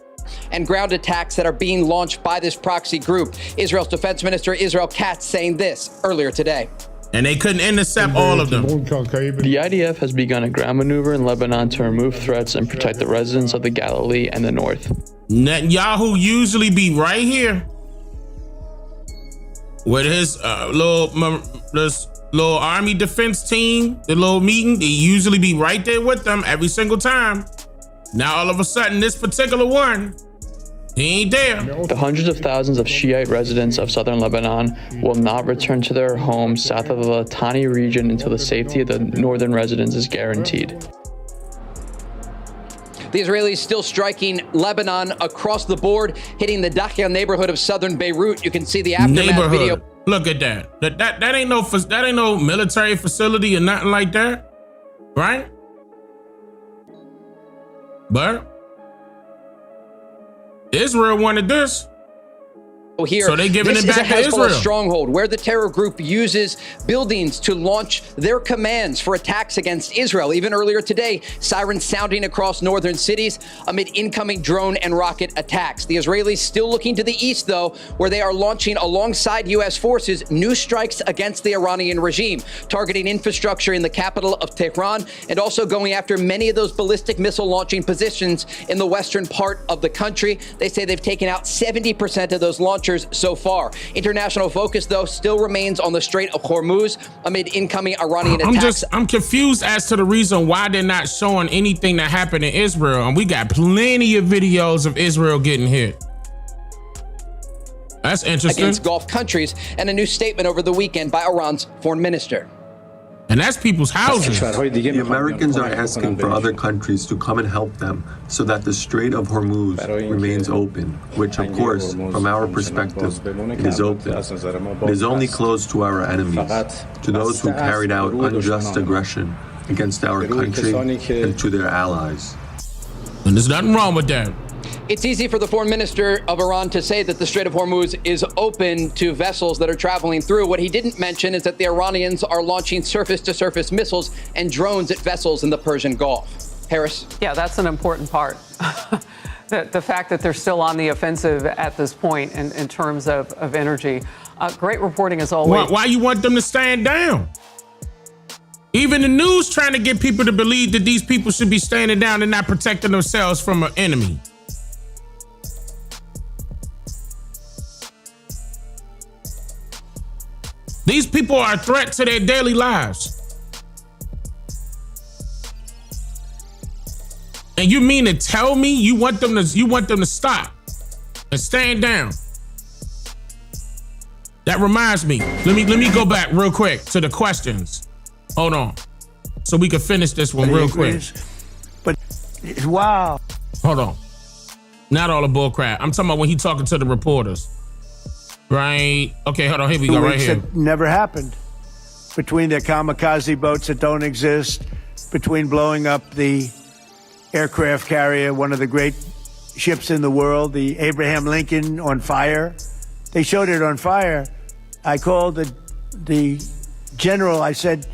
And ground attacks that are being launched by this proxy group. Israel's Defense Minister Israel Katz saying this earlier today. And they couldn't intercept all of them. The IDF has begun a ground maneuver in Lebanon to remove threats and protect the residents of the Galilee and the north. Netanyahu usually be right here with his little army defense team, the little meeting. They usually be right there with them every single time. Now all of a sudden, this particular one, he ain't there. The hundreds of thousands of Shiite residents of southern Lebanon will not return to their homes south of the Litani region until the safety of the northern residents is guaranteed. The Israelis still striking Lebanon across the board, hitting the Dakhil neighborhood of southern Beirut. You can see the aftermath video. Look at that. That ain't no military facility or nothing like that, right? But Israel wanted this. Here, so they giving this it back is a to Hezbollah Israel. stronghold where the terror group uses buildings to launch their commands for attacks against Israel. Even earlier today, sirens sounding across northern cities amid incoming drone and rocket attacks. The Israelis still looking to the east, though, where they are launching alongside U.S. forces new strikes against the Iranian regime, targeting infrastructure in the capital of Tehran and also going after many of those ballistic missile launching positions in the western part of the country. They say they've taken out 70% of those launchers so far. International focus, though, still remains on the Strait of Hormuz amid incoming Iranian attacks. I'm confused as to the reason why they're not showing anything that happened in Israel. And we got plenty of videos of Israel getting hit. That's interesting. Against Gulf countries, and a new statement over the weekend by Iran's foreign minister. And that's people's houses. The Americans are asking for other countries to come and help them so that the Strait of Hormuz remains open, which, of course, from our perspective, it is open. It is only closed to our enemies, to those who carried out unjust aggression against our country and to their allies. And there's nothing wrong with that. It's easy for the foreign minister of Iran to say that the Strait of Hormuz is open to vessels that are traveling through. What he didn't mention is that the Iranians are launching surface-to-surface missiles and drones at vessels in the Persian Gulf. Harris? Yeah, that's an important part. The fact that they're still on the offensive at this point in terms of energy. Great reporting as always. Why you want them to stand down? Even the news trying to get people to believe that these people should be standing down and not protecting themselves from an enemy. These people are a threat to their daily lives. And you mean to tell me you want them to stop and stand down? That reminds me. Let me go back real quick to the questions. Hold on. So we can finish this one real quick. But wow. Hold on. Not all the bull crap. I'm talking about when he talking to the reporters. Right. Okay, hold on. Here we go, right here. It never happened. Between the kamikaze boats that don't exist, between blowing up the aircraft carrier, one of the great ships in the world, the Abraham Lincoln, on fire. They showed it on fire. I called the general. I said,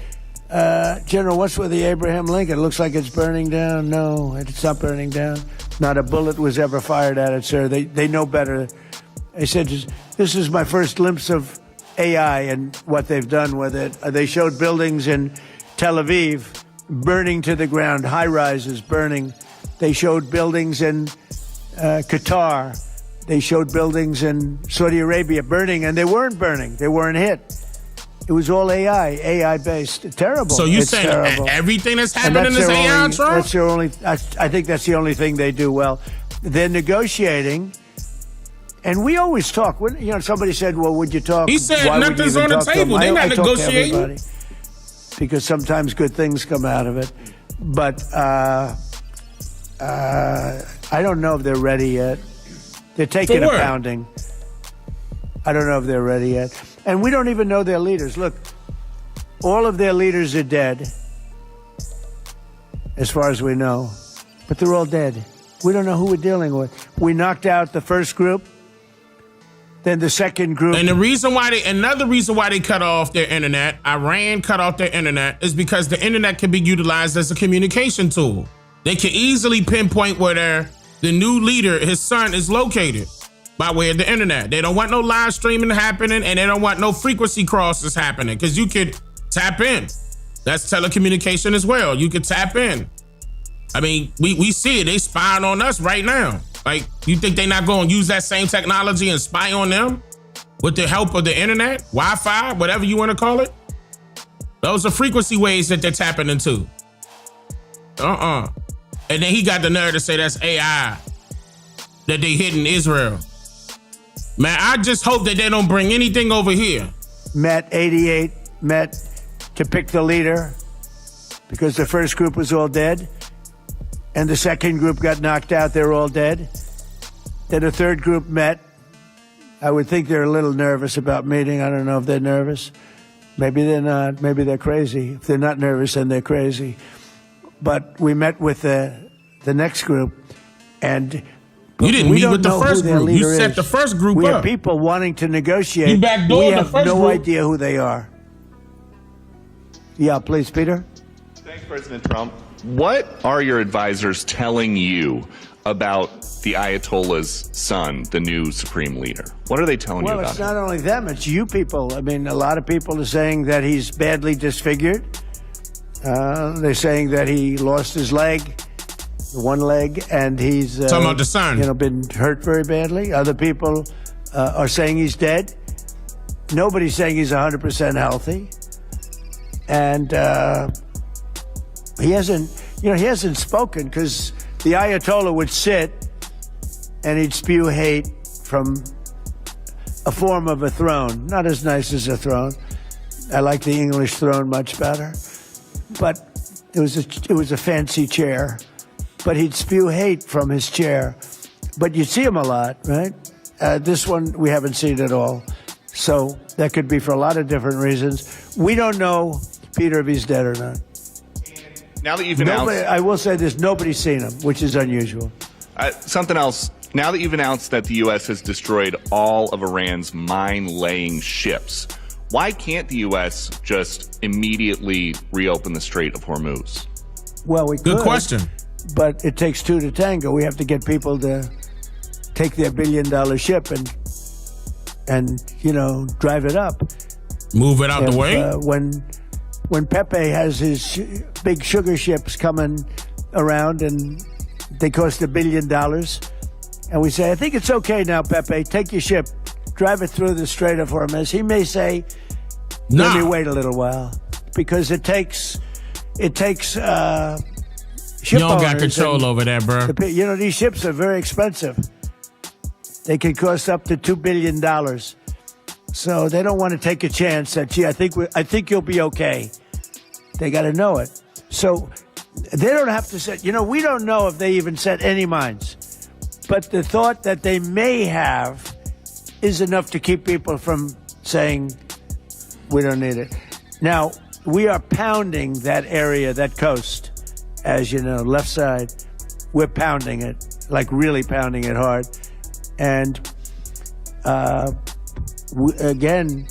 General, what's with the Abraham Lincoln? It looks like it's burning down. No, it's not burning down. Not a bullet was ever fired at it, sir. They know better. They said, this is my first glimpse of AI and what they've done with it. They showed buildings in Tel Aviv burning to the ground, high-rises burning. They showed buildings in Qatar. They showed buildings in Saudi Arabia burning, and they weren't burning. They weren't hit. It was all AI-based. Terrible. So you saying everything that's happening is AI, Trump? That's their only. I think that's the only thing they do well. They're negotiating, and we always talk. When, somebody said, "Well, would you talk?" He said nothing's on the table. They're not negotiating. Because sometimes good things come out of it, but I don't know if they're ready yet. They're taking a pounding. I don't know if they're ready yet. And we don't even know their leaders. Look, all of their leaders are dead, as far as we know. But they're all dead. We don't know who we're dealing with. We knocked out the first group, then the second group. And another reason why they cut off their internet, Iran cut off their internet, is because the internet can be utilized as a communication tool. They can easily pinpoint where the new leader, his son, is located by way of the internet. They don't want no live streaming happening, and they don't want no frequency crosses happening, because you could tap in. That's telecommunication as well. You could tap in. I mean, we see it. They spying on us right now. Like, you think they're not going to use that same technology and spy on them with the help of the internet, Wi-Fi, whatever you want to call it? Those are frequency waves that they're tapping into. And then he got the nerve to say that's AI that they hid in Israel. Man, I just hope that they don't bring anything over here. Met to pick the leader because the first group was all dead. And the second group got knocked out. They're all dead. Then a third group met. I would think they're a little nervous about meeting. I don't know if they're nervous. Maybe they're not. Maybe they're crazy. If they're not nervous, then they're crazy. But we met with the next group, and you didn't meet with the first group. You set the first group up. We have people wanting to negotiate. You backdoored we the have first no group. idea who they are. Yeah, please, Peter. Thanks, President Trump. What are your advisors telling you about the Ayatollah's son, the new supreme leader? What are they telling you about Well, it's not only them, it's you people. I mean, a lot of people are saying that he's badly disfigured. They're saying that he lost his leg, one leg, and he's talking about the son. Been hurt very badly. Other people are saying he's dead. Nobody's saying he's 100% healthy. And he hasn't spoken because the Ayatollah would sit and he'd spew hate from a form of a throne. Not as nice as a throne. I like the English throne much better. But it was a fancy chair. But he'd spew hate from his chair. But you'd see him a lot, right? This one we haven't seen at all. So that could be for a lot of different reasons. We don't know, Peter, if he's dead or not. Now that you've announced... I will say this, nobody's seen him, which is unusual. Something else. Now that you've announced that the U.S. has destroyed all of Iran's mine-laying ships, why can't the U.S. just immediately reopen the Strait of Hormuz? Well, we could. Good question. But it takes two to tango. We have to get people to take their billion-dollar ship and drive it up. Move it out the way? When Pepe has his big sugar ships coming around and they cost $1 billion, and we say, I think it's okay now, Pepe, take your ship, drive it through the Strait of Hormuz. He may say, let me wait a little while, because it takes ship you don't got owners control over that, bro. These ships are very expensive. They can cost up to $2 billion. So they don't want to take a chance that, I think you'll be okay. They got to know it. So they don't have to set, we don't know if they even set any mines. But the thought that they may have is enough to keep people from saying, we don't need it. Now, we are pounding that area, that coast, as you know, left side. We're pounding it, like really pounding it hard. And again,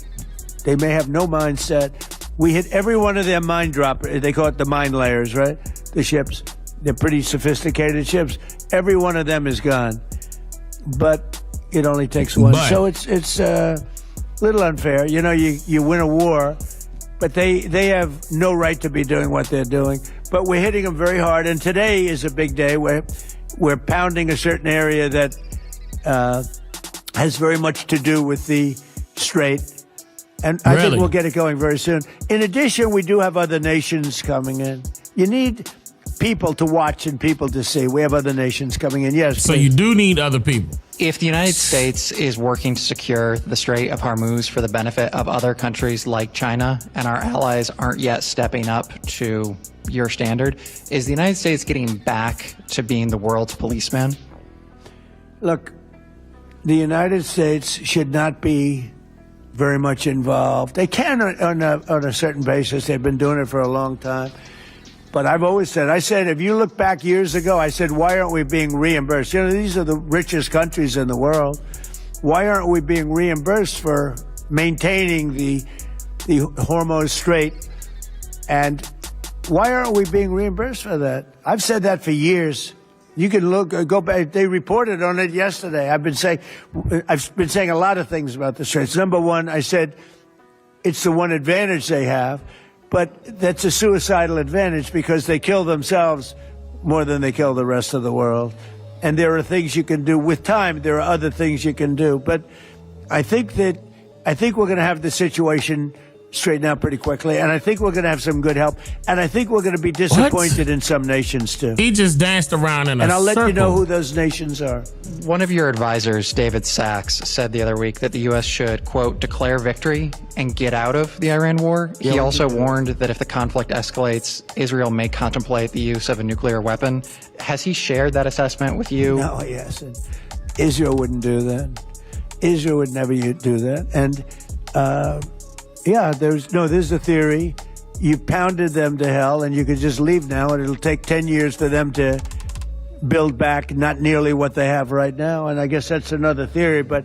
they may have no mine set. We hit every one of their mine drop. They call it the mine layers, right? The ships. They're pretty sophisticated ships. every one of them is gone. But it only takes one. So it's a little unfair. You know, you win a war, but they have no right to be doing what they're doing. But we're hitting them very hard. And today is a big day where we're pounding a certain area that has very much to do with the Strait. And I think we'll get it going very soon. In addition, we do have other nations coming in. You need people to watch and people to see. We have other nations coming in. Yes. So you do need other people. If the United States is working to secure the Strait of Hormuz for the benefit of other countries like China, and our allies aren't yet stepping up to your standard, is the United States getting back to being the world's policeman? Look, the United States should not be very much involved. They can on a certain basis. They've been doing it for a long time. But I've always said, if you look back years ago, I said, why aren't we being reimbursed? You know, these are the richest countries in the world. Why aren't we being reimbursed for maintaining the Hormuz Strait? And why aren't we being reimbursed for that? I've said that for years. You can go back. They reported on it yesterday. I've been saying a lot of things about the Straits. Number one, I said it's the one advantage they have, but that's a suicidal advantage because they kill themselves more than they kill the rest of the world. And there are things you can do with time. There are other things you can do. But I think we're going to have the situation straighten out pretty quickly, and I think we're going to have some good help, and I think we're going to be disappointed in some nations too. He just danced around in a circle. And I'll let you know who those nations are. One of your advisors, David Sachs, said the other week that the U.S. should, quote, declare victory and get out of the Iran war. He also warned that if the conflict escalates, Israel may contemplate the use of a nuclear weapon. Has he shared that assessment with you? No, he hasn't. Israel wouldn't do that. Israel would never do that. And there's a theory. You pounded them to hell and you could just leave now, and it'll take 10 years for them to build back not nearly what they have right now. And I guess that's another theory, but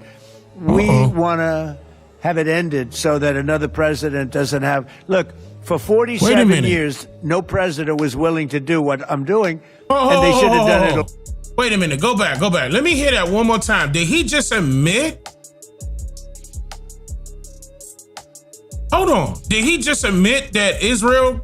we want to have it ended so that another president doesn't have... Look, for 47 years, no president was willing to do what I'm doing, and they should have done it. Wait a minute, go back. Let me hear that one more time. Did he just admit... Hold on. Did he just admit that Israel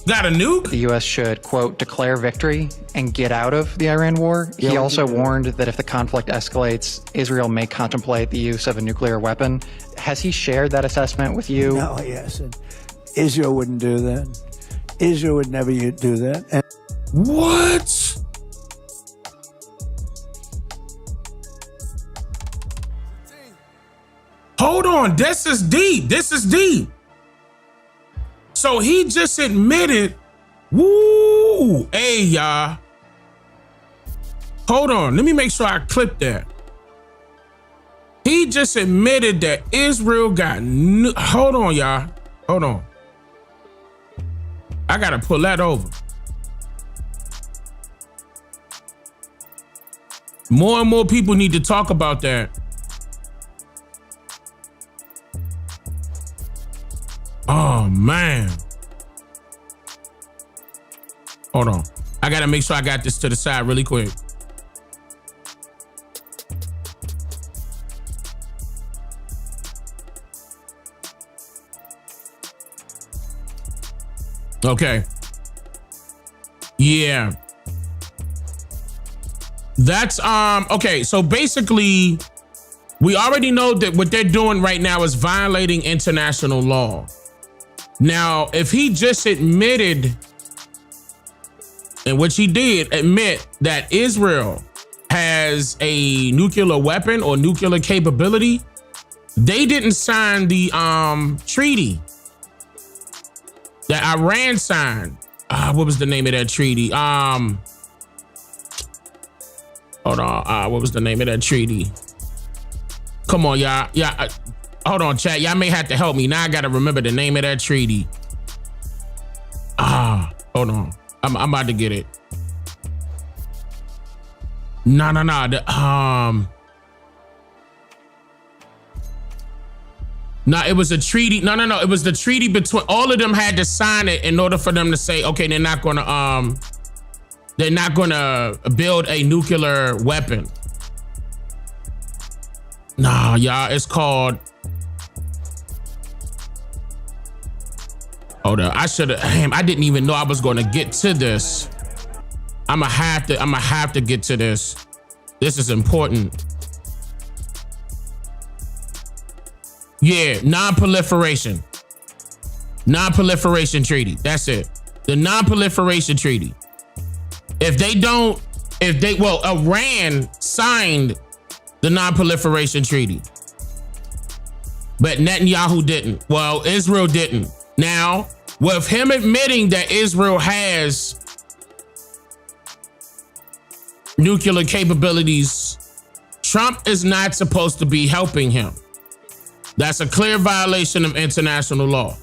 got a nuke? The U.S. should, quote, declare victory and get out of the Iran war. He also warned that if the conflict escalates, Israel may contemplate the use of a nuclear weapon. Has he shared that assessment with you? No, he hasn't. Israel wouldn't do that. Israel would never do that. And what? Hold on, this is deep. So he just admitted, hey y'all. Hold on, let me make sure I clip that. He just admitted that Israel got, hold on y'all, hold on. I gotta pull that over. More and more people need to talk about that. Oh, man. Hold on. I got to make sure I got this to the side really quick. Okay. Yeah. That's, okay. So basically, we already know that what they're doing right now is violating international law. Now, if he just admitted, and which he did admit, that Israel has a nuclear weapon or nuclear capability, they didn't sign the treaty that Iran signed. What was the name of that treaty? Hold on. What was the name of that treaty? Come on, y'all. Yeah. Hold on, chat. Y'all may have to help me. Now I got to remember the name of that treaty. Hold on. I'm about to get it. No. No, it was a treaty. No. It was the treaty between all of them had to sign it in order for them to say, okay, they're not going to they're not gonna build a nuclear weapon. Nah, y'all, it's called. Hold up, I should have. I didn't even know I was gonna get to this. I'ma have to get to this. This is important. Yeah, non-proliferation. Non-proliferation treaty. That's it. The non-proliferation treaty. Iran signed the non-proliferation treaty, but Netanyahu didn't. Well, Israel didn't. Now, with him admitting that Israel has nuclear capabilities, Trump is not supposed to be helping him. That's a clear violation of international law.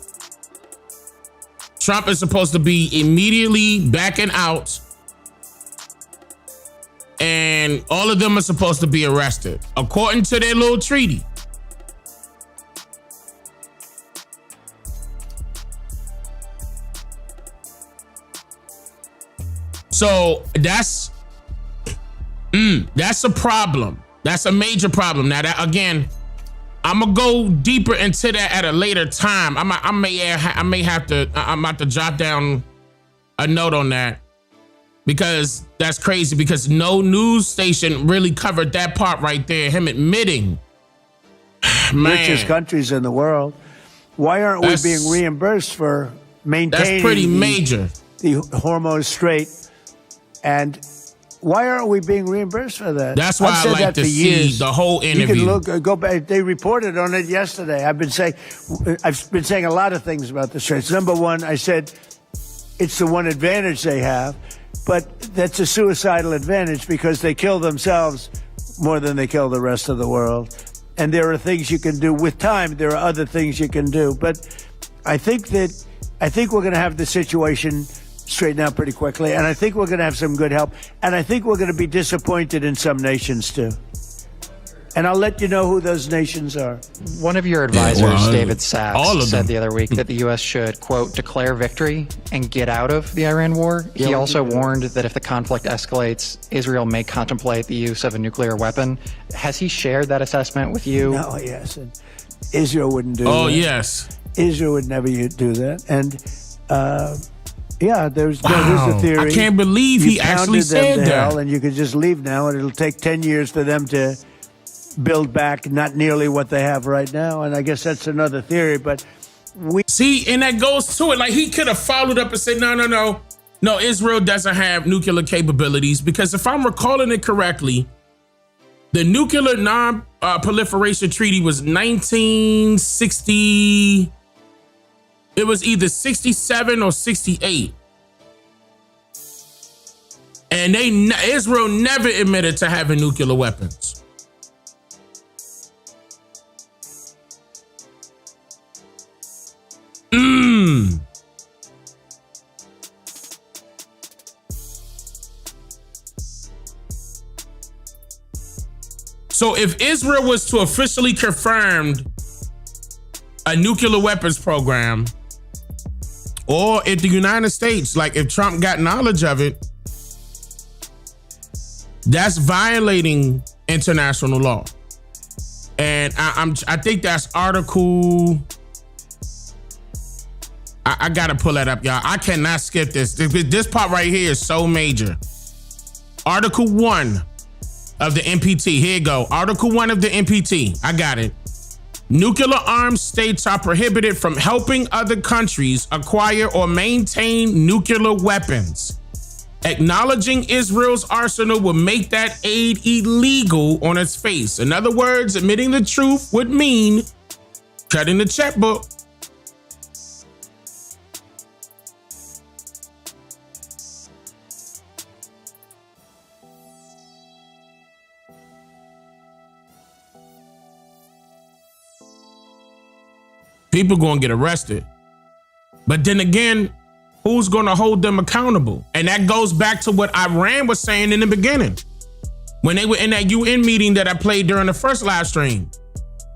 Trump is supposed to be immediately backing out, and all of them are supposed to be arrested according to their little treaty. So that's a problem. That's a major problem. Now that, again, I'm gonna go deeper into that at a later time. I'm about to jot down a note on that, because that's crazy, because no news station really covered that part right there. Him admitting, richest countries in the world. Why aren't we being reimbursed for maintaining that's pretty major. The Hormuz Strait? And why aren't we being reimbursed for that? That's why I like to see the whole interview. You can go back. They reported on it yesterday. I've been saying a lot of things about the Straits. Number one, I said it's the one advantage they have, but that's a suicidal advantage because they kill themselves more than they kill the rest of the world. And there are things you can do with time. There are other things you can do. But I think we're going to have the situation straighten out pretty quickly. And I think we're going to have some good help. And I think we're going to be disappointed in some nations, too. And I'll let you know who those nations are. One of your advisors, David Sachs, said the other week that the U.S. should, quote, declare victory and get out of the Iran war. He also warned that if the conflict escalates, Israel may contemplate the use of a nuclear weapon. Has he shared that assessment with you? No, he hasn't. Israel wouldn't do that. Oh, yes. Israel would never do that. And, yeah, there's a theory. I can't believe he actually said that. And you could just leave now, and it'll take 10 years for them to build back not nearly what they have right now. And I guess that's another theory. But see, and that goes to it. Like, he could have followed up and said, no, Israel doesn't have nuclear capabilities, because if I'm recalling it correctly, the nuclear non-proliferation treaty was 1960. It was either 67 or 68. And Israel never admitted to having nuclear weapons. So if Israel was to officially confirm a nuclear weapons program, or if the United States, like if Trump got knowledge of it, that's violating international law. And I think that's Article. I gotta pull that up, y'all. I cannot skip this. This part right here is so major. Article 1 of the NPT. Here you go. Article 1 of the NPT. I got it. Nuclear armed states are prohibited from helping other countries acquire or maintain nuclear weapons. Acknowledging Israel's arsenal would make that aid illegal on its face. In other words, admitting the truth would mean cutting the checkbook. People gonna get arrested. But then again, who's gonna hold them accountable? And that goes back to what Iran was saying in the beginning. When they were in that UN meeting that I played during the first live stream,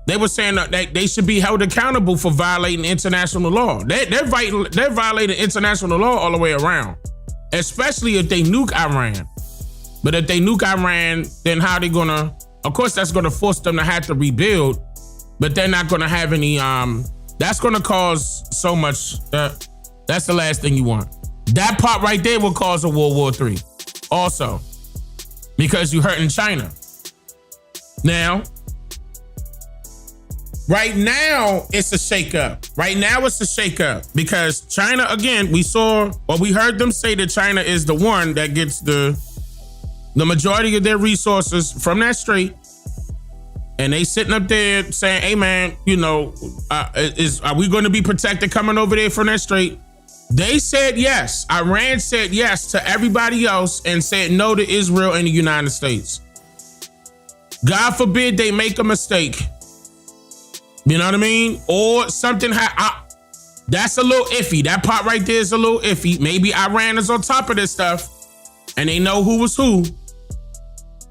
they were saying that they should be held accountable for violating international law. They're violating international law all the way around. especially if they nuke Iran. But if they nuke Iran, then how are they gonna, of course that's gonna force them to have to rebuild, but they're not gonna have any, that's gonna cause so much, that's the last thing you want. That part right there will cause a World War III also, because you're hurting China. Now, right now, it's a shakeup. Right now, it's a shakeup because China, again, we heard them say that China is the one that gets the majority of their resources from that strait. And they sitting up there saying, hey man, you know, are we going to be protected coming over there from that strait? They said yes. Iran said yes to everybody else and said no to Israel and the United States. God forbid they make a mistake. You know what I mean? Or something, that's a little iffy. That part right there is a little iffy. Maybe Iran is on top of this stuff and they know who was who.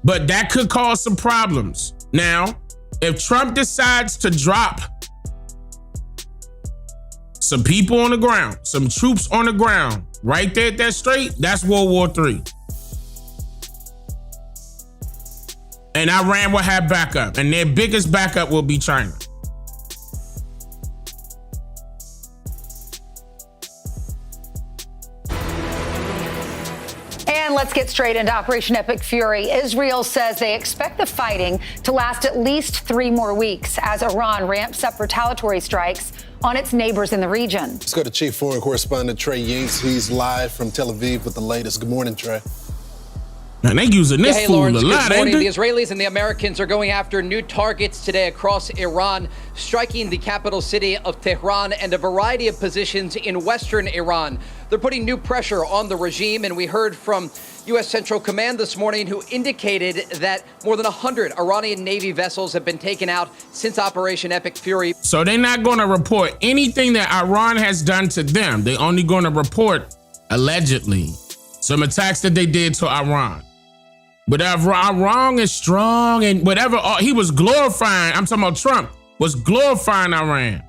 But that could cause some problems. Now, if Trump decides to drop some people on the ground, some troops on the ground, right there at that strait, that's World War III. And Iran will have backup, and their biggest backup will be China. And let's get straight into Operation Epic Fury. Israel says they expect the fighting to last at least 3 more weeks as Iran ramps up retaliatory strikes on its neighbors in the region. Let's go to Chief Foreign Correspondent Trey Yates. He's live from Tel Aviv with the latest. Good morning, Trey. Man, they using this fool a lot, good morning. ain't The Israelis and the Americans are going after new targets today across Iran, striking the capital city of Tehran and a variety of positions in western Iran. They're putting new pressure on the regime, and we heard from U.S. Central Command this morning who indicated that more than 100 Iranian Navy vessels have been taken out since Operation Epic Fury. So they're not going to report anything that Iran has done to them. They're only going to report, allegedly, some attacks that they did to Iran. But Iran is strong and whatever, he was glorifying, I'm talking about Trump, was glorifying Iran.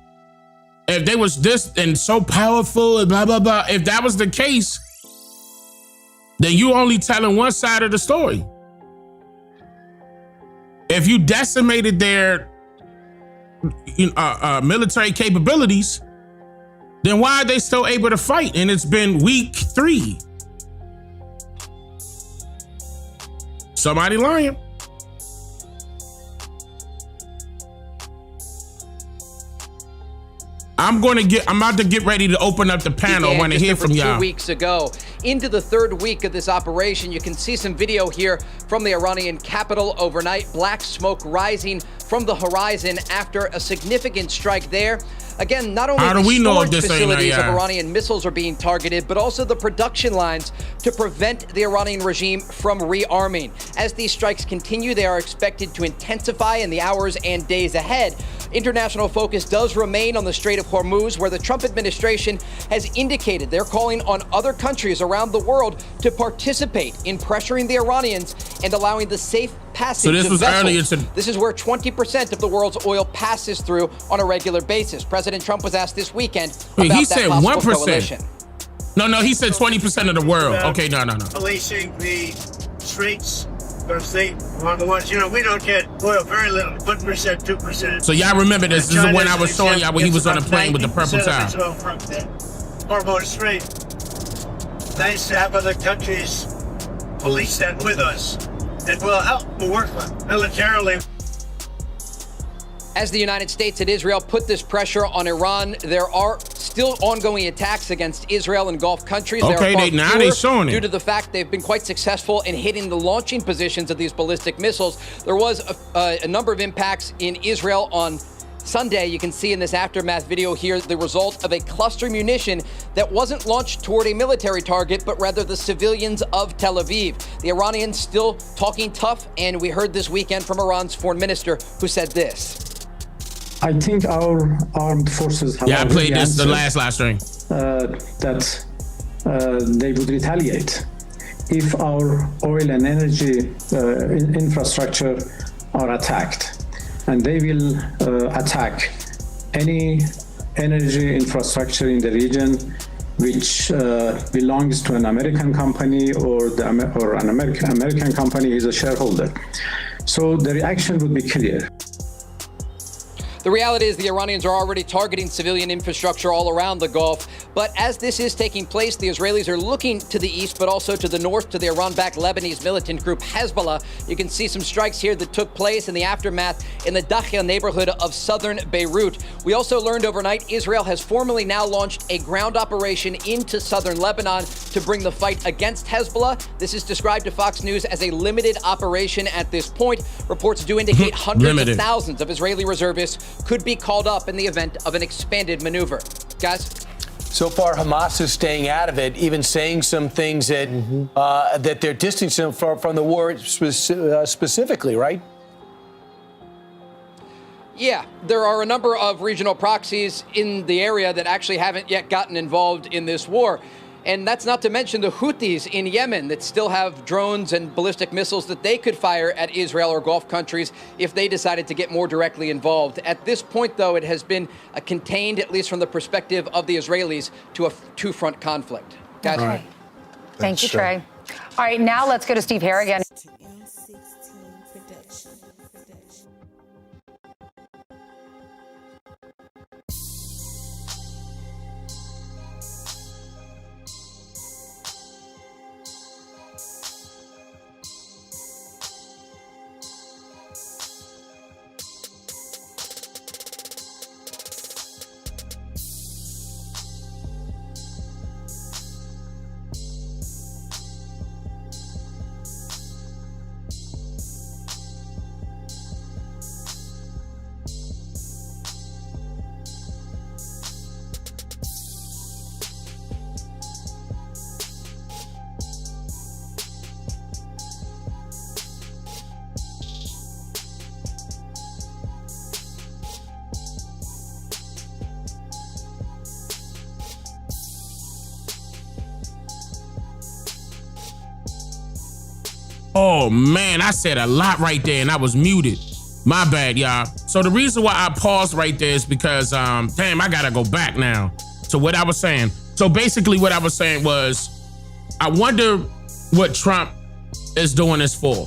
If they was this and so powerful and blah, blah, blah, if that was the case, then you only telling one side of the story. If you decimated their military capabilities, then why are they still able to fight? And it's been week 3. Somebody lying. I'm about to get ready to open up the panel. I want to hear from y'all. 2 weeks ago, into the 3rd week of this operation, you can see some video here from the Iranian capital overnight. Black smoke rising from the horizon after a significant strike there. Again, not only the storage facilities of Iranian missiles are being targeted, but also the production lines to prevent the Iranian regime from rearming. As these strikes continue, they are expected to intensify in the hours and days ahead. International focus does remain on the Strait of Hormuz, where the Trump administration has indicated they're calling on other countries around the world to participate in pressuring the Iranians and allowing the safe passage of vessels. This is where 20% of the world's oil passes through on a regular basis. President Trump was asked this weekend about he said that possible 1%. coalition. No, he said 20% of the world. Okay, no. Policing the streets. Because they are the ones, we don't get oil, very little, 1%, 2%. So y'all remember this. This is when I was showing y'all when he was on the plane with the purple towel. From the Hormuz Strait. Nice to have other countries police that with us. It will help. We'll work militarily. As the United States and Israel put this pressure on Iran, there are still ongoing attacks against Israel and Gulf countries. Okay, now they're showing it. Due to the fact they've been quite successful in hitting the launching positions of these ballistic missiles. There was a number of impacts in Israel on Sunday. You can see in this aftermath video here the result of a cluster munition that wasn't launched toward a military target, but rather the civilians of Tel Aviv. The Iranians still talking tough, and we heard this weekend from Iran's foreign minister who said this. I think our armed forces have I played this the last live stream. That they would retaliate if our oil and energy infrastructure are attacked. And they will attack any energy infrastructure in the region which belongs to an American company or an American company is a shareholder. So the reaction would be clear. The reality is the Iranians are already targeting civilian infrastructure all around the Gulf. But as this is taking place, the Israelis are looking to the east, but also to the north, to the Iran-backed Lebanese militant group Hezbollah. You can see some strikes here that took place in the aftermath in the Dakhia neighborhood of southern Beirut. We also learned overnight Israel has formally now launched a ground operation into southern Lebanon to bring the fight against Hezbollah. This is described to Fox News as a limited operation at this point. Reports do indicate hundreds of thousands of Israeli reservists could be called up in the event of an expanded maneuver. Guys? So far, Hamas is staying out of it, even saying some things that that they're distancing from the war specifically, right? Yeah, there are a number of regional proxies in the area that actually haven't yet gotten involved in this war. And that's not to mention the Houthis in Yemen that still have drones and ballistic missiles that they could fire at Israel or Gulf countries if they decided to get more directly involved. At this point, though, it has been contained, at least from the perspective of the Israelis, to a two-front conflict. Guys? All right. Thank you, Trey. All right, now let's go to Steve Harrigan. Oh man, I said a lot right there and I was muted. My bad, y'all. So the reason why I paused right there is because, damn, I gotta go back now to what I was saying. So basically what I was saying was, I wonder what Trump is doing this for.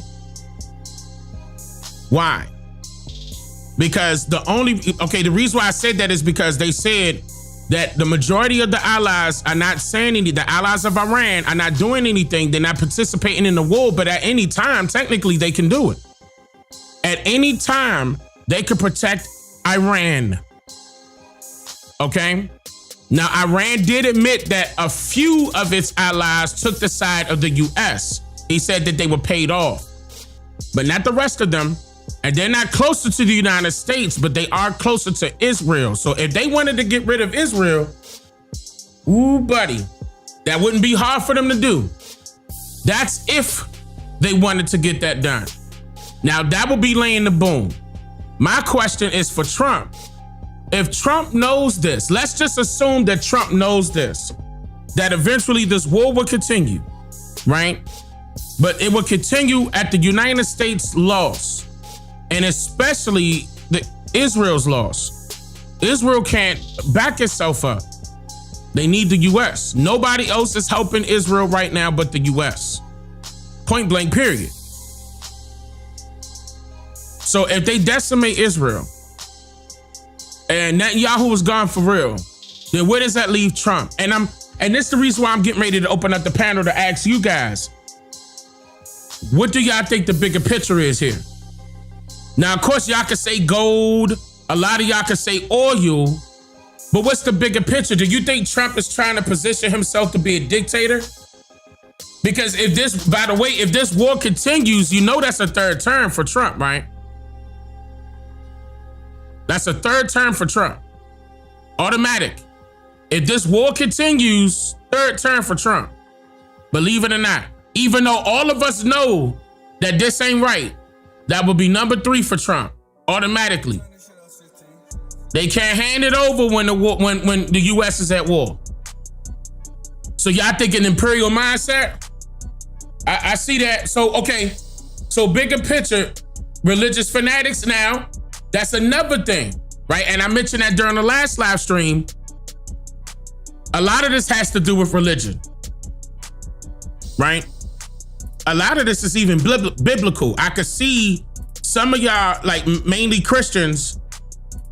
Why? Because the reason why I said that is because they said that the majority of the allies are not saying anything. The allies of Iran are not doing anything. They're not participating in the war, but at any time, technically, they can do it. At any time, they could protect Iran. Okay? Now, Iran did admit that a few of its allies took the side of the U.S. He said that they were paid off, but not the rest of them. And they're not closer to the United States, but they are closer to Israel. So if they wanted to get rid of Israel, ooh, buddy, that wouldn't be hard for them to do. That's if they wanted to get that done. Now, that would be laying the boom. My question is for Trump. If Trump knows this, let's just assume that Trump knows this, that eventually this war will continue, right? But it will continue at the United States loss. And especially Israel's loss. Israel can't back itself up. They need the U.S. Nobody else is helping Israel right now but the U.S. Point blank, period. So if they decimate Israel and Netanyahu is gone for real, then where does that leave Trump? And this is the reason why I'm getting ready to open up the panel to ask you guys, what do y'all think the bigger picture is here? Now, of course, y'all can say gold. A lot of y'all can say oil. But what's the bigger picture? Do you think Trump is trying to position himself to be a dictator? Because if this war continues, you know that's a third term for Trump, right? That's a third term for Trump. Automatic. If this war continues, third term for Trump. Believe it or not. Even though all of us know that this ain't right, that would be number 3 for Trump, automatically. They can't hand it over when the U.S. is at war. So y'all think an imperial mindset? I see that. So, okay. So bigger picture, religious fanatics now, that's another thing, right? And I mentioned that during the last live stream. A lot of this has to do with religion, right? A lot of this is even biblical. I could see some of y'all, like mainly Christians,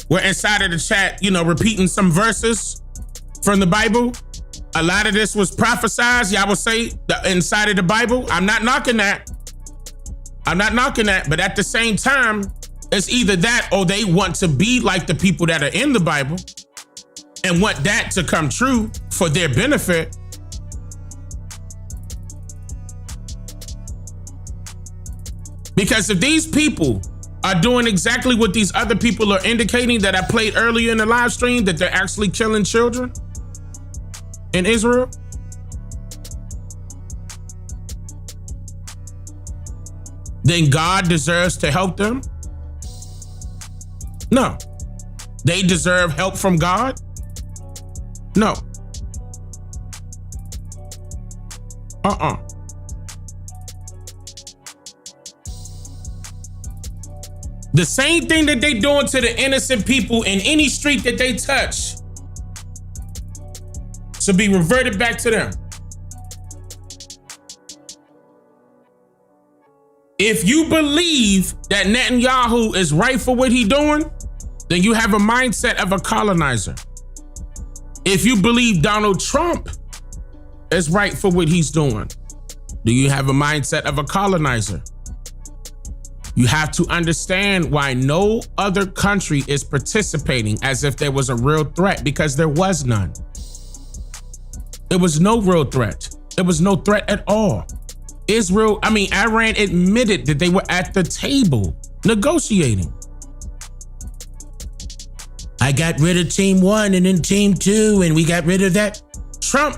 were inside of the chat, repeating some verses from the Bible. A lot of this was prophesied, y'all will say, inside of the Bible. I'm not knocking that. But at the same time, it's either that or they want to be like the people that are in the Bible and want that to come true for their benefit. Because if these people are doing exactly what these other people are indicating that I played earlier in the live stream, that they're actually killing children in Israel, then God deserves to help them? No. They deserve help from God? No. The same thing that they doing to the innocent people in any street that they touch should be reverted back to them. If you believe that Netanyahu is right for what he's doing, then you have a mindset of a colonizer. If you believe Donald Trump is right for what he's doing, do you have a mindset of a colonizer? You have to understand why no other country is participating as if there was a real threat, because there was none. There was no real threat. There was no threat at all. Iran admitted that they were at the table negotiating. I got rid of team 1 and then team 2 and we got rid of that. Trump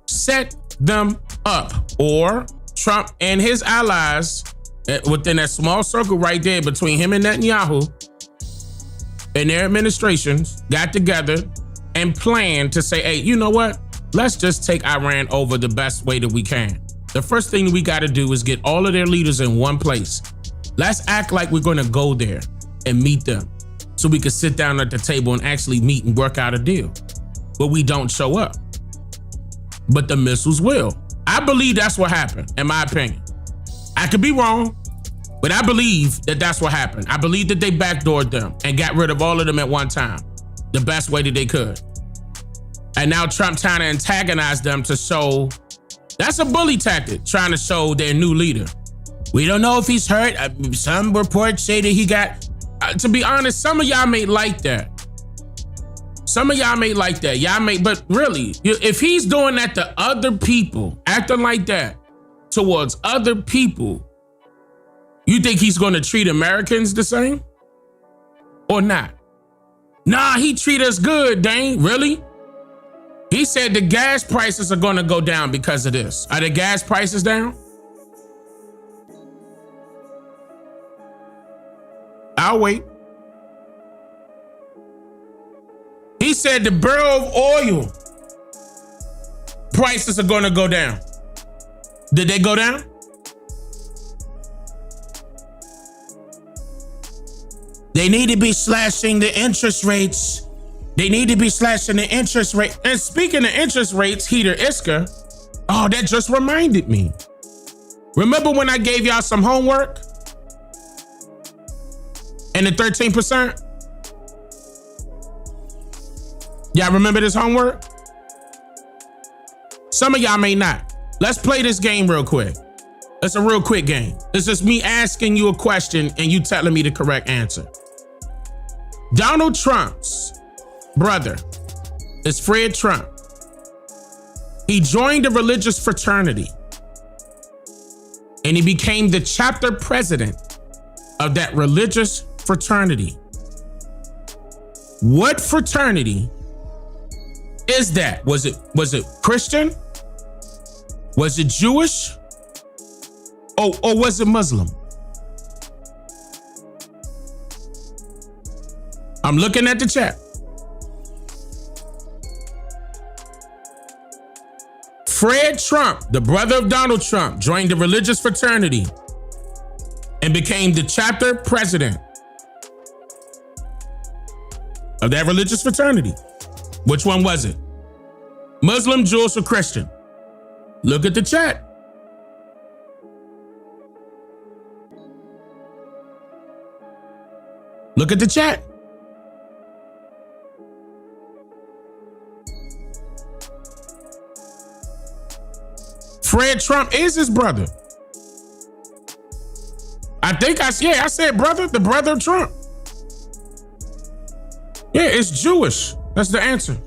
set them up, or Trump and his allies within that small circle right there between him and Netanyahu and their administrations got together and planned to say, hey, you know what? Let's just take Iran over the best way that we can. The first thing we got to do is get all of their leaders in one place. Let's act like we're going to go there and meet them so we can sit down at the table and actually meet and work out a deal. But we don't show up. But the missiles will. I believe that's what happened, in my opinion. I could be wrong, but I believe that that's what happened. I believe that they backdoored them and got rid of all of them at one time, the best way that they could. And now Trump trying to antagonize them to show, that's a bully tactic, trying to show their new leader. We don't know if he's hurt. Some reports say that he got, to be honest, some of y'all may like that. But really, if he's doing that to other people, acting like that towards other people, you think he's going to treat Americans the same or not? Nah, he treat us good, Dane. Really? He said the gas prices are going to go down because of this. Are the gas prices down? I'll wait. He said the barrel of oil prices are going to go down. Did they go down? They need to be slashing the interest rates. And speaking of interest rates, Heater Iska, oh, that just reminded me. Remember when I gave y'all some homework? And the 13%? Y'all remember this homework? Some of y'all may not. Let's play this game real quick. It's a real quick game. It's just me asking you a question and you telling me the correct answer. Donald Trump's brother is Fred Trump. He joined a religious fraternity and he became the chapter president of that religious fraternity. What fraternity is that? Was it Christian? Was it Jewish? Or was it Muslim? I'm looking at the chat. Fred Trump, the brother of Donald Trump, joined the religious fraternity and became the chapter president of that religious fraternity. Which one was it? Muslim, Jewish, or Christian? Look at the chat. Look at the chat. Fred Trump is his brother. I think I said brother, the brother of Trump. Yeah, it's Jewish. That's the answer.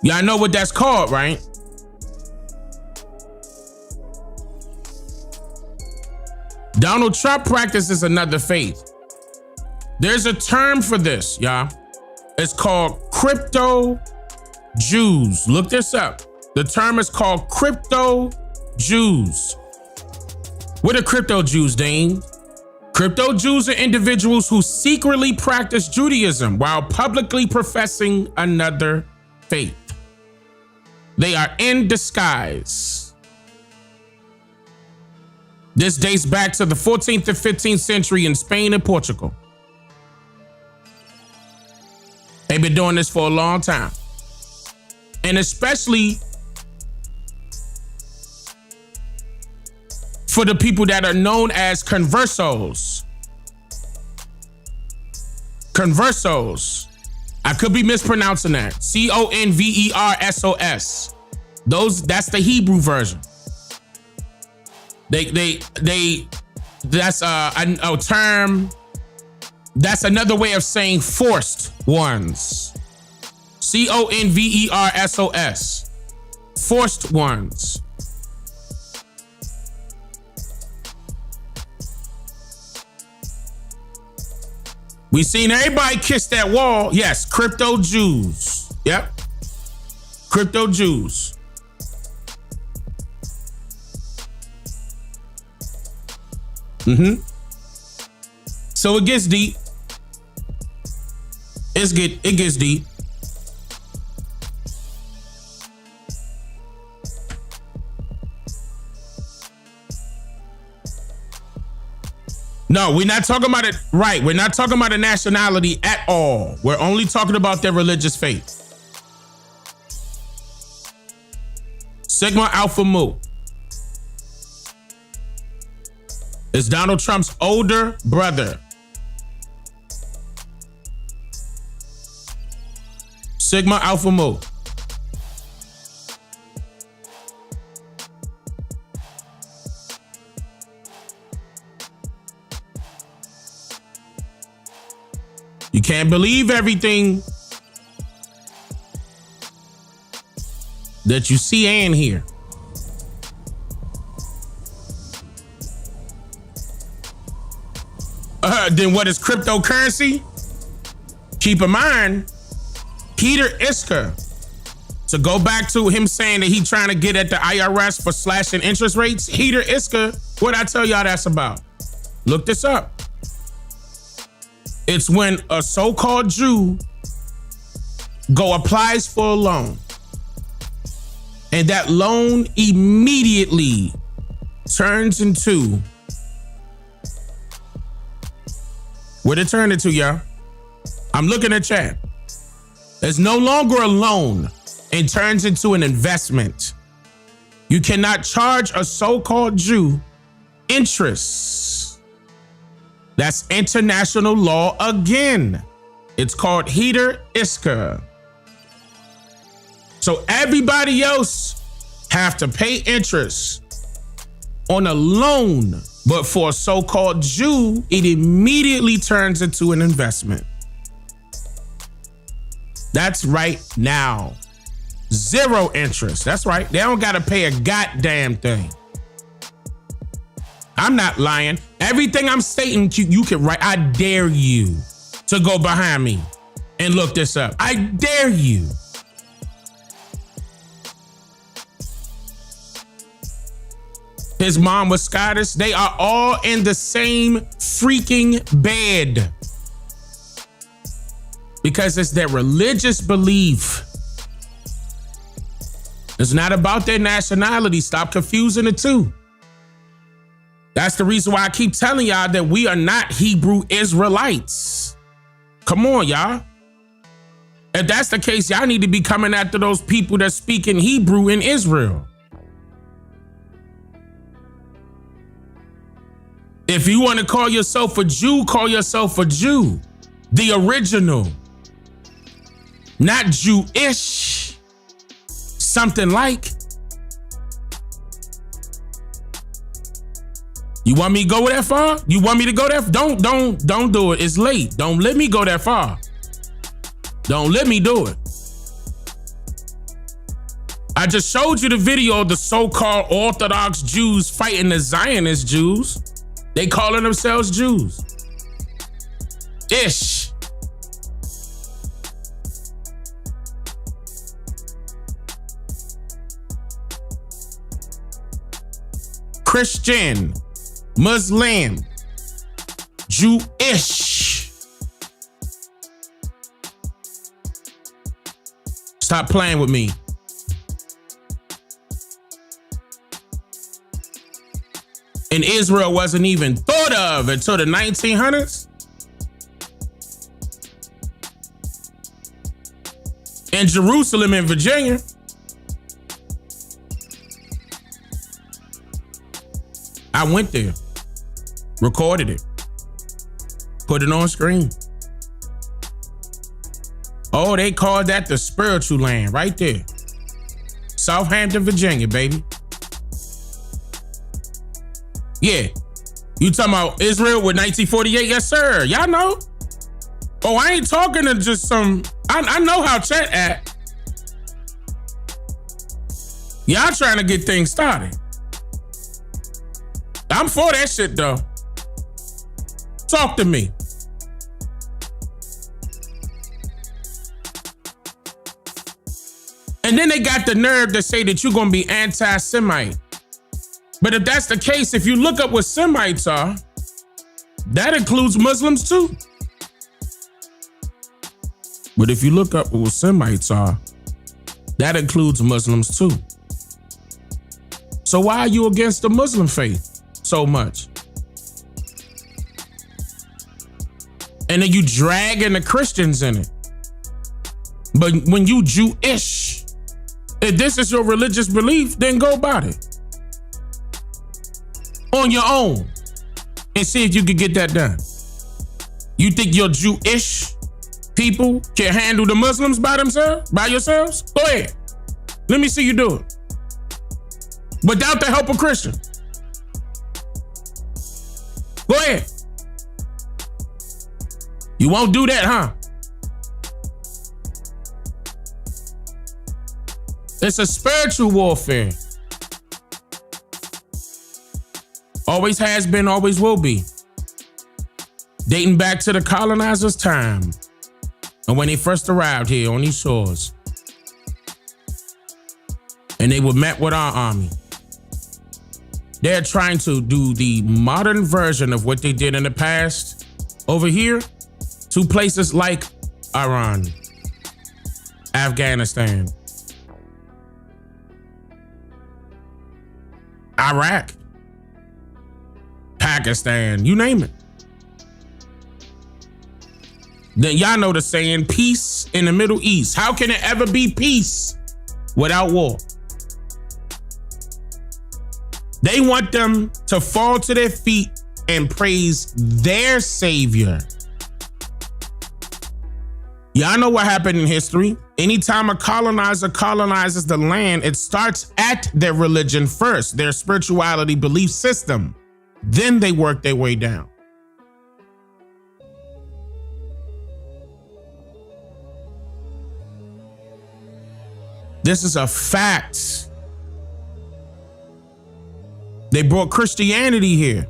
Yeah, I know what that's called, right? Donald Trump practices another faith. There's a term for this, y'all. It's called crypto Jews. Look this up. The term is called crypto Jews. What are crypto Jews, Dane? Crypto Jews are individuals who secretly practice Judaism while publicly professing another faith. They are in disguise. This dates back to the 14th and 15th century in Spain and Portugal. They've been doing this for a long time. And especially for the people that are known as conversos. Conversos. I could be mispronouncing that. Conversos. That's the Hebrew version. That's a term. That's another way of saying forced ones. Conversos. Forced ones. We seen everybody kiss that wall. Yes, crypto Jews. Yep. Crypto Jews. So it gets deep. It gets deep. No, we're not talking about it. Right. We're not talking about a nationality at all. We're only talking about their religious faith. Sigma Alpha Mu is Donald Trump's older brother. Sigma Alpha Mu. You can't believe everything that you see and hear. Then what is cryptocurrency? Keep in mind, Peter Isker, to go back to him saying that he trying to get at the IRS for slashing interest rates. Peter Isker, what I tell y'all that's about? Look this up. It's when a so-called Jew applies for a loan, and that loan immediately turns into what it turned into, y'all. I'm looking at chat. It's no longer a loan and turns into an investment. You cannot charge a so-called Jew interest. That's international law again. It's called Peter Isker. So everybody else have to pay interest on a loan, but for a so-called Jew, it immediately turns into an investment. That's right now. 0 interest. That's right. They don't got to pay a goddamn thing. I'm not lying. Everything I'm stating, you can write. I dare you to go behind me and look this up. I dare you. His mom was Scottish. They are all in the same freaking bed because it's their religious belief. It's not about their nationality. Stop confusing the two. That's the reason why I keep telling y'all that we are not Hebrew Israelites. Come on, y'all. If that's the case, y'all need to be coming after those people that speak in Hebrew in Israel. If you want to call yourself a Jew, call yourself a Jew. The original. Not Jewish. Something like. You want me to go that far? You want me to go that? Don't do it. It's late. Don't let me go that far. Don't let me do it. I just showed you the video of the so-called Orthodox Jews fighting the Zionist Jews. They calling themselves Jews. Ish. Christian, Muslim, Jewish. Stop playing with me. And Israel wasn't even thought of until the 1900s. And Jerusalem in Virginia. I went there, recorded it, put it on screen. Oh, they called that the spiritual land right there. Southampton, Virginia, baby. Yeah. You talking about Israel with 1948? Yes, sir. Y'all know. Oh, I ain't talking to just some, I know how chat at. Y'all trying to get things started. I'm for that shit though. Talk to me. And then they got the nerve to say that you're gonna be anti-Semite. But if that's the case, if you look up what Semites are, that includes Muslims too. But if you look up what Semites are, that includes Muslims too. So why are you against the Muslim faith so much? And then you dragging the Christians in it. But when you Jewish, if this is your religious belief, then go about it on your own and see if you can get that done. You think your Jewish people can handle the Muslims by themselves, by yourselves? Go ahead. Let me see you do it. Without the help of Christians. Go ahead. You won't do that, huh? It's a spiritual warfare. Always has been, always will be. Dating back to the colonizers' time and when they first arrived here on these shores. And they were met with our army. They're trying to do the modern version of what they did in the past over here to places like Iran, Afghanistan, Iraq, Pakistan, you name it. Then y'all know the saying, peace in the Middle East. How can it ever be peace without war? They want them to fall to their feet and praise their savior. Y'all know what happened in history. Anytime a colonizer colonizes the land, it starts at their religion first, their spirituality belief system. Then they work their way down. This is a fact. They brought Christianity here.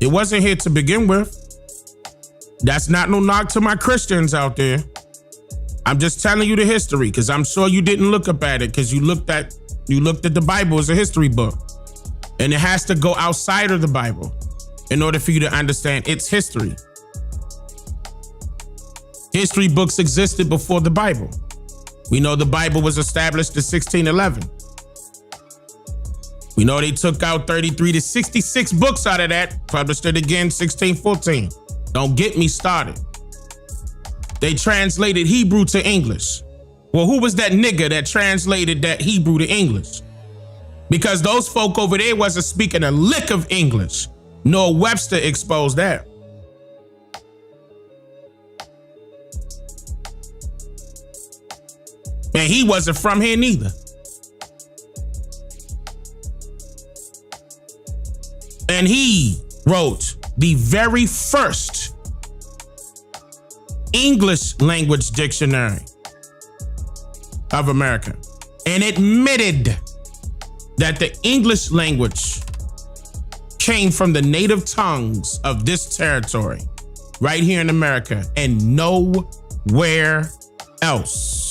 It wasn't here to begin with. That's not no knock to my Christians out there. I'm just telling you the history because I'm sure you didn't look up at it because you looked at the Bible as a history book. And it has to go outside of the Bible in order for you to understand its history. History books existed before the Bible. We know the Bible was established in 1611. We know they took out 33 to 66 books out of that, published it again 1614. Don't get me started. They translated Hebrew to English. Well, who was that nigga that translated that Hebrew to English? Because those folk over there wasn't speaking a lick of English. Noah Webster exposed that. And he wasn't from here neither. And he wrote the very first English language dictionary of America and admitted that the English language came from the native tongues of this territory right here in America and nowhere else.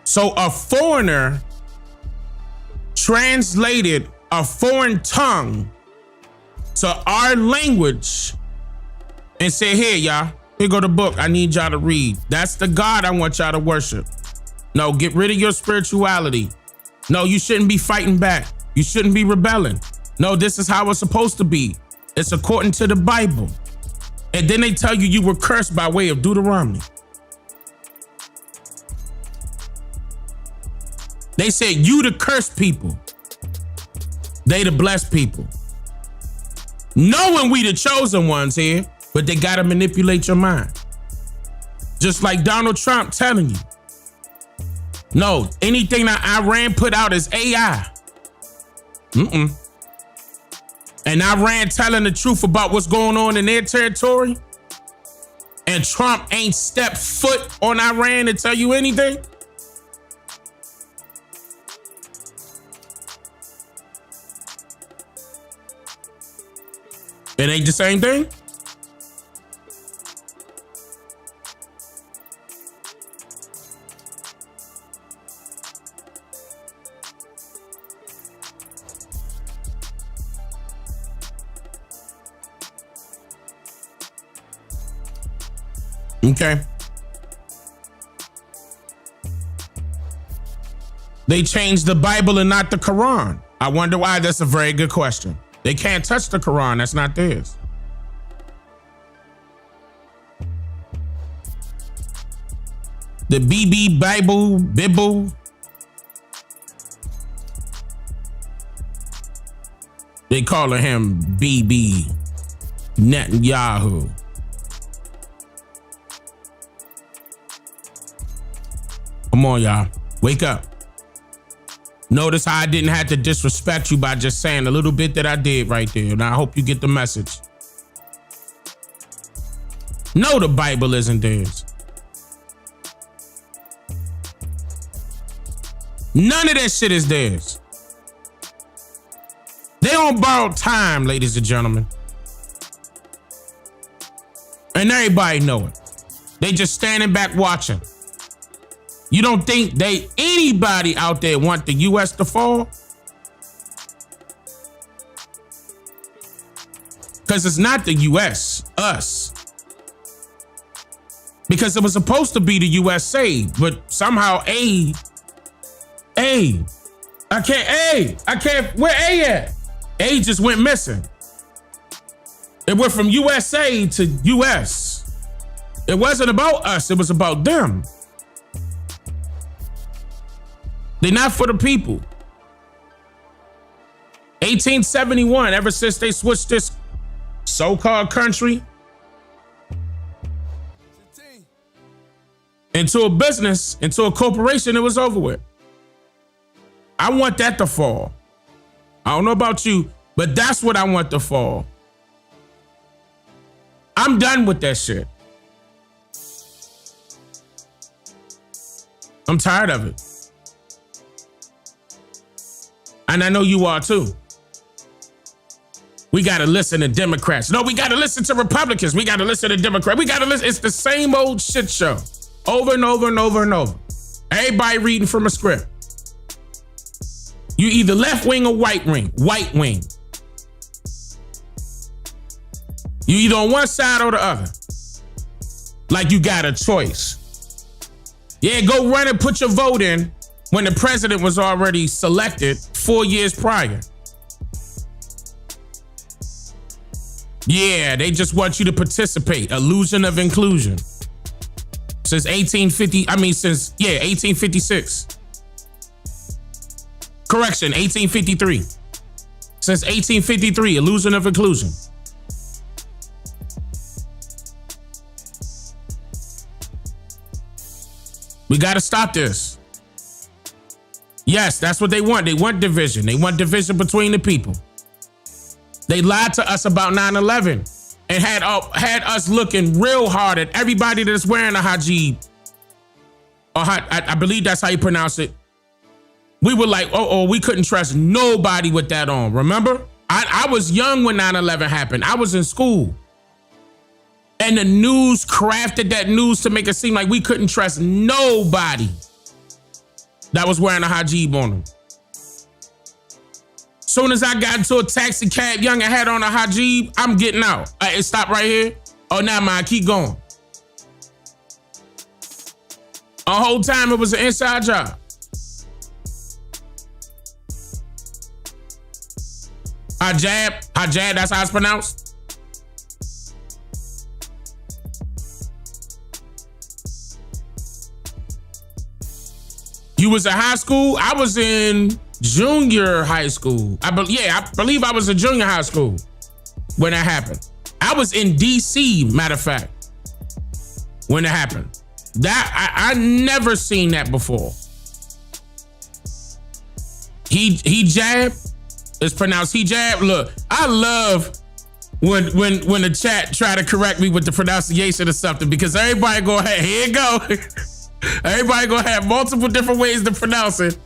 So a foreigner translated a foreign tongue to our language and said, here, y'all, here go the book. I need y'all to read. That's the God I want y'all to worship. No, get rid of your spirituality. No, you shouldn't be fighting back. You shouldn't be rebelling. No, this is how it's supposed to be. It's according to the Bible. And then they tell you you were cursed by way of Deuteronomy. They said you the cursed people. They the blessed people. Knowing we the chosen ones here, but they gotta manipulate your mind. Just like Donald Trump telling you. No, anything that Iran put out is AI. And Iran telling the truth about what's going on in their territory. And Trump ain't stepped foot on Iran to tell you anything. It ain't the same thing? Okay. They changed the Bible and not the Quran. I wonder why. That's a very good question. They can't touch the Quran. That's not theirs. The BB Bible. They calling him BB Netanyahu. Come on, y'all. Wake up. Notice how I didn't have to disrespect you by just saying a little bit that I did right there. And I hope you get the message. No, the Bible isn't theirs. None of that shit is theirs. They on borrowed time, ladies and gentlemen. And everybody know it. They just standing back watching. You don't think anybody out there want the U.S. to fall? Because it's not the U.S., us. Because it was supposed to be the USA, but somehow I can't, where A at? A just went missing. It went from USA to U.S. It wasn't about us, it was about them. They're not for the people. 1871, ever since they switched this so-called country into a business, into a corporation, it was over with. I want that to fall. I don't know about you, but that's what I want to fall. I'm done with that shit. I'm tired of it. And I know you are too. We got to listen to Democrats. No, we got to listen to Republicans. We got to listen to Democrats. We got to listen. It's the same old shit show over and over and over and over. Everybody reading from a script. You either left wing or white wing. White wing. You either on one side or the other. Like you got a choice. Yeah, go run and put your vote in when the president was already selected 4 years prior. Yeah, they just want you to participate. Illusion of inclusion. Since 1856. Correction, 1853. Since 1853, illusion of inclusion. We got to stop this. Yes, that's what they want. They want division. They want division between the people. They lied to us about 9/11 and had us looking real hard at everybody that's wearing a hijab. Or I believe that's how you pronounce it. We were like, we couldn't trust nobody with that on. Remember? I was young when 9/11 happened. I was in school. And the news crafted that news to make it seem like we couldn't trust nobody that was wearing a hijab on them. Soon as I got into a taxi cab, young and had on a hijab, I'm getting out. It stopped right here. Oh, now mind, keep going. A whole time it was an inside job. Hijab, that's how it's pronounced. You was in high school? I was in junior high school. I believe I was in junior high school when that happened. I was in DC, matter of fact, when it happened. That I never seen that before. Hijab, it's pronounced hijab. Look, I love when the chat try to correct me with the pronunciation or something, because everybody go ahead, here it go. Everybody gonna have multiple different ways to pronounce it.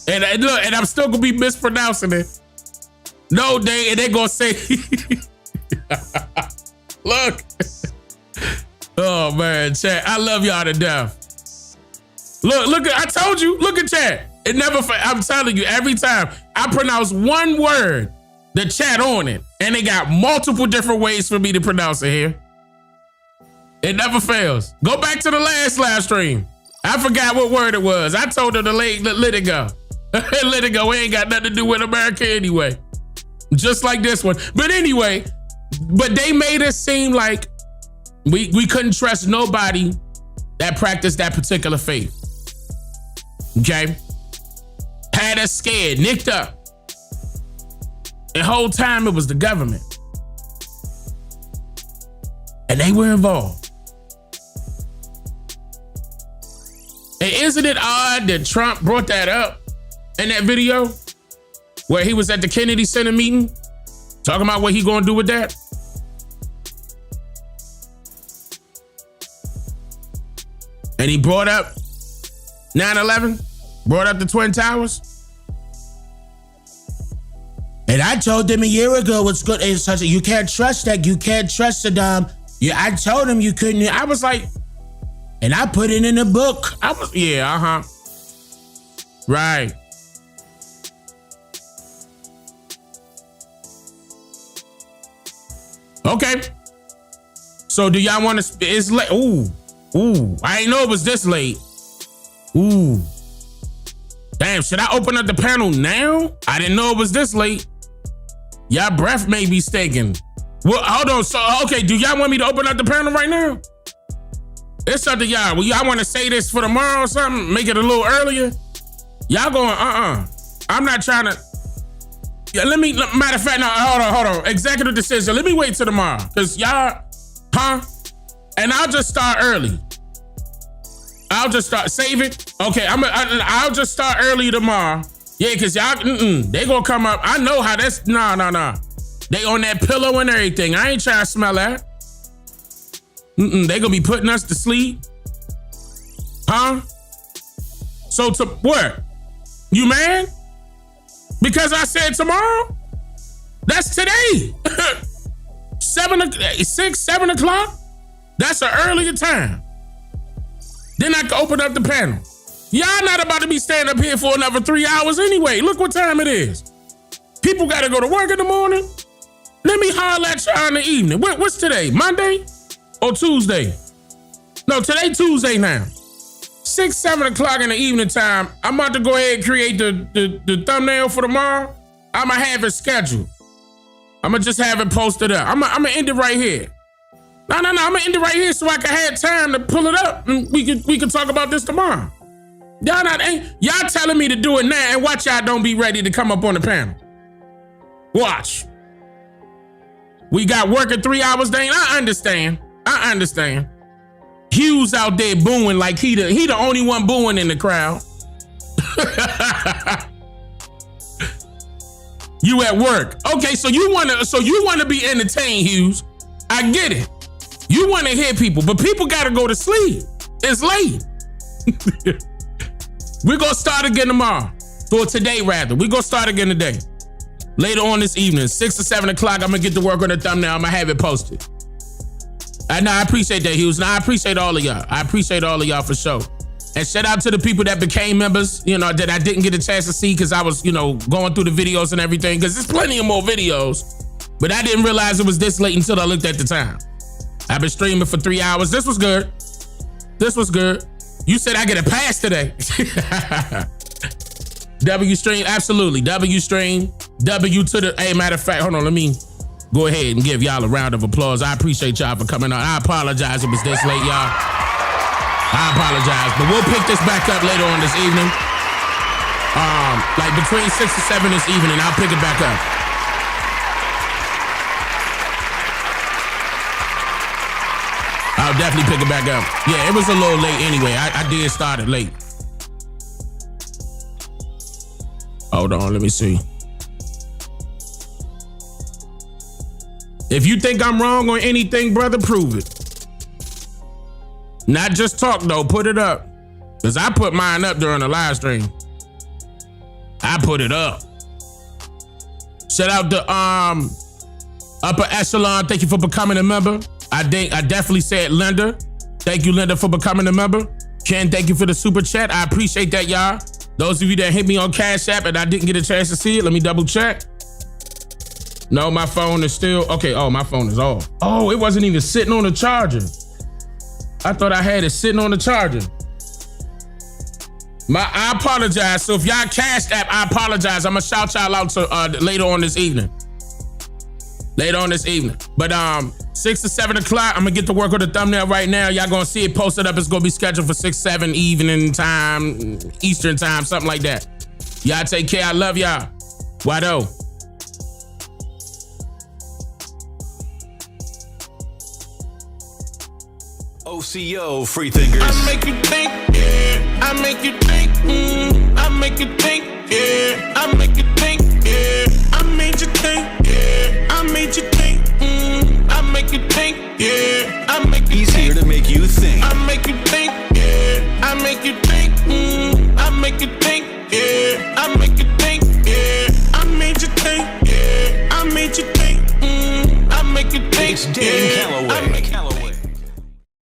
And look, and I'm still gonna be mispronouncing it. No, they gonna say, look. Oh man, chat, I love y'all to death. Look, I told you, look at chat. It never, I'm telling you, every time I pronounce one word, the chat on it, and they got multiple different ways for me to pronounce it here. It never fails. Go back to the last live stream. I forgot what word it was. I told her to let it go. Let it go. It ain't got nothing to do with America anyway. Just like this one. But anyway, they made it seem like we couldn't trust nobody that practiced that particular faith. Okay? Had us scared, nicked up. The whole time it was the government. And they were involved. And isn't it odd that Trump brought that up in that video where he was at the Kennedy Center meeting talking about what he gonna do with that? And he brought up 9/11, brought up the Twin Towers. And I told them a year ago it's good. It's such a, you can't trust that. You can't trust Saddam. Yeah, I told him you couldn't. I was like, and I put it in the book. Right. Okay. So do y'all want to, it's late. Ooh, I didn't know it was this late. Ooh. Damn, should I open up the panel now? I didn't know it was this late. Y'all breath may be stinking. Well, hold on. So, okay, do y'all want me to open up the panel right now? It's up to y'all. Well, y'all want to say this for tomorrow or something? Make it a little earlier? Y'all going, I'm not trying to. Yeah, matter of fact, no, hold on. Executive decision. Let me wait till tomorrow. Because y'all, And I'll just start early. I'll just start, save it. Okay, I'll just start early tomorrow. Yeah, because y'all, they gonna come up. I know how that's, nah. They on that pillow and everything. I ain't trying to smell that. They gonna be putting us to sleep. So to what? You mad? Because I said tomorrow? That's today. 7 o'clock? That's an earlier time. Then I can open up the panel. Y'all not about to be staying up here for another 3 hours anyway. Look what time it is. People gotta go to work in the morning. Let me holler at y'all in the evening. What's today? Monday or Tuesday? No, today Tuesday now. 6, 7 o'clock in the evening time. I'm about to go ahead and create the thumbnail for tomorrow. I'ma have it scheduled. I'ma just have it posted up. I'ma end it right here. No. I'ma end it right here so I can have time to pull it up and we can talk about this tomorrow. Y'all telling me to do it now and watch y'all don't be ready to come up on the panel. Watch. We got work in 3 hours, Dane. I understand. Hughes out there booing like he the only one booing in the crowd. You at work. Okay, so you wanna be entertained, Hughes. I get it. You wanna hear people, but people gotta go to sleep. It's late. We're gonna start again tomorrow. Or today, rather. We're gonna start again today. Later on this evening, 6 or 7 o'clock, I'm gonna get to work on the thumbnail. I'm gonna have it posted. And I appreciate that, Hughes. And I appreciate all of y'all. I appreciate all of y'all for sure. And shout out to the people that became members, that I didn't get a chance to see because I was, going through the videos and everything. Because there's plenty of more videos. But I didn't realize it was this late until I looked at the time. I've been streaming for 3 hours. This was good. You said I get a pass today. W stream, absolutely. W stream, W to the, hey, matter of fact, hold on, let me go ahead and give y'all a round of applause. I appreciate y'all for coming on. I apologize it was this late, y'all. I apologize, but we'll pick this back up later on this evening. Like between 6 to 7 this evening, I'll pick it back up. I'll definitely pick it back up. Yeah, it was a little late anyway. I did start it late. Hold on, let me see. If you think I'm wrong on anything, brother, prove it. Not just talk though, put it up. Cause I put mine up during the live stream. I put it up. Shout out to Upper Echelon, thank you for becoming a member. I definitely said Linda. Thank you, Linda, for becoming a member. Ken, thank you for the super chat. I appreciate that, y'all. Those of you that hit me on Cash App and I didn't get a chance to see it, let me double check. No, my phone is still, okay, oh, my phone is off. Oh, it wasn't even sitting on the charger. I thought I had it sitting on the charger. I apologize. So if y'all Cash App, I apologize. I'm gonna shout y'all out to later on this evening. But 6 to 7 o'clock, I'm gonna get to work on the thumbnail right now. Y'all gonna see it posted up. It's gonna be scheduled for 6, 7 evening time, Eastern time, something like that. Y'all take care. I love y'all. Wado. OCO free thinkers. I make you think, yeah. I make you think, I make you think, yeah. I make you think, yeah. I made you think, yeah. I made you think, I make you think, yeah. I make you He's think. here to make you think. I make you think, yeah. I make you think, I make you think, yeah. I make you think, yeah. I made you think, yeah. I made you think, I make you think. It's Dane Calloway.